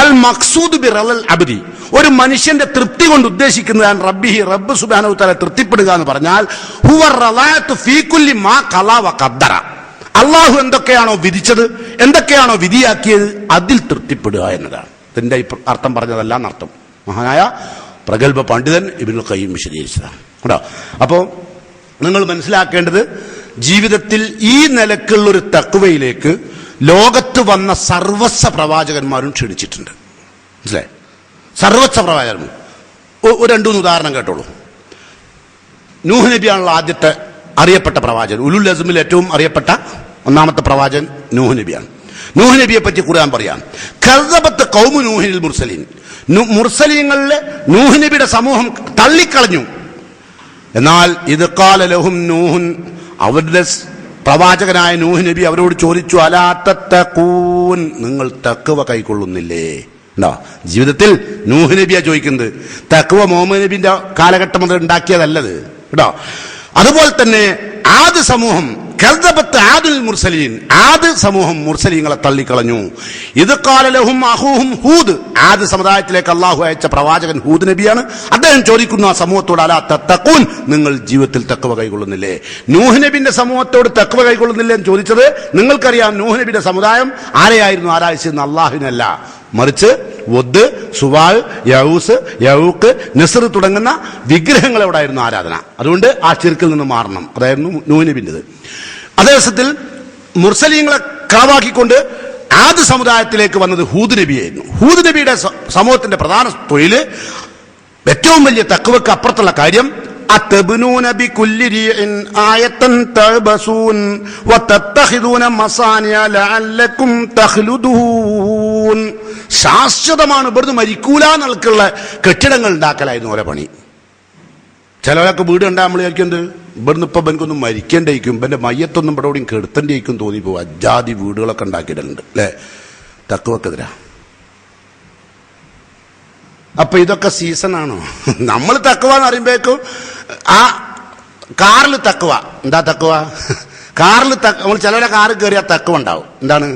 അൽ മഖ്സൂദ് ബിറൽ അബ്ദി, ഒരു മനുഷ്യന്റെ തൃപ്തി കൊണ്ട് ഉദ്ദേശിക്കുന്നതാണ് റബ്ബിഹി, റബ്ബ് സുബ്ഹാനഹു തആല തൃപ്തിപ്പെടുക എന്ന് പറഞ്ഞാൽ ഹുവ റളാഅത്തു ഫീ കുല്ലി മാ ഖലാ വ ഖദ്ദറ, അല്ലാഹു എന്തൊക്കെയാണോ വിധിച്ചത്, എന്തൊക്കെയാണോ വിധിയാക്കിയത്, അതിൽ തൃപ്തിപ്പെടുക എന്നതാണ്. ഇതിന്റെ അർത്ഥം പറഞ്ഞതല്ല എന്നർത്ഥം മഹാനായ പ്രഗൽഭ പണ്ഡിതൻ ഇബ്നുൽ ഖയ്യിം വിശദീകരിച്ചതാണ് കേട്ടോ. അപ്പോ നിങ്ങൾ മനസ്സിലാക്കേണ്ടത്, ജീവിതത്തിൽ ഈ നിലക്കുള്ളൊരു തഖ്വയിലേക്ക് ലോകത്ത് വന്ന സർവസ്വ പ്രവാചകന്മാരും ക്ഷണിച്ചിട്ടുണ്ട്, മനസ്സിലായി? സർവസ്വ പ്രവാചകന്മാർ. രണ്ടൂന്ന് ഉദാഹരണം കേട്ടോളൂ. നൂഹ് നബിയാണല്ലോ ആദ്യത്തെ അറിയപ്പെട്ട പ്രവാചകൻ. ഉലുൽ അസ്മിൽ ഏറ്റവും അറിയപ്പെട്ട ഒന്നാമത്തെ പ്രവാചകൻ നൂഹ് നബിയാണ്. നൂഹ് നബിയെ പറ്റി ഖുർആൻ പറയാം, കസ്സബത്ത് ഖൗമു നൂഹിൽ മുർസലീൻ, മുർസലീങ്ങളിലെ നൂഹ് നബിയുടെ സമൂഹം തള്ളിക്കളഞ്ഞു. എന്നാൽ ഇത് ഖാല ലഹും നൂഹുൻ, അവരുടെ പ്രവാചകനായ നൂഹ് നബി അവരോട് ചോദിച്ചു, അലാ തത്തഖൂൻ, നിങ്ങൾ തഖ്വ കൈക്കൊള്ളുന്നില്ലേ? ഉണ്ടോ? ജീവിതത്തിൽ നൂഹ് നബിയാ ചോദിക്കുന്നത്. തഖ്വ മുഹമ്മദ് നബിന്റെ കാലഘട്ടം മുതൽ ഉണ്ടാക്കിയതല്ലത് കേട്ടോ. അതുപോലെ തന്നെ ആദ് സമൂഹം, കസ്സബത്ത് ആദുൽ മുർസലീൻ, ആദ് സമൂഹം മുർസലീങ്ങളെ തള്ളിക്കളഞ്ഞു. ഇത് ഖാല ലഹും അഖൂഹും ഹൂദ്, ആദ് സമുദായത്തിലേക്ക് അള്ളാഹു അയച്ച പ്രവാചകൻ ഹൂദ് നബിയാണ്. അദ്ദേഹം ചോദിക്കുന്നു ആ സമൂഹത്തോട്, അലാ തത്തഖൂൻ, നിങ്ങൾ ജീവിതത്തിൽ തഖ്വ കൈകൊള്ളുന്നില്ലേ? നൂഹ് നബിന്റെ സമൂഹത്തോട് തഖ്വ കൈകൊള്ളുന്നില്ലേ എന്ന് ചോദിച്ചത്, നിങ്ങൾക്കറിയാം നൂഹ് നബിയുടെ സമുദായം ആരെയായിരുന്നു ആരാധിച്ചിരുന്നത്? അള്ളാഹുവിനല്ല, മറിച്ച് വദ്, സുവാ, യഊസ്, യഊഖ്, നസ്ർ തുടങ്ങുന്ന വിഗ്രഹങ്ങളോടായിരുന്നു ആരാധന. അതുകൊണ്ട് ആ ശിർക്കിൽ നിന്ന് മാറണം. അതായിരുന്നു നൂഹ് നബിൻ്റെത്. അതേ ദിവസത്തിൽ മുർസലീങ്ങളെ കളവാക്കിക്കൊണ്ട് ആദ് സമുദായത്തിലേക്ക് വന്നത് ഹൂദ് നബിയായിരുന്നു. ഹൂദ് നബിയുടെ സമൂഹത്തിന്റെ പ്രധാന തൊഴിൽ, ഏറ്റവും വലിയ തഖ്വക്ക് അപ്പുറത്തുള്ള കാര്യം, അതബ്നൂന ബികുല്ലി റീഇൻ ആയതൻ തഅബസൂൻ വതത്തഖിദൂന മസാനിയ ലഅല്ലകും തഖ്ലുദൂൻ, ശാശ്വതമാണ്, ഇവിടുന്ന് മരിക്കൂല എന്നുള്ള കെട്ടിടങ്ങൾ ഉണ്ടാക്കലായിരുന്നു ഓരോ പണി. ചിലരൊക്കെ വീട് കണ്ടാൽ നമ്മൾ വിചാരിക്കുന്നത് ഇവിടുന്ന് ഇപ്പം എനിക്കൊന്നും മരിക്കേണ്ടിയിരിക്കും, ഇവന്റെ മയ്യത്തൊന്നും ഇവിടെ എവിടെയും കെടുത്തേണ്ടിയിരിക്കും തോന്നിപ്പോവും. അജാതി വീടുകളൊക്കെ ഉണ്ടാക്കിയിട്ടുണ്ട് അല്ലേ, തഖ്വക്കെതിരാ. അപ്പൊ ഇതൊക്കെ സീസണാണോ? നമ്മൾ തഖ്വ എന്ന് പറയുമ്പോഴേക്കും ആ കാറിൽ തഖ്വ, എന്താ തഖ്വ? കാറിൽ നമ്മൾ ചിലരെ കാറ് കയറിയാൽ തഖ്വ ഉണ്ടാവും. എന്താണ്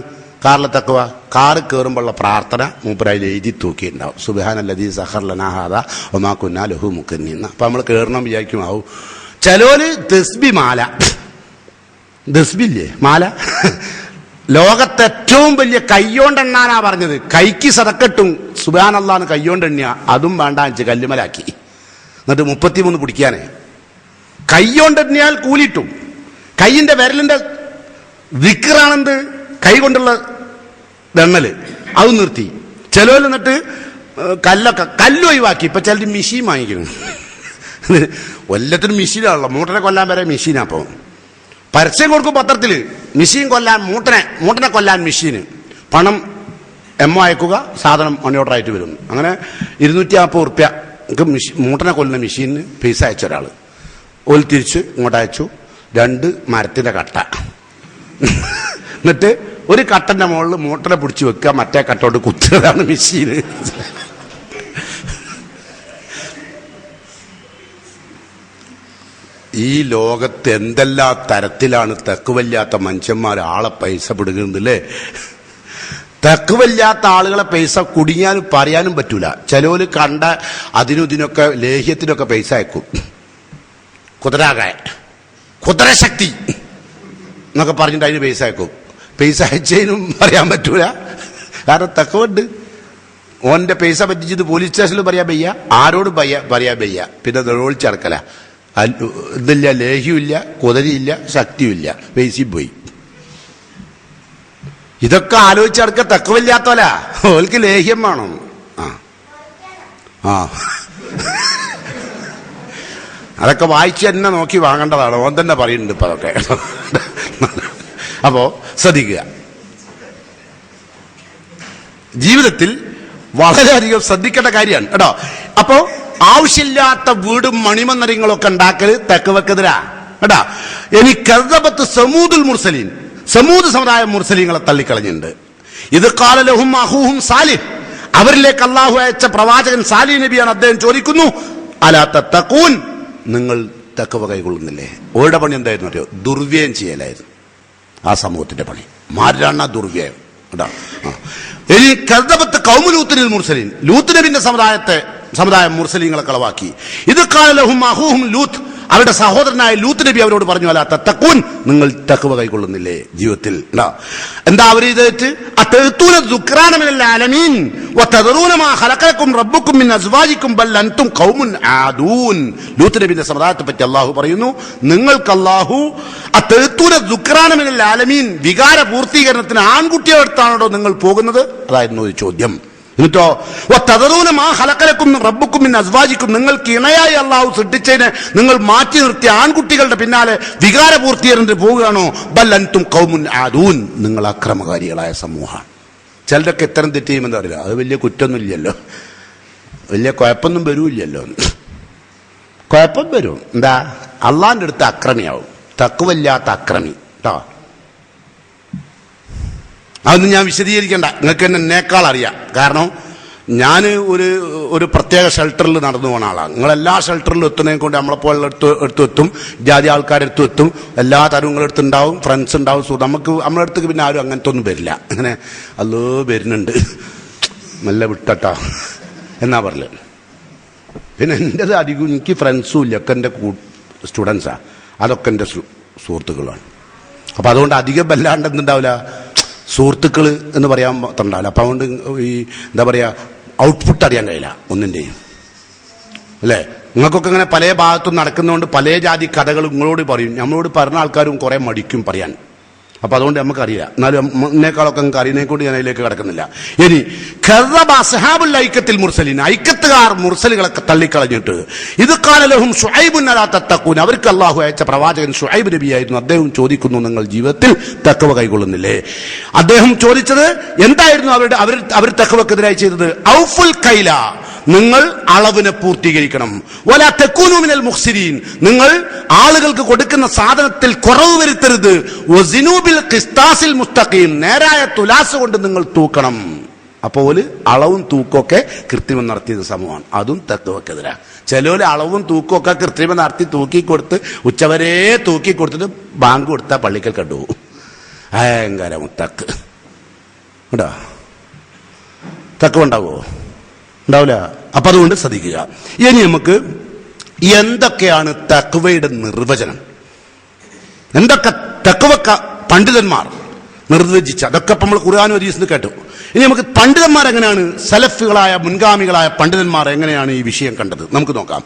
കാറിൽ തഖ്വ? കാറ് കയറുമ്പോഴുള്ള പ്രാർത്ഥന മൂപ്പരായി എഴുതി തൂക്കിയിട്ടുണ്ടാവും, സുബ്ഹാനല്ലദീ സഖറ ലനാ ഹാദാ വമാ കുന്നാ ലഹു മുഖ്രിനീൻ. അപ്പൊ നമ്മൾ കയറണം വിചാരിക്കും ആവും. ചിലോര് തസ്ബി മാല, തസ്ബില്ലേ മാല, ലോകത്തെ ഏറ്റവും വലിയ കയ്യോണ്ടെണ്ണാനാ പറഞ്ഞത്. കൈക്ക് സദക്കട്ടും സുബ്ഹാനല്ലാഹ് കയ്യോണ്ടെണ്ണിയ, അതും വേണ്ട വെച്ച് കല്ലുമലാക്കി. എന്നിട്ട് 33 പിടിക്കാനേ. കയ്യോണ്ടെണ്ണിയാൽ കൂലിട്ടും. കൈയിന്റെ വിരലിന്റെ ദിക്റാണെന്ത്? കൈ കൊണ്ടുള്ള ദണ്ണല്, അത് നിർത്തി. ചിലവർ എന്നിട്ട് കല്ല് ഒഴിവാക്കി. ഇപ്പൊ ചിലർ മെഷീൻ വാങ്ങിക്കുന്നു. എല്ലാത്തിനും മെഷീനാണല്ലോ, മൂട്ടനെ കൊല്ലാൻ വരെ മെഷീനാ. അപ്പൊ പരസ്യം കൊടുക്കും പത്രത്തില്, മെഷീൻ കൊല്ലാൻ, മൂട്ടനെ കൊല്ലാൻ മെഷീന്. പണം എമ്മോ അയക്കുക, സാധനം മണി ഓർഡർ ആയിട്ട് വരും. അങ്ങനെ 250 ഉറുപ്യ മൂട്ടനെ കൊല്ലുന്ന മെഷീനിന് പൈസ അയച്ച ഒരാൾ ഓൽ തിരിച്ച് ഇങ്ങോട്ട് അയച്ചു 2 മരത്തിന്റെ കട്ട. എന്നിട്ട് ഒരു കട്ടന്റെ മുകളിൽ മൂട്ടനെ പിടിച്ച് വെക്കുക, മറ്റേ കട്ടോട്ട് കുത്തുന്നതാണ് മെഷീന്. ഈ ലോകത്ത് എന്തെല്ലാം തരത്തിലാണ് തക്കുവല്ലാത്ത മനുഷ്യന്മാർ ആളെ പൈസ പിടുക്കുന്നത് അല്ലേ? തക്കുവല്ലാത്ത ആളുകളെ പൈസ കുടുങ്ങിയാലും പറയാനും പറ്റൂല. ചിലവര് കണ്ട അതിനും ഇതിനൊക്കെ ലേഹ്യത്തിനൊക്കെ പൈസ അയക്കും. കുതിരശക്തി എന്നൊക്കെ പറഞ്ഞിട്ട് അതിന് പൈസ അയക്കും. പൈസ അയച്ചതിനും പറയാൻ പറ്റൂല, കാരണം തക്കുവുണ്ട്. ഓന്റെ പൈസ പറ്റിച്ചത് പോലീസ് സ്റ്റേഷനിൽ പറയാൻ വയ്യ, ആരോടും പറയാൻ വയ്യ. പിന്നെ ഒളിച്ചടക്കല. ഇതില്ല, ലേഹ്യമില്ല, കുതിരയില്ല, ശക്തിയുമില്ല, പൈസയും പോയി. ഇതൊക്കെ ആലോചിച്ചടക്ക തക്കവില്ലാത്തോല. ഓൽക്ക് ലേഹ്യം വേണം. അതൊക്കെ വായിച്ച് തന്നെ നോക്കി വാങ്ങേണ്ടതാണ്. ഓൻ തന്നെ പറയുന്നുണ്ട് ഇപ്പൊ അതൊക്കെ. അപ്പോ ശ്രദ്ധിക്കുക, ജീവിതത്തിൽ വളരെയധികം ശ്രദ്ധിക്കേണ്ട കാര്യമാണ് കേട്ടോ. അപ്പോ ആവശ്യമില്ലാത്ത വീടും മണിമന്ദിരങ്ങളൊക്കെ ഉണ്ടാക്കല് തക്കവക്കെതിരാ കേട്ടാ. ഇനി കദ്ദബത്ത് സമൂദുൽ മുർസലീൻ, സമൂദ് സമുദായ മുർസലീങ്ങളെ തള്ളിക്കളഞ്ഞിട്ടുണ്ട്. ഇത് ഖാല ലഹും അഖൂഹും സാലിഹ്, അവരിലേക്ക് അള്ളാഹു അയച്ച പ്രവാചകൻ സാലിഹ് നബിയാണ്. അദ്ദേഹം ചോദിക്കുന്നു, അലാ തത്തഖൂൻ, നിങ്ങൾ തഖ്വ കൈകൊള്ളുന്നില്ലേ? ഓരുടെ പണി എന്തായിരുന്നു അറിയോ? ദുർവ്യയം ചെയ്യലായിരുന്നു ആ സമൂഹത്തിന്റെ പണി. മാരാണ് ദുർവ്യയം കേട്ടാ. ഇനി കദ്ദബത്ത് ഖൗമു ലൂത്തിനിൽ മുർസലീൻ, ലൂത്ത് നബിന്റെ സമുദായം മുർസലീങ്ങളെ കളവാക്കി. ഇത് ഖാല ലഹും അഖൂഹും ലൂത്ത്, അവരുടെ സഹോദരനായ ലൂത്ത് നബി അവരോട് പറഞ്ഞു, അലാ തത്തഖൂൻ, നിങ്ങൾ തഖ്വ കൈകൊള്ളുന്നില്ലേ ജീവിതത്തിൽ? എന്താ അവർ ചെയ്തിട്ട്? അതഅ്തൂന ദുക്റാന മിനൽ ആലമീൻ വതദറൂന മാ ഖലഖലകും റബ്ബുകും മിൻ അസ്വാജികും ബൽ അൻതും ഖൗമുൻ ആദൂൻ. ലൂത്ത് നബിയുടെ സമുദായത്തെ പറ്റി അല്ലാഹു പറയുന്നു, നിങ്ങൾക്ക് അല്ലാഹു അതഅ്തൂന ദുക്റാന മിനൽ ആലമീൻ, വികാര പൂർത്തീകരണത്തിന് ആൺകുട്ടിയുടെ അടുത്താണോ നിങ്ങൾ പോകുന്നത്? അതായിരുന്നു ഒരു ചോദ്യം. എന്നിട്ടോ വതദറൂന മാ ഖലഖലകും റബ്ബുകും മിൻ അസ്വാജികും, നിങ്ങൾക്ക് ഇണയായി അല്ലാഹു സൃഷ്ടിച്ചതിനെ നിങ്ങൾ മാറ്റി നിർത്തി ആൺകുട്ടികളുടെ പിന്നാലെ വികാര പൂർത്തീകരണത്തിന് പോവുകയാണോ? ബൽ അൻതും ഖൗമുൻ ആദൂൻ, നിങ്ങൾ അക്രമകാരികളായ സമൂഹമാണ്. ചിലരൊക്കെ ഇത്തരം തെറ്റ് ചെയ്യുമെന്ന് അറിയില്ല, അത് വലിയ കുറ്റമൊന്നും ഇല്ലല്ലോ, വലിയ കുഴപ്പമൊന്നും വരൂല്ലല്ലോ. കുഴപ്പം വരും, എന്താ? അള്ളാന്റെ അടുത്ത് അക്രമിയാവും, തഖ്വയില്ലാത്ത അക്രമി കേട്ടോ. അതൊന്നും ഞാൻ വിശദീകരിക്കണ്ട, നിങ്ങൾക്ക് എന്നേക്കാൾ അറിയാം. കാരണം ഞാൻ ഒരു പ്രത്യേക ഷെൽട്ടറിൽ നടന്നു പോകുന്ന ആളാണ്. നിങ്ങളെല്ലാ ഷെൽട്ടറിലും എത്തുന്നതിനെ കൊണ്ട് നമ്മളെപ്പോലുള്ള എടുത്തെത്തും, ജാതി ആൾക്കാരെടുത്ത് എത്തും, എല്ലാ തരങ്ങളെടുത്ത് ഉണ്ടാവും, ഫ്രണ്ട്സ് ഉണ്ടാവും. നമ്മളെ അടുത്തേക്ക് പിന്നെ ആരും അങ്ങനത്തെ ഒന്നും വരില്ല. അങ്ങനെ അല്ലോ വരുന്നുണ്ട്, നല്ല വിട്ടട്ടാ എന്നാ പറയല്. പിന്നെ എൻ്റെത് അധികം എനിക്ക് ഫ്രണ്ട്സും ഇല്ല, ഒക്കെ എൻ്റെ സ്റ്റുഡൻസാണ്, അതൊക്കെ എൻ്റെ സുഹൃത്തുക്കളാണ്. അപ്പം അതുകൊണ്ട് അധികം വല്ലാണ്ട് എന്തുണ്ടാവില്ല, സുഹൃത്തുക്കൾ എന്ന് പറയാൻ ഉണ്ടാവില്ല. അപ്പം അതുകൊണ്ട് ഈ എന്താ പറയുക, ഔട്ട്പുട്ട് അറിയാൻ കഴിയില്ല ഒന്നിൻ്റെയും, അല്ലേ? നിങ്ങൾക്കൊക്കെ ഇങ്ങനെ പല ഭാഗത്തും നടക്കുന്നതുകൊണ്ട് പല ജാതി കഥകൾ നിങ്ങളോട് പറയും, നമ്മളോട് പറഞ്ഞ ആൾക്കാരും കുറെ മടിക്കും പറയാൻ. അപ്പൊ അതുകൊണ്ട് നമുക്കറിയാം, എന്നാലും എന്നേക്കാളൊക്കെ നമുക്ക് അറിയുന്നതിനെക്കൊണ്ട് ഞാൻ അതിലേക്ക് കിടക്കുന്നില്ല. ഇനി ഖദബ അസ്ഹാബുൽ ഐക്കത്തിൽ മുർസലീൻ, ഐക്കത്തുകാർ മുർസലുകളൊക്കെ തള്ളിക്കളഞ്ഞിട്ട് ഇത് ഖാല ലഹും ശുഐബുൻ അലാ തത്തഖൂൻ, അവർക്ക് അല്ലാഹു അയച്ച പ്രവാചകൻ ശുഐബ് നബിയായിരുന്നു. അദ്ദേഹം ചോദിക്കുന്നു, നിങ്ങൾ ജീവിതത്തിൽ തഖ്വ കൈകൊള്ളുന്നില്ലേ? അദ്ദേഹം ചോദിച്ചത് എന്തായിരുന്നു? അവർ തഖ്വക്കെതിരായി ചെയ്തത് ഔഫുൽ കൈല, നിങ്ങൾ അളവിനെ പൂർത്തീകരിക്കണം. വലാ തകൂനു മിനൽ മുഖ്സിരീൻ, നിങ്ങൾ ആളുകൾക്ക് കൊടുക്കുന്ന സാധനത്തിൽ കുറവ് വരുത്തരുത്. വസിനൂ ബിൽ ഖിസ്താസിൽ മുസ്തഖീം, നേരായ തുലാസ് കൊണ്ട് നിങ്ങൾ തൂക്കണം. അപ്പോൾ അളവും തൂക്കമൊക്കെ കൃത്രിമം നടത്തിയത് സമൂഹമാണ്. അതും തഖ്വക്കെതിരാ. ചിലര് അളവും തൂക്കമൊക്കെ കൃത്രിമം നടത്തി തൂക്കിക്കൊടുത്ത് ഉച്ചവരെ തൂക്കിക്കൊടുത്തിട്ട് ബാങ്ക് കൊടുത്താൽ പള്ളിക്കൽ കണ്ടുപോകും. ഭയങ്കര മുത്തക്ക് കേട്ടോ. തഖ്വ ഉണ്ടാവുമോ? ഉണ്ടാവില്ല. അപ്പൊ അതുകൊണ്ട് ശ്രദ്ധിക്കുക. ഇനി നമുക്ക് എന്തൊക്കെയാണ് തഖ്വയുടെ നിർവചനം, എന്തൊക്കെ തഖ്വ പണ്ഡിതന്മാർ നിർവചിച്ച, അതൊക്കെ നമ്മൾ ഖുർആനും ഹദീസിലും കേട്ടു. ഇനി നമുക്ക് പണ്ഡിതന്മാർ എങ്ങനെയാണ്, സലഫുകളായ മുൻഗാമികളായ പണ്ഡിതന്മാർ എങ്ങനെയാണ് ഈ വിഷയം കണ്ടത് നമുക്ക് നോക്കാം.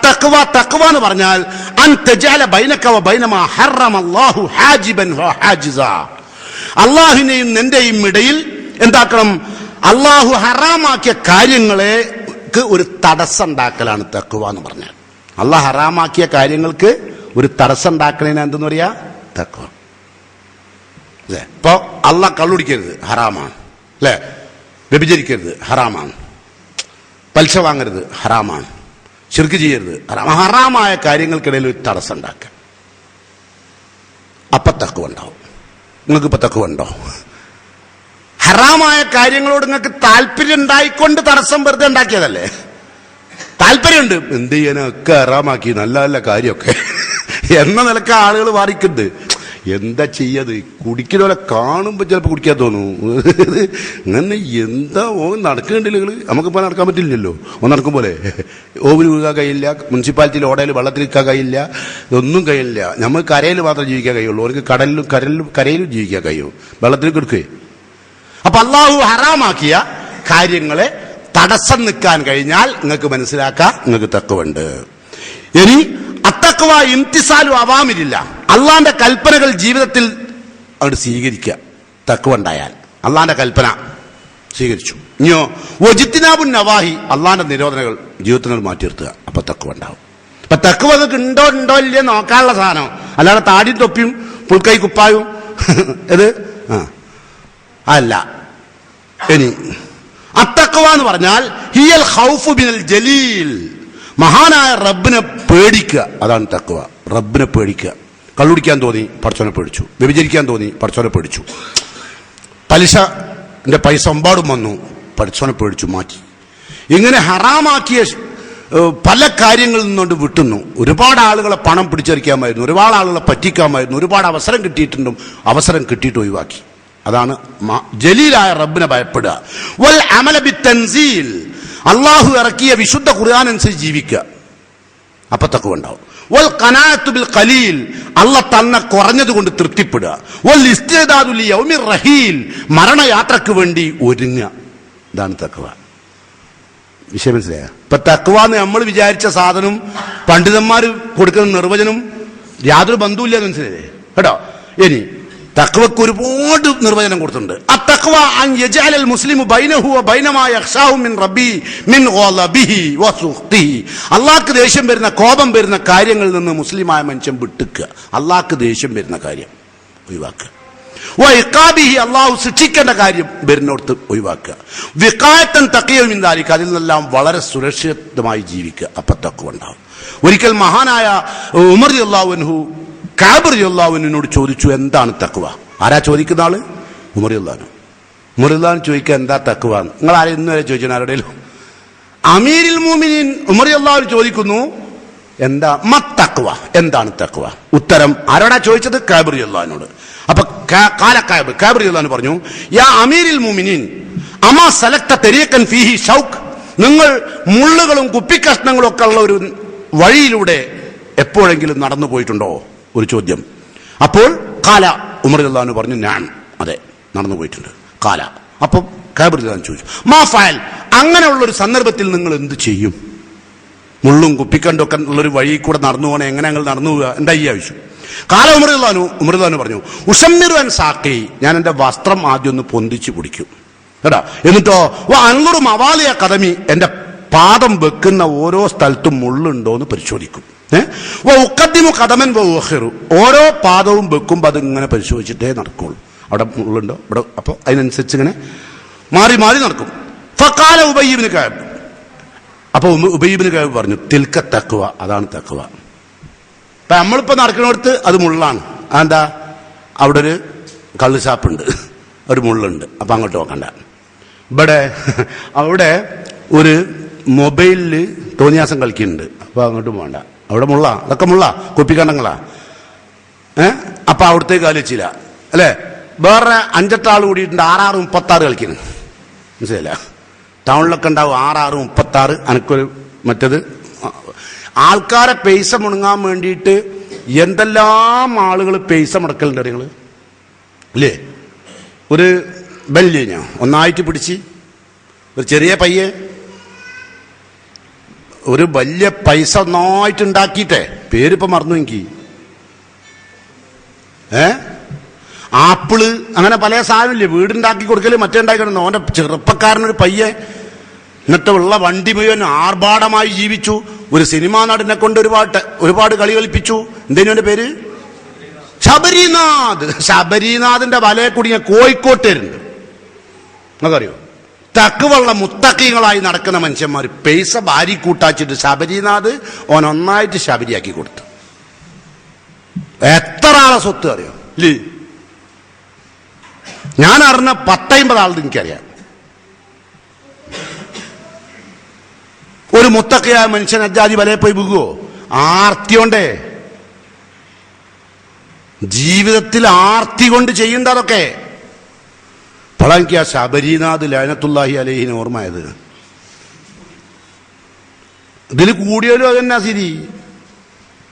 തഖ്വ എന്ന് പറഞ്ഞാൽ അൻ തജഅല ബൈനക വ ബൈന മാ ഹറമല്ലാഹു ഹാജിബൻ വ ഹാജിസ, അല്ലാഹുവിനെയും നിന്റെയും ഇടയിൽ എന്താക്കണം? അള്ളാഹു ഹറാമാക്കിയ കാര്യങ്ങൾക്ക് ഒരു തടസ്സം ഉണ്ടാക്കലാണ് തഖ്വ എന്ന് പറഞ്ഞാൽ. അള്ളാഹ് ഹറാമാക്കിയ കാര്യങ്ങൾക്ക് ഒരു തടസ്സം ഉണ്ടാക്കണേന് എന്തെന്ന് പറയാ? തഖ്വ. അല്ലേ? ഇപ്പൊ അള്ളാഹ് കള്ളുടിക്കരുത്, ഹറാമാണ്, അല്ലെ? വ്യഭിചരിക്കരുത്, ഹറാമാണ്. പലിശ വാങ്ങരുത്, ഹറാമാണ്. ശിർക്ക് ചെയ്യരുത്. ഹറാമായ കാര്യങ്ങൾക്കിടയിൽ ഒരു തടസ്സം ഉണ്ടാക്കുക. അപ്പൊ തഖ്വ ഉണ്ടാവും. നിങ്ങൾക്ക് ഇപ്പൊ തഖ്വ ഉണ്ടോ? ഹറാമായ കാര്യങ്ങളോട് നിങ്ങൾക്ക് താല്പര്യം ഉണ്ടായിക്കൊണ്ട് തടസ്സം വെറുതെ ഉണ്ടാക്കിയതല്ലേ? താല്പര്യമുണ്ട്, എന്ത് ചെയ്യാനൊക്കെ ഹറാമാക്കി, നല്ല നല്ല കാര്യമൊക്കെ എന്ന നിലക്ക് ആളുകൾ വാദിക്കുന്നുണ്ട്. എന്താ ചെയ്യത്? കുടിക്കുന്ന പോലെ കാണുമ്പോൾ ചിലപ്പോൾ കുടിക്കാൻ തോന്നും. അങ്ങനെ എന്താ നടക്കുന്നുണ്ടല്ലോ നിങ്ങൾ. നമുക്കിപ്പോൾ നടക്കാൻ പറ്റില്ലല്ലോ. നടക്കും പോലെ ഓവിൽ വീഴാൻ കഴിയില്ല, മുനിസിപ്പാലിറ്റിയിൽ ഓടയിൽ വെള്ളത്തിലിരിക്കാൻ കഴിയില്ല, ഇതൊന്നും കഴിയില്ല. നമ്മൾ കരയിൽ മാത്രം ജീവിക്കാൻ കഴിയുള്ളൂ. അവർക്ക് കരയിലും ജീവിക്കാൻ കഴിയും, വെള്ളത്തിൽ കിടക്കുകയെ. അപ്പൊ അള്ളാഹു ഹറാമാക്കിയ കാര്യങ്ങളെ തടസ്സം നിൽക്കാൻ കഴിഞ്ഞാൽ നിങ്ങൾക്ക് മനസ്സിലാക്കാം നിങ്ങൾക്ക് തഖ്വയുണ്ട്. ഇനി അത്തഖ്വ ഇംതിസാലു അവാമിരില്ല, അള്ളാന്റെ കൽപ്പനകൾ ജീവിതത്തിൽ അങ്ങോട്ട് സ്വീകരിക്കുക. തഖ്വ ഉണ്ടായാൽ അള്ളാന്റെ കൽപ്പന സ്വീകരിച്ചു. ഇനിയോ വജിത്തിനാബുൻ നവാഹി, അള്ളാന്റെ നിരോധനകൾ ജീവിതത്തിൽ മാറ്റി നിർത്തുക. അപ്പൊ തഖ്വ ഉണ്ടാവും. അപ്പൊ തഖ്വ നിങ്ങൾക്ക് ഉണ്ടോ ഇല്ലയോ നോക്കാനുള്ള സാധനം, അല്ലാതെ താടിയും തൊപ്പിയും പുൽക്കൈ കുപ്പായും ഇത് അല്ല. ഇനി അത്തഖ്വ എന്ന് പറഞ്ഞാൽ ഹിയൽ ഖൗഫു ബിൽ ജലീൽ, മഹാനായ റബ്ബിനെ പേടിക്കുക. അതാണ് തഖ്വ. റബ്ബിനെ പേടിക്കുക. കള്ളുടിക്കാൻ തോന്നി, പടച്ചോനെ പേടിച്ചു. വ്യഭിചരിക്കാൻ തോന്നി, പടച്ചോനെ പേടിച്ചു. പലിശന്റെ പൈസ ഒമ്പാടും വന്നു, പടച്ചോനെ പേടിച്ചു, മാറ്റി. ഇങ്ങനെ ഹറാമാക്കിയ പല കാര്യങ്ങളിൽ നിന്നുകൊണ്ട് വിട്ടുന്നു. ഒരുപാട് ആളുകളെ പണം പിടിച്ചെറിക്കാമായിരുന്നു, ഒരുപാട് ആളുകളെ പറ്റിക്കാമായിരുന്നു, ഒരുപാട് അവസരം കിട്ടിയിട്ടുണ്ടും അവസരം കിട്ടിയിട്ട് ഒഴിവാക്കി. അതാണ് ജലീലായ റബ്ബിനെ ഭയപ്പെടുക. വൽ അമല ബിത്തൻസീൽ, അള്ളാഹു ഇറക്കിയ വിശുദ്ധ ഖുർആൻ അനുസരിച്ച് ജീവിക്കുക. അപ്പൊ തഖ്വ ഉണ്ടാവും. വൽ ഖനാഅത്തു ബിൽ ഖലീൽ, അള്ളാഹ് തന്ന കുറഞ്ഞത് കൊണ്ട് തൃപ്തിപ്പെടുക. വൽ ഇസ്തിദാദു ലിയൗമിർ റഹീൽ, മരണയാത്രക്ക് വേണ്ടി ഒരുങ്ങുക. ഇതാണ് തഖ്വ. വിഷയം മനസ്സിലായ? ഇപ്പൊ തഖ്വ എന്ന് നമ്മൾ വിചാരിച്ച സാധനം പണ്ഡിതന്മാർ കൊടുക്കുന്ന നിർവചനം യാതൊരു ബന്ധവുമില്ല. മനസ്സിലായേ കേട്ടോ? ഇനി തഖ്വക്ക് ഒരുപാട് നിർവചനം കൊടുത്തിട്ടുണ്ട്. അത്തഖ്വ അൻ യജഅലൽ മുസ്ലിമു ബൈനഹു വ ബൈന മാ യഖ്ശാഹു മിൻ റബ്ബി മിൻ ഗളബിഹി വ സുഖ്തിഹി, അല്ലാഹുക്ക് ദേഷ്യം വരുന്ന, കോപം വരുന്ന കാര്യങ്ങളിൽ നിന്ന് മുസ്ലിമായ മനുഷ്യൻ വിട്ടുക്കുക. അല്ലാഹുക്ക് ദേഷ്യം വരുന്ന കാര്യം ഒഴിവാക്കുക. വ ഇഖാബിഹി, അല്ലാഹു ശിക്ഷിക്കേണ്ട കാര്യം വരുന്നിടത്ത് ഒഴിവാക്കുക. വിഖായത്തൻ തഖിയ മിൻ ദാലിക, അതിൽ നിന്നെല്ലാം വളരെ സുരക്ഷിതമായി ജീവിക്കുക. അപ്പൊ തഖ്വ ഉണ്ടാവും. ഒരിക്കൽ മഹാനായ ഉമർ റളിയല്ലാഹു അൻഹു കഅബ് റളിയല്ലാഹു അൻഹുവിനോട് ചോദിച്ചു, എന്താണ് തഖ്വ? ആരാ ചോദിക്കുന്ന ആള്? ഉമർ റളിയല്ലാഹു അൻഹു. ഉമർ റളിയല്ലാഹു അൻഹു ചോദിക്കുക, എന്താ തഖ്വ? നിങ്ങൾ ആരും ഇന്ന് വരെ ചോദിച്ചു ആരുടെയും? അമീരുൽ മുഅ്മിനീൻ ഉമർ റളിയല്ലാഹു അൻഹു ചോദിക്കുന്നു, എന്താ തഖ്വ, എന്താണ് തഖ്വ? ഉത്തരം ആരോടാ ചോദിച്ചത്? കഅബ് റളിയല്ലാഹു അൻഹുവിനോട്. അപ്പൊ കഅബ് റളിയല്ലാഹു അൻഹു പറഞ്ഞു, യാ അമീരുൽ മുഅ്മിനീൻ അമാ സലക്ത തരീഖൻ ഫീഹി ഷൗക്ക്, നിങ്ങൾ മുള്ളുകളും കുപ്പിക്കഷ്ണങ്ങളും ഒക്കെ ഉള്ള ഒരു വഴിയിലൂടെ എപ്പോഴെങ്കിലും നടന്നു പോയിട്ടുണ്ടോ? ഒരു ചോദ്യം. അപ്പോൾ കാല ഉമർ റളിയല്ലാഹു അൻഹു പറഞ്ഞു, ഞാൻ അതെ നടന്നു പോയിട്ടുണ്ട്. കാല. അപ്പം കഅബ് റളിയല്ലാഹു അൻഹു ചോദിച്ചു, മാ ഫഅൽ, അങ്ങനെയുള്ള ഒരു സന്ദർഭത്തിൽ നിങ്ങൾ എന്ത് ചെയ്യും? മുള്ളും കുപ്പിക്കണ്ടൊക്കെ ഉള്ളൊരു വഴി കൂടെ നടന്നു പോകണേ, എങ്ങനെ ഞങ്ങൾ നടന്നു പോവുക? എന്താ ഈ ആവശ്യം? കാല ഉമർ റളിയല്ലാഹു അൻഹു പറഞ്ഞു, ഉഷമ്മിറു അൻ സാഖി, ഞാൻ എന്റെ വസ്ത്രം ആദ്യം ഒന്ന് പൊന്തിച്ചു പിടിക്കും കേട്ടാ. എന്നിട്ടോ അൻളുറു മവാലിയ കദമി, എന്റെ പാദം വെക്കുന്ന ഓരോ സ്ഥലത്തും മുള്ളുണ്ടോ എന്ന് പരിശോധിക്കും. ഉഖദ്ദിമു ഖദമൻ വ ഉഖിറു, ഓരോ പാദവും വെക്കുമ്പോൾ അത് ഇങ്ങനെ പരിശോധിച്ചിട്ടേ നടക്കുള്ളൂ. അവിടെ മുള്ളുണ്ടോ ഇവിടെ, അപ്പോൾ അതിനനുസരിച്ച് ഇങ്ങനെ മാറി മാറി നടക്കും. ഫഖാല ഉബയ്യ് ഇബ്നു കഅബ്, അപ്പൊ ഉബയ്യ് ഇബ്നു കഅബ് പറഞ്ഞു, തിൽക തഖ്വ, അതാണ് തഖ്വ. അപ്പൊ നമ്മളിപ്പോ നടക്കുന്നിടത്ത് അത് മുള്ളാണ്. അതെന്താ? അവിടെ ഒരു കള്ള് ഷാപ്പുണ്ട്, ഒരു മുള്ളുണ്ട്, അപ്പൊ അങ്ങോട്ട് നോക്കണ്ട. ഇവിടെ അവിടെ ഒരു മൊബൈലില് തോന്നിയാസം കളിക്കുന്നുണ്ട്, അപ്പൊ അങ്ങോട്ടും വേണ്ട. അവിടെ മുള്ള, അതൊക്കെ മുള്ള, കുപ്പിക്കണ്ടങ്ങളാ. അപ്പൊ അവിടത്തേക്ക് ആലോചിച്ചില്ല അല്ലെ? വേറെ 5-8 ആൾ കൂടിയിട്ടുണ്ട്, 6-6-36 കളിക്കുന്നു. മനസ്സിലായില്ല? ടൗണിലൊക്കെ ഉണ്ടാവും 6-6-36. അനക്കൊരു മറ്റത് ആൾക്കാരെ പൈസ മുടങ്ങാൻ വേണ്ടിയിട്ട് എന്തെല്ലാം ആളുകൾ പൈസ മുടക്കലുണ്ട് നിങ്ങൾ അല്ലേ? ഒരു ബല്ലിഞ്ഞ ഒന്നായിട്ട് പിടിച്ച് ഒരു ചെറിയ പയ്യെ ഒരു വലിയ പൈസ ഒന്നായിട്ട് ഉണ്ടാക്കിയിട്ടേ, പേരിപ്പോ മറന്നു എനിക്ക്, ആപ്പിള് അങ്ങനെ പല സാധനമില്ലേ വീടുണ്ടാക്കി കൊടുക്കല്, മറ്റേ ഉണ്ടാക്കിക്കൊണ്ടു. ഓന്റെ ചെറുപ്പക്കാരനൊരു പയ്യെ, എന്നിട്ട് ഉള്ള വണ്ടി മുഴുവൻ ആർഭാടമായി ജീവിച്ചു. ഒരു സിനിമാ നടനെ കൊണ്ട് ഒരുപാട് കളി കളിപ്പിച്ചു. എന്തേനും പേര്? ശബരിനാഥ്. ശബരിനാഥിന്റെ വലയെ കുടുങ്ങിയ കോഴിക്കോട്ടുകാരുണ്ട്, നിങ്ങൾക്കറിയോ? തക്കുവള്ള മുത്തക്കികളായി നടക്കുന്ന മനുഷ്യന്മാർ പൈസ ഭാര്യ കൂട്ടാച്ചിട്ട് ശബരിനാഥ് ഓൻ ഒന്നായിട്ട് ശബരിയാക്കി കൊടുത്തു. എത്ര ആളെ സ്വത്ത് അറിയോ ഇല്ലേ? ഞാൻ അറിഞ്ഞ 10-50 ആളുടെ എനിക്കറിയാം. ഒരു മുത്തക്കയായ മനുഷ്യൻ അജാതി വലയെ പോയി വീകുവോ? ആർത്തിയോണ്ടേ, ജീവിതത്തിൽ ആർത്തി കൊണ്ട് ചെയ്യേണ്ടതൊക്കെ. അപ്പോൾ എനിക്ക് ആ ശബരിനാഥ് ലഅനത്തുല്ലാഹി അലൈഹിന് ഓർമ്മയത്. ഇതിൽ കൂടിയാലും അതെന്നാ ശരി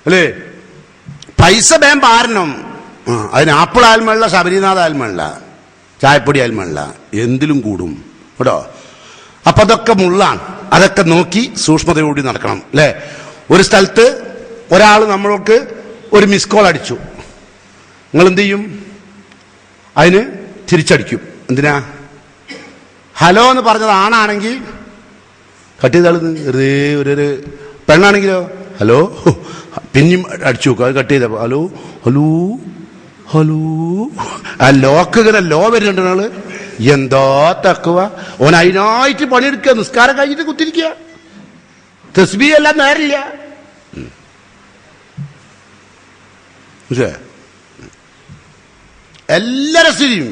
അല്ലേ? പൈസ വേം പാരണം. അതിന് ആപ്പിൾ ആൽമല്ല, ശബരിനാഥ് ആൽമല്ല, ചായപ്പൊടി ആൽമല്ല, എന്തിലും കൂടും കേട്ടോ. അപ്പൊ അതൊക്കെ മുള്ളാണ്. അതൊക്കെ നോക്കി സൂക്ഷ്മതയോടെ നടക്കണം അല്ലേ? ഒരു സ്ഥലത്ത് ഒരാൾ നമ്മൾക്ക് ഒരു മിസ് കോൾ അടിച്ചു, നിങ്ങൾ എന്ത് ചെയ്യും? അതിന് തിരിച്ചടിക്കും. എന്തിനാ? ഹലോ എന്ന് പറഞ്ഞത് ആണാണെങ്കിൽ കട്ട് ചെയ്താള് വെറുതെ ഒരു പെണ്ണാണെങ്കിലോ ഹലോ പിന്നെയും അടിച്ചു നോക്കും. അത് കട്ട് ചെയ്ത ഹലോ ഹലോ ഹലോ. ആ ലോക്ക് ഇങ്ങനെ ലോ വരുന്നുണ്ട് ആള്. എന്താ തക്കുവ! ഓൻ അതിനായിട്ട് പണിയെടുക്കുക, നിസ്കാരം കഴിഞ്ഞിട്ട് കുത്തിരിക്കുക, തസ്ബീഹ് എല്ലാം നേരില്ല. എല്ലാരും സ്ഥിതിയും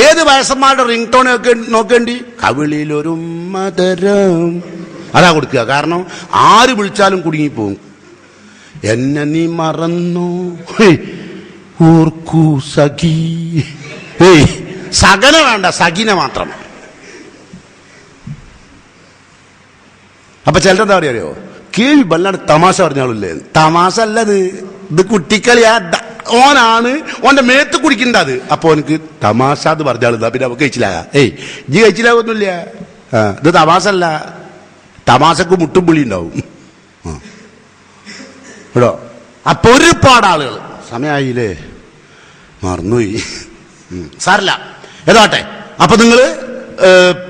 ഏത് വയസ്സന്മാരുടെ റിംഗ് ടോൺ നോക്കേണ്ടി കവിളിലൊരു മധുരം അതാ കൊടുക്കുക. കാരണം ആര് വിളിച്ചാലും കുടുങ്ങിപ്പോവും. എന്നെ നീ മറന്നോ ഓർക്കൂ സഖി. സകന വേണ്ട, സഖിന മാത്രം. അപ്പൊ ചിലരെന്താ അറിയോ? കേൾവി വല്ലാണ്ട് തമാശ പറഞ്ഞാളില്ലേ? തമാശ അല്ലത്, ഇത് കുട്ടിക്കളിയാ. ഓനാണ് ഓന്റെ മേത്ത് കുടിക്കേണ്ടത്. അപ്പൊ ഓനക്ക് തമാശ എന്ന് പറഞ്ഞാളില്ല. പിന്നെ അവ കഴിച്ചില്ല. ഇജ്ജ് കഴിച്ചില്ലാവൊന്നുമില്ല. ഇത് തമാശ അല്ല, തമാശക്ക് മുട്ടും പുളി ഉണ്ടാവും കേട്ടോ. അപ്പൊ ഒരുപാട് ആളുകൾ സമയമായില്ലേ, മറന്നുപോയി, സാരല്ല, ഏതാട്ടെ. അപ്പൊ നിങ്ങള്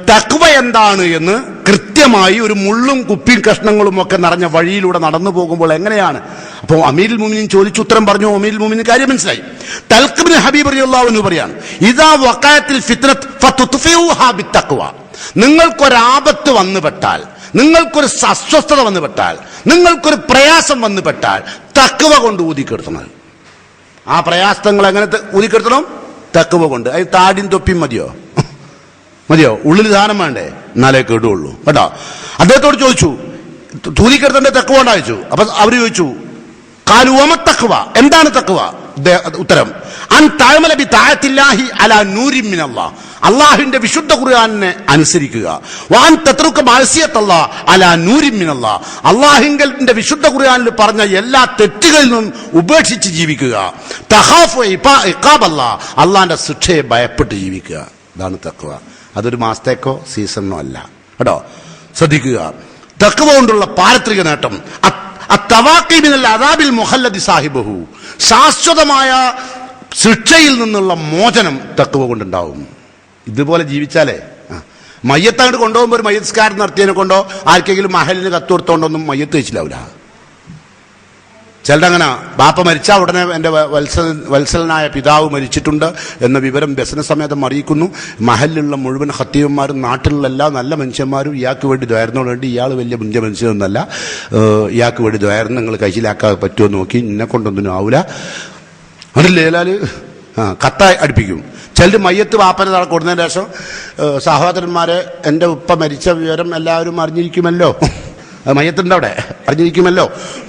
തഖ്വ എന്താണ് എന്ന് കൃത്യമായി ഒരു മുള്ളും കുപ്പിയും കഷ്ണങ്ങളും ഒക്കെ നിറഞ്ഞ വഴിയിലൂടെ നടന്നു പോകുമ്പോൾ എങ്ങനെയാണ്? അപ്പോൾ അമീറുൽ മുഅ്മിനീൻ ചോദിച്ചു ഉത്തരം പറഞ്ഞു. അമീറുൽ മുഅ്മിനീൻ കാര്യം മനസ്സിലായി. തൽഖ് ഇബ്നു ഹബീബ് റളിയല്ലാഹു അൻഹു പറയാണ്, ഇദാ വഖഅത്തിൽ ഫിത്നത്ത് ഫതുത്ഫിഉഹാ ബിത്തഖ്വ. നിങ്ങൾക്കൊരാപത്ത് വന്നുപെട്ടാൽ, നിങ്ങൾക്കൊരു അസ്വസ്ഥത വന്നുപെട്ടാൽ, നിങ്ങൾക്കൊരു പ്രയാസം വന്നുപെട്ടാൽ തഖ്വ കൊണ്ട് ഊതിക്കെടുത്തണം. ആ പ്രയാസങ്ങൾ എങ്ങനെ ഊതിക്കെടുത്തണം? തഖ്വ കൊണ്ട്. അത് താടിയും തൊപ്പിയും മതിയോ? ഉള്ളിൽ സാധനം വേണ്ടേ? എന്നാലേ കേടുള്ളൂ കേട്ടോ. അദ്ദേഹത്തോട് ചോദിച്ചു, തൂലിക്കെടുത്തന്റെ തഖ്വ ഉണ്ടായിച്ചു. അപ്പൊ അവര് ചോദിച്ചു, ഖാലു തഖ്വ, എന്താണ് തഖ്വ? ഉത്തരം, അൻ തഅമല ബി തഅത്തില്ലാഹി അലാ നൂരിൻ മിനല്ലാഹ്, അല്ലാഹുവിന്റെ വിശുദ്ധ ഖുർആനിനെ അനുസരിക്കുക. വഅൻ തത്റുക മഅസിയത്തല്ലാഹ് അലാ നൂരിൻ മിനല്ലാഹ്, അല്ലാഹുവിന്റെ വിശുദ്ധ ഖുർആനിൽ പറഞ്ഞ എല്ലാ തെറ്റുകളിൽ നിന്നും ഉപേക്ഷിച്ച് ജീവിക്കുക. തഖാഫു ഇഖാബല്ലാഹ്, അല്ലാഹുവിന്റെ ശിക്ഷയെ ഭയപ്പെട്ട് ജീവിക്കുക. ഇതാണ് തഖ്വ. അതൊരു മാസത്തേക്കോ സീസണിനോ അല്ല കേട്ടോ. ശ്രദ്ധിക്കുക. തഖ്വ കൊണ്ടുള്ള പാരത്രിക നേട്ടം, ശാശ്വതമായ ശിക്ഷയിൽ നിന്നുള്ള മോചനം തഖ്വ കൊണ്ടുണ്ടാവും. ഇതുപോലെ ജീവിച്ചാലേ മയ്യത്തങ്ങോട്ട് കൊണ്ടുപോകുമ്പോൾ ഒരു മയ്യസ്കാരം നടത്തിയതിനെ കൊണ്ടോ ആർക്കെങ്കിലും മഹലിന് കത്ത് കൊടുത്തോണ്ടൊന്നും മയ്യത്ത് വെച്ചില്ലാവില്ല. ചിലരുടെ അങ്ങനെ ബാപ്പ മരിച്ചാൽ ഉടനെ എൻ്റെ വത്സലനായ പിതാവ് മരിച്ചിട്ടുണ്ട് എന്ന വിവരം ബിസിനസ് സമേതം അറിയിക്കുന്നു. മഹലിലുള്ള മുഴുവൻ ഖത്തീബന്മാരും നാട്ടിലുള്ള എല്ലാ നല്ല മനുഷ്യന്മാരും ഇയാൾക്ക് വേണ്ടി ദ്വാരുന്നതുകൊണ്ട് ഇയാൾ വലിയ മുന്തിയ മനുഷ്യനൊന്നല്ല, ഇയാൾക്ക് വേണ്ടി ദ്വാരുന്ന നിങ്ങൾ കഴിച്ചിലാക്കാൻ പറ്റുമോ നോക്കി, എന്നെ കൊണ്ടൊന്നും ആവില്ല. അതിലേലാല് കത്ത അടുപ്പിക്കും. ചിലർ മയ്യത്ത് വാപ്പനെ കൊടുന്നതിന് ശേഷം സഹോദരന്മാരെ, എൻ്റെ ഉപ്പ മരിച്ച വിവരം എല്ലാവരും അറിഞ്ഞിരിക്കുമല്ലോ, മയ്യത്തിൻ്റെ അവിടെ അറിഞ്ഞിരിക്കുമല്ലോ,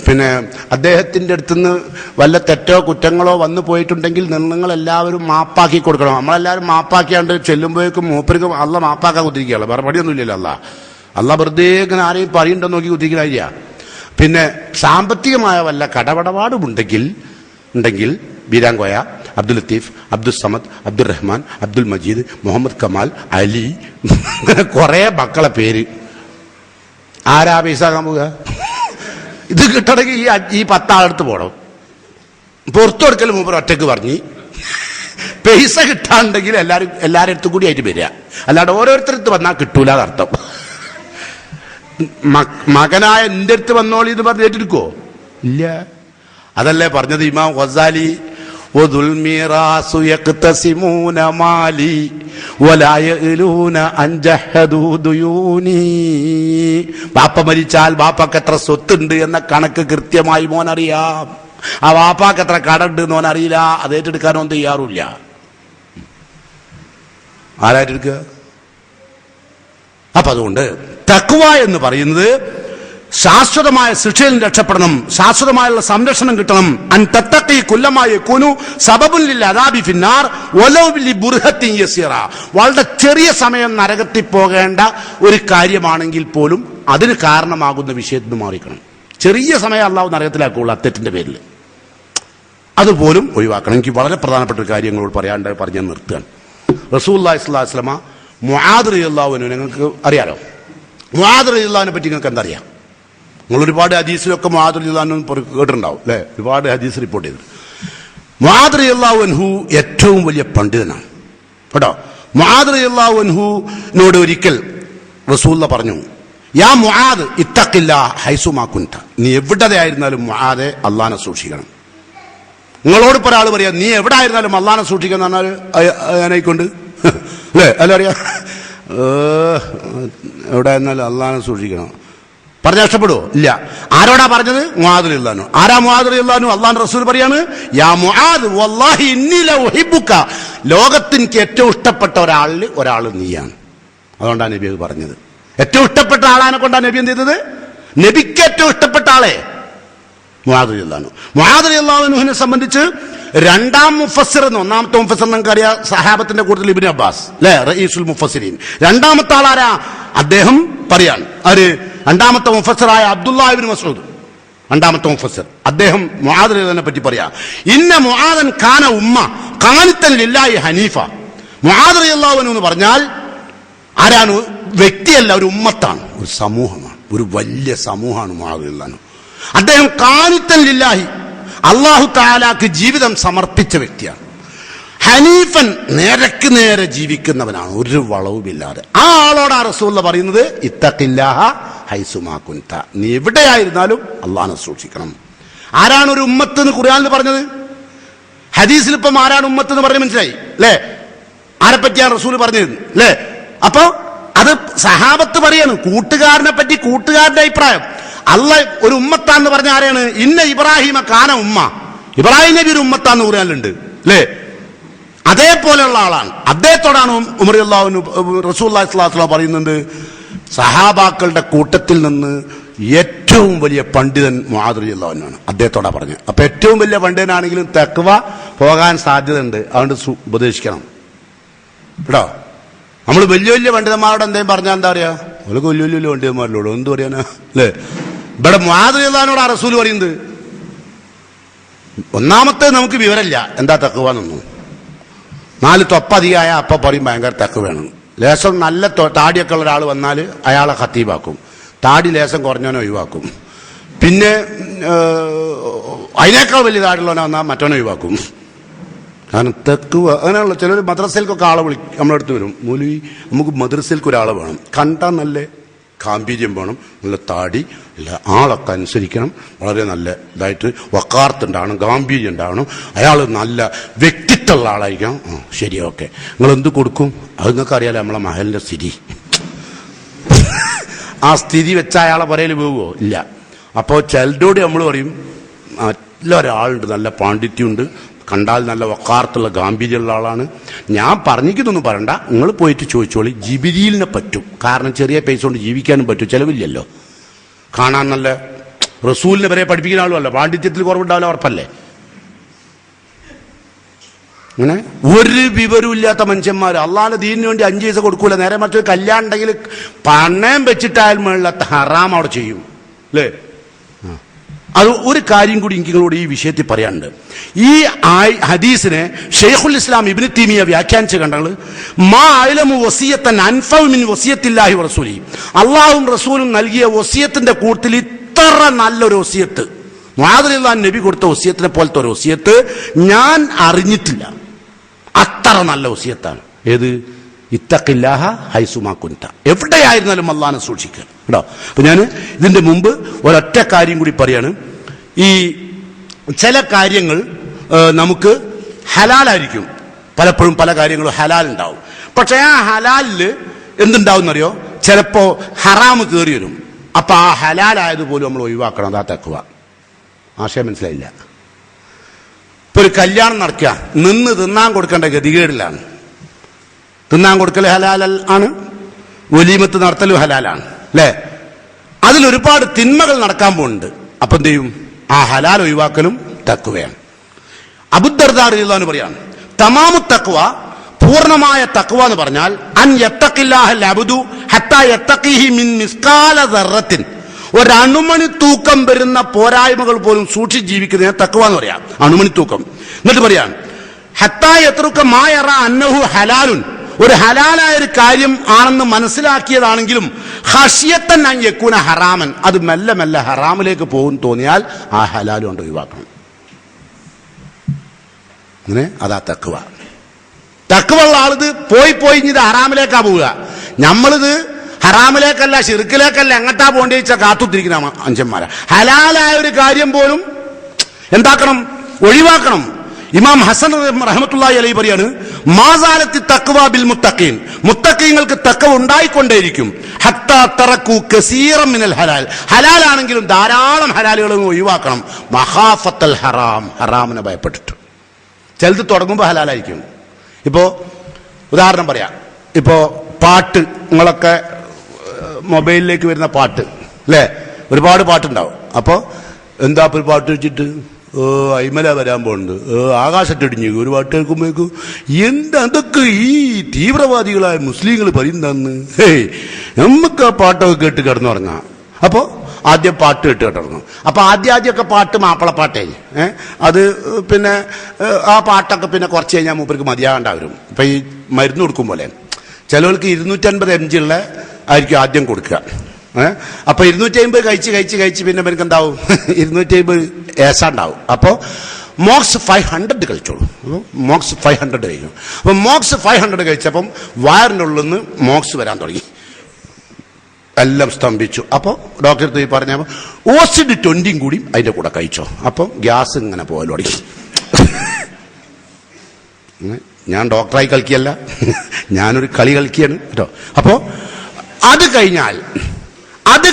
പിന്നെ അദ്ദേഹത്തിൻ്റെ അടുത്തുനിന്ന് വല്ല തെറ്റോ കുറ്റങ്ങളോ വന്നു പോയിട്ടുണ്ടെങ്കിൽ നിങ്ങളെല്ലാവരും മാപ്പാക്കി കൊടുക്കണം. നമ്മളെല്ലാവരും മാപ്പാക്കിയാണ്ട് ചെല്ലുമ്പോഴേക്കും മൂപ്പർക്ക് അള്ള മാപ്പാക്കാൻ കുത്തിരിക്കുകയല്ലോ, വേറെ പണിയൊന്നുമില്ലല്ലോ. അള്ള വെറുതെ ഇങ്ങനെ ആരെയും പറയുന്നുണ്ടോ നോക്കി കുത്തിരിക്കുന്ന. പിന്നെ സാമ്പത്തികമായ വല്ല കടപടപാടുമുണ്ടെങ്കിൽ ബീരാങ്കോയ, അബ്ദുൽ ലത്തീഫ്, അബ്ദുൽ സമദ്, അബ്ദുൽ റഹ്മാൻ, അബ്ദുൽ മജീദ്, മുഹമ്മദ് കമാൽ, അലി, ഇങ്ങനെ കുറെ മക്കളെ പേര്. ആരാ പൈസാക്കാൻ പോവുക? ഇത് കിട്ടണമെങ്കിൽ ഈ 10 ആളെടുത്ത് പോകണം. പുറത്തു കൊടുക്കൽ മൂപ്പർ ഒറ്റക്ക് പറഞ്ഞ് പൈസ കിട്ടാണ്ടെങ്കിൽ എല്ലാവരും അടുത്തും കൂടി ആയിട്ട് വരിക. അല്ലാണ്ട് ഓരോരുത്തരടുത്ത് വന്നാൽ കിട്ടൂല എന്നർത്ഥം. മകനായ എൻ്റെ അടുത്ത് വന്നോളി എന്ന് പറഞ്ഞ് ഏറ്റെടുക്കുവോ? ഇല്ല. അതല്ലേ പറഞ്ഞത് ഇമാം ഗസാലി, വദുൽ മീറാസു യഖ്തസിമൂന മാലി വലാ യഅലൂന അൻ ജഹദു ദുയൂനി. ബാപ്പ മരിച്ചാൽ ബാപ്പക്ക് എത്ര സ്വത്തുണ്ട് എന്ന കണക്ക് കൃത്യമായി മോൻ അറിയാം. ആ ബാപ്പാക്ക് എത്ര കടമുണ്ട് എന്ന് മോൻ അറിയില്ല. അത് ഏറ്റെടുക്കാനൊന്നും തയ്യാറില്ല. ആരായിട്ടെടുക്കുക? അപ്പൊ അതുകൊണ്ട് തഖ്വ എന്ന് പറയുന്നത് ശാശ്വതമായ ശിക്ഷയിൽ നിന്ന് രക്ഷപ്പെടണം, ശാശ്വതമായുള്ള സംരക്ഷണം കിട്ടണം. അൻ തത്തഖി കുല്ലമായ യകൂനു സബബുൻ ലിൽ അദാബി ഫിന്നാർ വലൗ ബി ബുർഹത്തിൻ യസീറ. വളരെ ചെറിയ സമയം നരകത്തിൽ പോകേണ്ട ഒരു കാര്യമാണെങ്കിൽ പോലും അതിന് കാരണമാകുന്ന വിഷയത്തിൽ നിന്ന് മാറിക്കണം. ചെറിയ സമയം അല്ലാഹു നരകത്തിലാക്കുള്ളൂ അത്തെറ്റിന്റെ പേരിൽ. അതുപോലും ഒഴിവാക്കണം. എനിക്ക് വളരെ പ്രധാനപ്പെട്ട ഒരു കാര്യങ്ങളോട് പറയാണ്ട് പറഞ്ഞ് നിർത്തുകയാണ്. റസൂലുള്ളാഹി സ്വല്ലല്ലാഹു അലൈഹി വസല്ലമ മുആദ് റളിയല്ലാഹു അൻഹു, നിങ്ങൾക്ക് അറിയാലോ മുആദ് റളിയല്ലാഹുവിനെ പറ്റി നിങ്ങൾക്ക് എന്താ അറിയാം? നിങ്ങൾ ഒരുപാട് ഹദീസിലൊക്കെ മുആദ് റളിയല്ലാഹു അൻഹു കേട്ടിട്ടുണ്ടാവും അല്ലെ? ഒരുപാട് ഹദീസ് റിപ്പോർട്ട് ചെയ്തു. മുആദ് റളിയല്ലാഹു അൻഹു ഏറ്റവും വലിയ പണ്ഡിതനാണ് കേട്ടോ. മുആദ് റളിയല്ലാഹു അൻഹുവിനോട് ഒരിക്കൽ റസൂലുള്ളാഹി പറഞ്ഞു, യാ മുആദ് ഇത്തഖില്ലാഹ ഹൈസുമാ കുൻത. നീ എവിടെയായിരുന്നാലും മുആദേ അല്ലാഹനെ സൂക്ഷിക്കണം. നിങ്ങളോട് ഇപ്പോൾ ഒരാൾ പറയാം നീ എവിടെ ആയിരുന്നാലും അല്ലാഹനെ സൂക്ഷിക്കണം എന്ന് പറഞ്ഞാൽ ഞാനായിക്കൊണ്ട് അല്ലേ? അല്ല അറിയാം, എവിടെ ആയിരുന്നാലും അല്ലാഹനെ സൂക്ഷിക്കണം പറഞ്ഞാൽ ഇഷ്ടപ്പെടുവോ? ഇല്ല. ആരോടാ പറഞ്ഞത്? മുആദ് റളിയല്ലാഹു അൻഹു. ആരാ മുആദ് റളിയല്ലാഹു അൻഹു? അല്ലാഹുവിന്റെ റസൂൽ പറയാണ്, യാ മുആദ് വല്ലാഹി ഇന്നി ലഉഹിബ്ബുക. ലോകത്തിൻക്ക് ഏറ്റവും ഇഷ്ടപ്പെട്ട ഒരാൾ നീയാണ്. അതുകൊണ്ടാണ് നബി അത് പറഞ്ഞത്. ഏറ്റവും ഇഷ്ടപ്പെട്ട ആളാനെ കൊണ്ടാണ് നബി എന്ത് ചെയ്തത്? നബിക്ക് ഏറ്റവും ഇഷ്ടപ്പെട്ട ആളെ മുആദ് റളിയല്ലാഹു അൻഹു. മുആദ് റളിയല്ലാഹു അൻഹുവിനെ സംബന്ധിച്ച് രണ്ടാം മുഫസ്സിർ എന്ന്, ഒന്നാമത്തെ മുഫസ്സിർ നമുക്കറിയാം സഹാബത്തിന്റെ കൂട്ടത്തിൽ ഇബ്നു അബ്ബാസ് അല്ലെ, റഈസുൽ മുഫസ്സിരീൻ. രണ്ടാമത്തെ ആളാരാ? അദ്ദേഹം പറയാണ്, ആര്? രണ്ടാമത്തെ മുഫസ്സിറായ അബ്ദുല്ലാഹ് ഇബ്നു മസ്ഊദ്, രണ്ടാമത്തെ മുഫസ്സിർ. അദ്ദേഹം മുആദ് റളിയല്ലാഹുവിനെ പറ്റി പറയാ, ഇന്ന മുആദൻ കാന ഉമ്മ ഖാനിതൻ ലില്ലാഹി ഹനീഫ. മുആദ് റളിയല്ലാഹു അൻഹു എന്ന് പറഞ്ഞാൽ ആരാണ്? വ്യക്തിയല്ല, ഒരു ഉമ്മത്താണ്, ഒരു സമൂഹമാണ്, ഒരു വലിയ സമൂഹമാണ് മുആദ് റളിയല്ലാഹു അൻഹു. അദ്ദേഹം ഖാനിതൻ ലില്ലാഹി, അല്ലാഹു തആലാക്ക് ജീവിതം സമർപ്പിച്ച വ്യക്തിയാണ്. ഹനീഫൻ, നേരക്ക് നേരെ ജീവിക്കുന്നവനാണ്, ഒരു വളവുമില്ലാതെ. ആ ആളോടാ റസൂലുള്ളാഹി പറയുന്നത്, ഇത്തഖില്ലാഹ ഹൈസുമാ കുൻത. നീ എവിടെയായിരുന്നാലും അല്ലാഹനെ സൂക്ഷിക്കണം. ആരാണ് ഒരു ഉമ്മത്ത് എന്ന് ഖുർആനിൽ പറഞ്ഞത്? ഹദീസിൽ ഇപ്പം ആരാണ് ഉമ്മത്ത് എന്ന് പറഞ്ഞ് മനസ്സിലായി അല്ലേ? ആരെപ്പറ്റിയാണ് റസൂൽ പറഞ്ഞത് അല്ലേ? അപ്പൊ അത് സഹാബത്ത് പറയാണ്, കൂട്ടുകാരനെ പറ്റി കൂട്ടുകാരന്റെ അഭിപ്രായം. അല്ലാഹ് ഒരു ഉമ്മത്താന്ന് പറഞ്ഞ ആരെയാണ്? ഇന്ന ഇബ്രാഹിമ കാന ഉമ്മ. ഇബ്രാഹിം നബി ഒരു ഉമ്മത്താന്ന് ഖുർആനിലുണ്ട് അല്ലേ? അതേപോലെയുള്ള ആളാണ്. അദ്ദേഹത്തോടാണ് ഉമർ റളിയല്ലാഹു അൻഹു റസൂലുള്ളാഹി സ്വല്ലല്ലാഹു അലൈഹി വസല്ലം പറയുന്നത്, സഹാബാക്കളുടെ കൂട്ടത്തിൽ നിന്ന് ഏറ്റവും വലിയ പണ്ഡിതൻ മുആദ് റളിയല്ലാഹു അൻഹു ആണ്. അദ്ദേഹത്തോടാ പറഞ്ഞത്. അപ്പൊ ഏറ്റവും വലിയ പണ്ഡിതനാണെങ്കിലും തഖ്വ പോകാൻ സാധ്യതയുണ്ട്. അതുകൊണ്ട് ഉപദേശിക്കണം കേട്ടോ. നമ്മൾ വലിയ വലിയ പണ്ഡിതന്മാരോട് എന്തെങ്കിലും പറഞ്ഞാൽ എന്താ പറയാ? അവർക്ക് വലിയ വലിയ പണ്ഡിതന്മാരിലോട് എന്ത് പറയാനാ അല്ലേ? ഇവിടെ മുആദ് റളിയല്ലാഹു അൻഹുവിനോടാ റസൂൽ പറയുന്നത്. ഒന്നാമത്തെ നമുക്ക് വിവരമില്ല എന്താ തഖ്വ എന്നൊന്നും. 4 തൊപ്പധികമായ അപ്പൊ പറയും ഭയങ്കര തഖ്വയാണ്. ലേശം നല്ല താടിയൊക്കെ ഉള്ള ഒരാൾ വന്നാൽ അയാളെ ഖത്തീബാക്കും, താടി ലേശം കുറഞ്ഞവനെ ഒഴിവാക്കും. പിന്നെ അതിനേക്കാൾ വലിയ താടിയുള്ളവനെ വന്നാൽ മറ്റവനെ ഒഴിവാക്കും. കാരണം തഖ്വ അങ്ങനെയുള്ള ചിലർ മദ്രസയിൽക്കൊക്കെ ആളെ നമ്മളെടുത്ത് വരും, മൗലവി നമുക്ക് മദ്രസയിൽക്ക് ഒരാളെ വേണം, കണ്ടാൽ നല്ല ഗാംഭീര്യം വേണം, നല്ല താടി, നല്ല ആളൊക്കെ അനുസരിക്കണം, വളരെ നല്ല ഇതായിട്ട് വക്കാർത്തുണ്ടാവണം, ഗാംഭീര്യം ഉണ്ടാവണം, അയാൾ നല്ല വ്യക്തിത്വമുള്ള ആളായിരിക്കണം. ശരി, ഓക്കെ. നിങ്ങൾ എന്ത് കൊടുക്കും? അത് നിങ്ങൾക്ക് അറിയാലോ നമ്മളെ മഹലിന്റെ സ്ഥിതി. ആ സ്ഥിതി വെച്ച അയാളെ പറയൽ പോകുമോ? ഇല്ല. അപ്പോൾ ചിലരോട് നമ്മൾ പറയും, നല്ലൊരാളുണ്ട്, നല്ല പാണ്ഡിത്യമുണ്ട്, കണ്ടാൽ നല്ല വക്കാർത്തുള്ള ഗാംഭീര്യമുള്ള ആളാണ്, ഞാൻ പറഞ്ഞിക്കൊന്നും പറയണ്ട, നിങ്ങൾ പോയിട്ട് ചോദിച്ചോളി, ജിബിരിയിലിനെ പറ്റും. കാരണം ചെറിയ പൈസ കൊണ്ട് ജീവിക്കാനും പറ്റും, ചിലവില്ലല്ലോ. കാണാൻ നല്ല റസൂലിനെ വരെ പഠിപ്പിക്കുന്ന ആളുമല്ല, പാണ്ഡിത്യത്തിൽ കുറവുണ്ടാവില്ല, ഉറപ്പല്ലേ? അങ്ങനെ ഒരു വിവരമില്ലാത്ത മനുഷ്യന്മാർ അള്ളാഹുവിന്റെ ദീനിന് വേണ്ടി 5 പൈസ കൊടുക്കൂല. നേരെ മറ്റൊരു കല്യാണം ഉണ്ടെങ്കിൽ പണയം വെച്ചിട്ടായാലും മേളിൽ ഹറാം അവിടെ ചെയ്യും അല്ലേ? അത് ഒരു കാര്യം കൂടി നിങ്ങളോട് ഈ വിഷയത്തിൽ പറയാനുണ്ട്. ഈ ഹദീസിനെ ഷെയ്ഖുൽ ഇസ്ലാം ഇബ്നു തൈമിയ്യ വ്യാഖ്യാനിച്ച് കണ്ടത്, മാ അലമു വസിയത്തൻ അൻഫഉ മിൻ വസിയത്തില്ലാഹി വറസൂലി. അള്ളാഹും റസൂലും നൽകിയ വസിയത്തിന്റെ കൂട്ടത്തിൽ ഇത്ര നല്ലൊരു വസിയത്ത്, മുആദ് റളിയല്ലാഹു അൻഹു നബി കൊടുത്ത വസിയത്തിനെ പോലത്തെ ഒരു വസിയത്ത് ഞാൻ അറിഞ്ഞിട്ടില്ല. അത്ര നല്ല വസിയത്താണ്. ഏത്? ഇത്തഖില്ലാഹ ഹൈസുമാ കുൻത. എവിടെയായിരുന്നാലും അല്ലാഹനെ സൂക്ഷിക്കുക കേട്ടോ. അപ്പൊ ഞാൻ ഇതിന്റെ മുമ്പ് ഒരൊറ്റ കാര്യം കൂടി പറയാണ്. ഈ ചില കാര്യങ്ങൾ നമുക്ക് ഹലാലായിരിക്കും. പലപ്പോഴും പല കാര്യങ്ങളും ഹലാലുണ്ടാവും. പക്ഷെ ആ ഹലാലില് എന്തുണ്ടാവും എന്നറിയോ? ചിലപ്പോ ഹറാമ് കയറി വരും. അപ്പൊ ആ ഹലാലായതുപോലും നമ്മൾ ഒഴിവാക്കണം. അതാ തഖ്വ. ആശയം മനസ്സിലായില്ല? ഇപ്പൊ ഒരു കല്യാണം നടക്കുക, നിന്ന് തിന്നാൻ കൊടുക്കേണ്ട ഗതികേടിലാണ്. തിന്നാൻ കൊടുക്കൽ ഹലാൽ ആണ്, വലീമത്ത് നടത്തലും ഹലാലാണ് അല്ലെ? അതിലൊരുപാട് തിന്മകൾ നടക്കാൻ പോകുന്നുണ്ട്. അപ്പൊ എന്ത് ചെയ്യും? ആ ഹലാൽ ഒഴിവാക്കലും തഖ്വയാണ്. അബൂദർദാ റളിയല്ലാഹു അൻഹു പറയാണ്, തമാമു തഖ്വ, പൂർണ്ണമായ തഖ്വ എന്ന് പറഞ്ഞാൽ അൻ യത്തഖില്ലാഹൽ അബ്ദു ഹത്താ യത്തഖിഹി മിൻ മിസ്കാല ദർറത്തിൻ, ഒരു അണുമണി തൂക്കം വരുന്ന പോരായ്മകൾ പോലും സൂക്ഷിച്ച് ജീവിക്കുന്നതിന് തഖ്വ എന്ന് പറയാം. അണുമണി തൂക്കം. എന്നിട്ട് പറയാം ഹത്താ യത്രുക മാ യറ അന്നഹു ഹലാലുൻ, ഒരു ഹലാലായ ഒരു കാര്യം ആണെന്ന് മനസ്സിലാക്കിയതാണെങ്കിലും ഖശിയത്തൻ അൻ യകൂന ഹറാമൻ, അത് മെല്ലെ മെല്ലെ ഹറാമിലേക്ക് പോകും തോന്നിയാൽ ആ ഹലാൽ കൊണ്ട് ഒഴിവാക്കണം. അങ്ങനെ അതാ തഖ്വ. തഖ്വ ഉള്ള ആളിത് പോയി ഇത് ഹറാമിലേക്കാ പോവുക. നമ്മളിത് ഹറാമിലേക്കല്ല ശിർക്കിലേക്കല്ല എങ്ങട്ടാ പോകേണ്ടി വെച്ചാൽ കാത്തുത്തിരിക്കുന്ന അഞ്ചന്മാരാ. ഹലാലായ ഒരു കാര്യം പോലും എന്താക്കണം? ഒഴിവാക്കണം. ഇമാം ഹസൻ റഹ്മത്തുള്ളാഹി അലൈഹി പറയാണ്, മാസാലത്തി തഖ്വ ബിൽ മുത്തഖീൻ, മുത്തഖീങ്ങൾക്ക് തഖ്വ ഉണ്ടായിക്കൊണ്ടേയിരിക്കും. ഹത്താ തറക്കു കസീറൻ മിനൽ ഹലാൽ, ഹലാലാണെങ്കിലും ധാരാളം ഹലാലുകൾ ഒഴിവാക്കണം. മഖാഫത്തൽ ഹറാം, ഹറാമിനെ ഭയപ്പെട്ടിട്ട്. ചിലത് തുടങ്ങുമ്പോൾ ഹലാലായിരിക്കും. ഇപ്പോ ഉദാഹരണം പറയാം. ഇപ്പോ പാട്ട്, നിങ്ങളൊക്കെ മൊബൈലിലേക്ക് വരുന്ന പാട്ട് അല്ലേ, ഒരുപാട് പാട്ടുണ്ടാവും. അപ്പോ എന്താ ഒരു പാട്ട് വെച്ചിട്ട് അയിമല വരാൻ പോകുന്നുണ്ട്, ആകാശത്തിടിഞ്ഞു ഒരു പാട്ട് കേൾക്കുമ്പോഴേക്കും എന്താ അതൊക്കെ ഈ തീവ്രവാദികളായ മുസ്ലിങ്ങൾ പറയുന്നതെന്ന്. നമുക്ക് ആ പാട്ടൊക്കെ കേട്ട് കിടന്നുറങ്ങാം. അപ്പോ ആദ്യം പാട്ട് കേട്ട് കിടന്നു. അപ്പൊ ആദ്യമൊക്കെ പാട്ട് മാപ്പിളപ്പാട്ടേ, അത് പിന്നെ ആ പാട്ടൊക്കെ പിന്നെ കുറച്ച് കഴിഞ്ഞാൽ മൂപ്പർക്ക് മതിയാകണ്ടാവരും. ഇപ്പൊ ഈ മരുന്ന് കൊടുക്കും പോലെ ചിലവർക്ക് 250 mg ഉള്ള ആയിരിക്കും ആദ്യം കൊടുക്കുക. അപ്പൊ 250 കഴിച്ച് പിന്നെ എനിക്ക് എന്താവും? 250 ഏസാണ്ടാവും. അപ്പോ മോക്സ് 500 കഴിച്ചോളൂ. മോക്സ് 500 കഴിക്കും. അപ്പൊ മോക്സ് 500 കഴിച്ചപ്പം വയറിനുള്ളിൽ നിന്ന് മോക്സ് വരാൻ തുടങ്ങി, എല്ലാം സ്തംഭിച്ചു. അപ്പൊ ഡോക്ടർ അടുത്ത് പറഞ്ഞപ്പോ ഓസിഡ് 20 കൂടി അതിന്റെ കൂടെ കഴിച്ചോ. അപ്പൊ ഗ്യാസ് ഇങ്ങനെ പോകാൻ തുടങ്ങി. ഞാൻ ഡോക്ടറായി കളിക്കുകയല്ല, ഞാനൊരു കളി കളിക്കുകയാണ് കേട്ടോ. അപ്പോ അത്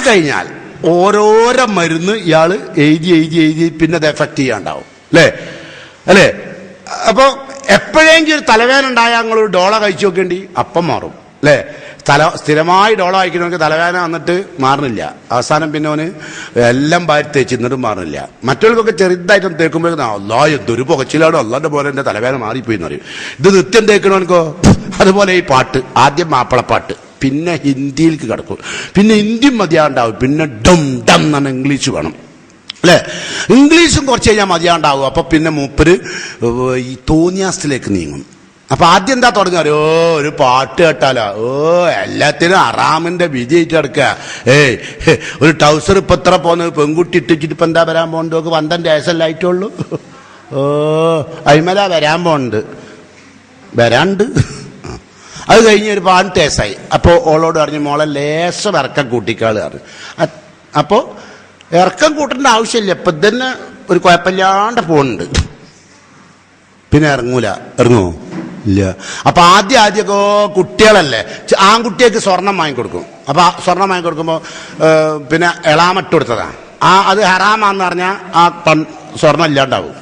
കഴിഞ്ഞാൽ ഓരോരോ മരുന്ന് ഇയാള് എഴുതി പിന്നെ അത് എഫക്ട് ചെയ്യാണ്ടാവും അല്ലേ. അപ്പൊ എപ്പോഴെങ്കിലും ഒരു തലവേദന ഉണ്ടായാൽ ഞങ്ങളൊരു ഡോള കഴിച്ചു നോക്കേണ്ടി, അപ്പം മാറും അല്ലേ. സ്ഥിരമായി ഡോള കഴിക്കണമെങ്കിൽ തലവേദന വന്നിട്ട് മാറുന്നില്ല. അവസാനം പിന്നെ അവന് എല്ലാം വാരി തേച്ച് എന്നിട്ടും മാറുന്നില്ല. മറ്റുള്ളവർക്കൊക്കെ ചെറുതായിട്ടും തേക്കുമ്പോഴേക്കും അല്ലാ എന്തൊരു പുകച്ചിലാണോ, അല്ലാന്റെ പോലെ എന്റെ തലവേദന മാറിപ്പോയി എന്ന് പറയും. ഇത് നിത്യം തേക്കണമെനിക്കോ അതുപോലെ ഈ പാട്ട്, ആദ്യം മാപ്പിളപ്പാട്ട്, പിന്നെ ഹിന്ദിയിലേക്ക് കിടക്കും, പിന്നെ ഹിന്ദിയും മതിയാണ്ടാവും, പിന്നെ ഡം ഡം എന്നാണ് ഇംഗ്ലീഷ് വേണം അല്ലെ. ഇംഗ്ലീഷും കുറച്ച് കഴിഞ്ഞാൽ മതിയാണ്ടാവും. അപ്പൊ പിന്നെ മൂപ്പര് ഈ തോന്നിയാസത്തിലേക്ക് നീങ്ങും. അപ്പൊ ആദ്യം എന്താ തുടങ്ങാറോ, ഒരു പാട്ട് കേട്ടാലോ എല്ലാത്തിനും അറാമിന്റെ വിജയിച്ച് കിടക്കുക. ഒരു ടൗസർ ഇപ്പൊ എത്ര പോകുന്നത് പെൺകുട്ടി ഇട്ടിച്ചിട്ട് ഇപ്പൊ എന്താ വരാൻ പോകണ്ടോ, 12 വയസ്സല്ലായിട്ടുള്ളൂ. അയിമല വരാണ്ട് അത് കഴിഞ്ഞ് ഒരു 18 വയസ്സായി. അപ്പോ ഓളോട് പറഞ്ഞു, മോളെ ലേശം ഇറക്കം കൂട്ടിക്കാള് പറഞ്ഞു. അപ്പോ ഇറക്കം കൂട്ടേണ്ട ആവശ്യമില്ല, ഇപ്പൊ തന്നെ ഒരു കുഴപ്പമില്ലാണ്ട് പോകുന്നുണ്ട്. പിന്നെ ഇറങ്ങുമോ? ഇല്ല. അപ്പൊ ആദ്യമൊക്കെ കുട്ടികളല്ലേ, ആൺകുട്ടികൾക്ക് സ്വർണം വാങ്ങിക്കൊടുക്കും. അപ്പൊ സ്വർണം വാങ്ങിക്കൊടുക്കുമ്പോ പിന്നെ എളാമട്ട് കൊടുത്തതാ, അത് ഹറാമാന്ന് പറഞ്ഞാൽ ആ സ്വർണം ഇല്ലാണ്ടാവും.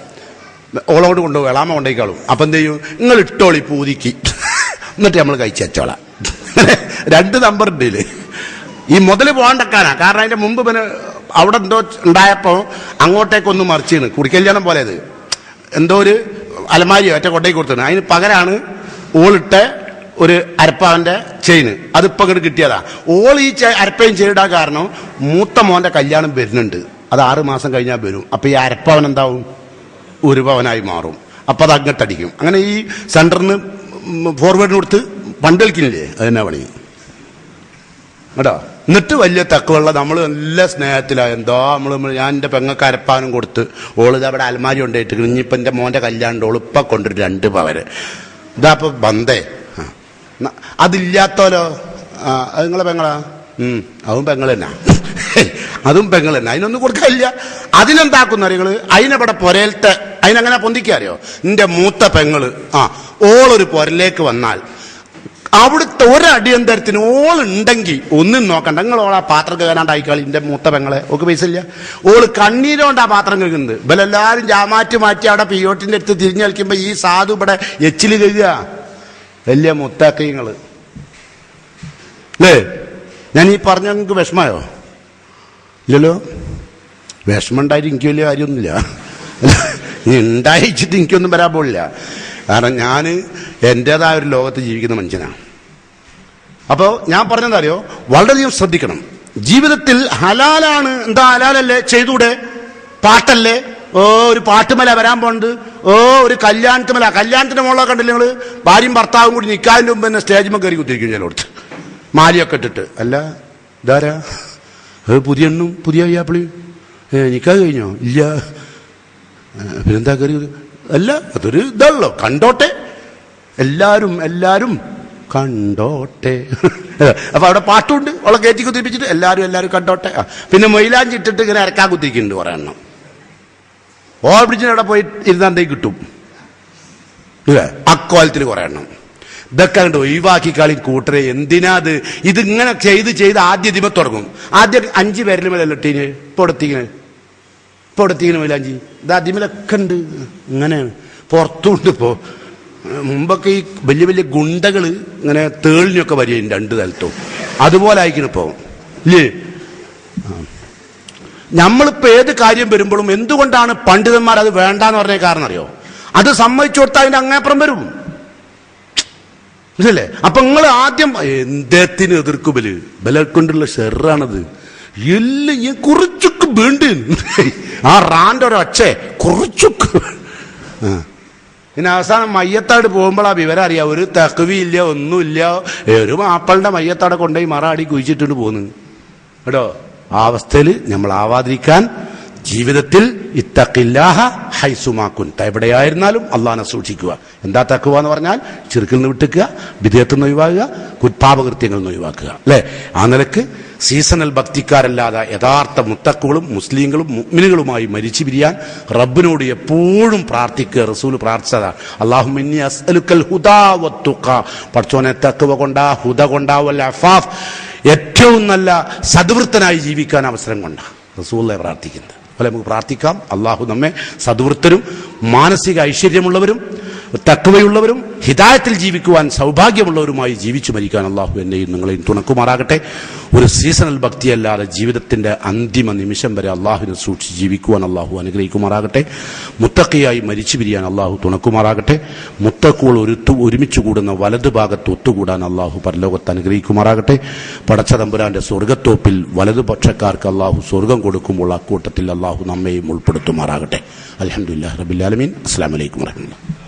ഓളോട് കൊണ്ടുപോകും, എളാമ കൊണ്ടേക്കാളും. അപ്പൊ എന്ത് ചെയ്യും? നിങ്ങൾ ഇട്ടോളി പൂതിക്ക്, എന്നിട്ട് നമ്മൾ കഴിച്ചു വെച്ചോളാം. 2 നമ്പർ ഉണ്ട്. ഈ മുതല് പോകാണ്ടക്കാനാ. കാരണം അതിന്റെ മുമ്പ് പിന്നെ അവിടെ എന്തോ ഉണ്ടായപ്പോ അങ്ങോട്ടേക്കൊന്ന് മറിച്ചാണ്, കുടിക്കല്യാണം പോലെ. അത് എന്തോ ഒരു അലമാരി ഒറ്റ കൊണ്ടേക്ക് കൊടുത്തത്, അതിന് പകരമാണ് ഓളിട്ട ഒരു അരപ്പാവന്റെ ചെയിന്. അതിപ്പോ ഇങ്ങോട്ട് കിട്ടിയതാ. ഓൾ ഈ അരപ്പയും ചെയിനിടാൻ കാരണം മൂത്ത മോന്റെ കല്യാണം വരുന്നുണ്ട്, അത് 6 മാസം കഴിഞ്ഞാൽ വരും. അപ്പൊ ഈ അരപ്പവൻ എന്താവും? 1 പവനായി മാറും. അപ്പൊ അത് അങ്ങോട്ടടിക്കും. അങ്ങനെ ഈ സെന്ററിന് ഫോർവേഡിന് കൊടുത്ത് പണ്ട് കളിക്കുന്നില്ലേ, അതെന്നാ പണി കേട്ടോ. എന്നിട്ട് വലിയ തക്കവുള്ള നമ്മൾ നല്ല സ്നേഹത്തിലാണ്. എന്തോ ഞാൻ എൻ്റെ പെങ്ങൾക്ക് അരപ്പാനും കൊടുത്ത് ഓളിത് അവിടെ അലമാരി കൊണ്ടിട്ട് ഇനിയിപ്പോൾ എൻ്റെ മോൻ്റെ കല്യാണം ഓളിപ്പം കൊണ്ടൊരു 2 പവന്. ഇതാ ഇപ്പൊ ബന്ധേ. അതില്ലാത്തോലോ, അത് നിങ്ങളെ പെങ്ങളാ? അതും പെങ്ങൾ തന്നെ, അതും പെങ്ങൾ തന്നെ. അതിനൊന്നും കൊടുക്കാനില്ല. അതിനെന്താക്കുന്ന അറിയങ്ങള്, അതിനെവിടെ പൊരയിലത്തെ അതിനങ്ങനെ പൊന്തിക്കറിയോ? എന്റെ മൂത്ത പെങ്ങള് ഓളൊരു പൊരലേക്ക് വന്നാൽ അവിടുത്തെ ഒരടിയന്തരത്തിന് ഓളുണ്ടെങ്കിൽ ഒന്നും നോക്കണ്ട, നിങ്ങൾ ഓളാ പാത്രം കയറാണ്ടായിക്കാളി. എന്റെ മൂത്ത പെങ്ങളെ ഓക്ക് പൈസ ഇല്ല, ഓള് കണ്ണീരോണ്ടാ പാത്രം കഴുകുന്നത്. ഇവലെല്ലാരും ജാമാറ്റ് മാറ്റി അവിടെ പിയോട്ടിന്റെ അടുത്ത് തിരിഞ്ഞു കളിക്കുമ്പോ ഈ സാധു ഇവിടെ എച്ചില് കഴുകുക. വലിയ മുത്താക്കങ്ങള് അല്ലേ? ഞാൻ ഈ പറഞ്ഞ നിങ്ങൾക്ക് വിഷമയോ? ഇല്ലല്ലോ. വിഷമം ഉണ്ടായിട്ട് എനിക്ക് വലിയ കാര്യമൊന്നുമില്ല. ഇനി ഉണ്ടായിച്ചിട്ട് എനിക്കൊന്നും വരാൻ പോലില്ല. കാരണം ഞാൻ എൻ്റെതായ ഒരു ലോകത്ത് ജീവിക്കുന്ന മനുഷ്യനാണ്. അപ്പോൾ ഞാൻ പറഞ്ഞതറിയോ, വളരെയധികം ശ്രദ്ധിക്കണം. ജീവിതത്തിൽ ഹലാലാണ്, എന്താ ഹലാലല്ലേ ചെയ്തൂടെ? പാട്ടല്ലേ? ഒരു പാട്ടുമല വരാൻ പോണ്ട്, ഒരു കല്യാണത്തിന് മോളെ കണ്ടില്ല നിങ്ങൾ? ഭാര്യയും ഭർത്താവും കൂടി നിൽക്കാതിൻ്റെ മുമ്പ് തന്നെ സ്റ്റേജിൽ കയറി കുത്തിരിക്കും ചിലടത്ത്, മാലിയൊക്കെ ഇട്ടിട്ട്. അല്ല ഇതാരാ? പുതിയ എണ്ണും പുതിയ അയ്യാപ്പിളി നിൽക്കാതെ കഴിഞ്ഞോ? ഇല്ല. പിന്നെന്താ കയറി? അല്ല, അതൊരു ഇതാണല്ലോ, കണ്ടോട്ടെ, എല്ലാരും കണ്ടോട്ടെ. അപ്പൊ അവിടെ പാട്ടുണ്ട്, അവളെ കയറ്റി കുത്തിപ്പിച്ചിട്ട് എല്ലാരും കണ്ടോട്ടെ. പിന്നെ മൊയിലാഞ്ചി ഇട്ടിട്ട് ഇങ്ങനെ ഇറക്കാൻ കുത്തിക്കുന്നുണ്ട് കുറെ എണ്ണം. ഓൾ ബ്രിഡ്ജിന് അവിടെ പോയി ഇരുന്നാന്തേ കിട്ടും ഇല്ലേ? അക്കോലത്തിൽ കുറെ എണ്ണം. ഇതൊക്കെ കണ്ടോ ഒഴിവാക്കി കളി കൂട്ടരെ. എന്തിനാ ഇതിങ്ങനെ ചെയ്ത് ആദ്യം ഇതിമ തുടങ്ങും. ആദ്യം 5 പേരിലും ഇട്ടീന്, ഇപ്പൊ എടുത്തീന് മൈലാഞ്ചി. ഇത് അതിമലൊക്കെ ഉണ്ട്. ഇങ്ങനെയാണ് പുറത്തുണ്ട്. ഇപ്പോ മുമ്പൊക്കെ ഈ വലിയ വലിയ ഗുണ്ടകള് ഇങ്ങനെ തേളിനൊക്കെ വരികയും 2 തലത്തും അതുപോലെ അയക്കണിപ്പോ ഇല്ലേ? നമ്മളിപ്പോ ഏത് കാര്യം വരുമ്പോഴും എന്തുകൊണ്ടാണ് പണ്ഡിതന്മാർ അത് വേണ്ടാന്ന് പറഞ്ഞ കാരണം അറിയോ? അത് സമ്മതിച്ചു കൊടുത്താൽ അതിന്റെ അങ്ങേപ്പുറം വരും, മനസ്സിലല്ലേ? അപ്പൊ നിങ്ങൾ ആദ്യം എന്തത്തിന് എതിർക്കുബല് ബലക്കൊണ്ടുള്ള ഷെറാണത്. എല്ലാം ഞാൻ കുറച്ചൊക്കെ വേണ്ട ആ റാന്റെ ഒരൊച്ചേ കുറച്ചൊക്കെ. പിന്നെ അവസാനം മയ്യത്താട് പോകുമ്പോൾ ആ വിവരം അറിയാം. ഒരു തക്കവിയില്ല, ഒന്നുമില്ല. ഒരു മാപ്പളുടെ മയ്യത്താടെ കൊണ്ടുപോയി മറാടി കുഴിച്ചിട്ടുണ്ട് പോന്ന് കേട്ടോ. ആ അവസ്ഥയിൽ നമ്മൾ ആവാതിരിക്കാൻ ജീവിതത്തിൽ ഇത്തഖില്ലാഹ ഹൈസുമാ കുൻത, എവിടെയായിരുന്നാലും അള്ളാഹനെ സൂക്ഷിക്കുക. എന്താ തഖ്വ എന്ന് പറഞ്ഞാൽ? ശിർക്കിൽ നിന്ന് വിട്ടുക്കുക, ബിദ്അത്തിൽ നിന്ന് ഒഴിവാക്കുക, പാപകൃത്യങ്ങളിൽ നിന്ന് ഒഴിവാക്കുക അല്ലെ? ആ നിലക്ക് സീസണൽ ഭക്തിക്കാരല്ലാതെ യഥാർത്ഥ മുത്തക്കുകളും മുസ്ലിങ്ങളും മുഅ്മിനുകളുമായി മരിച്ചു പിരിയാൻ റബ്ബിനോട് എപ്പോഴും പ്രാർത്ഥിക്കുക. റസൂൽ പ്രാർത്ഥിച്ചതാ, അല്ലാഹുമ്മ ഇന്നി അസ്അലുക്കൽ ഹുദാ വത്തുഖ, പടച്ചോനെ തഖ്വ കൊണ്ടാ, ഹുദ കൊണ്ടാ, വൽ അഫാഫ്, ഏറ്റവും നല്ല സദ്വൃത്തനായി ജീവിക്കാൻ അവസരം കൊണ്ടാ റസൂലുള്ളാഹി പ്രാർത്ഥിക്കുന്നത്. അതുപോലെ നമുക്ക് പ്രാർത്ഥിക്കാം, അള്ളാഹു നമ്മെ സദ്വൃത്തരും മാനസിക ഐശ്വര്യമുള്ളവരും തഖ്വയുള്ളവരും ഹിദായത്തിൽ ജീവിക്കുവാൻ സൗഭാഗ്യമുള്ളവരുമായി ജീവിച്ചു മരിക്കാൻ അള്ളാഹു എന്നെയും നിങ്ങളെയും തുണക്കുമാറാകട്ടെ. ഒരു സീസണൽ ഭക്തിയല്ലാതെ ജീവിതത്തിന്റെ അന്തിമ നിമിഷം വരെ അള്ളാഹുവിനെ സൂക്ഷിച്ച് ജീവിക്കുവാൻ അള്ളാഹു അനുഗ്രഹിക്കുമാറാകട്ടെ. മുത്തഖിയായി മരിച്ചു പിരിയാൻ അള്ളാഹു തുണക്കുമാറാകട്ടെ. മുത്തഖുകൾ ഒരുമിച്ച് കൂടുന്ന വലതു ഭാഗത്ത് ഒത്തുകൂടാൻ അള്ളാഹു പരലോകത്ത് അനുഗ്രഹിക്കുമാറാകട്ടെ. പടച്ച തമ്പുരാന്റെ സ്വർഗത്തോപ്പിൽ വലതുപക്ഷക്കാർക്ക് അള്ളാഹു സ്വർഗം കൊടുക്കുമ്പോൾ അക്കൂട്ടത്തിൽ അള്ളാഹു നമ്മെയും ഉൾപ്പെടുത്തുമാറാകട്ടെ. അൽഹംദുലില്ലാഹി റബ്ബിൽ ആലമീൻ. അസ്സലാമു അലൈക്കും വറഹ്മത്തുള്ളാഹി.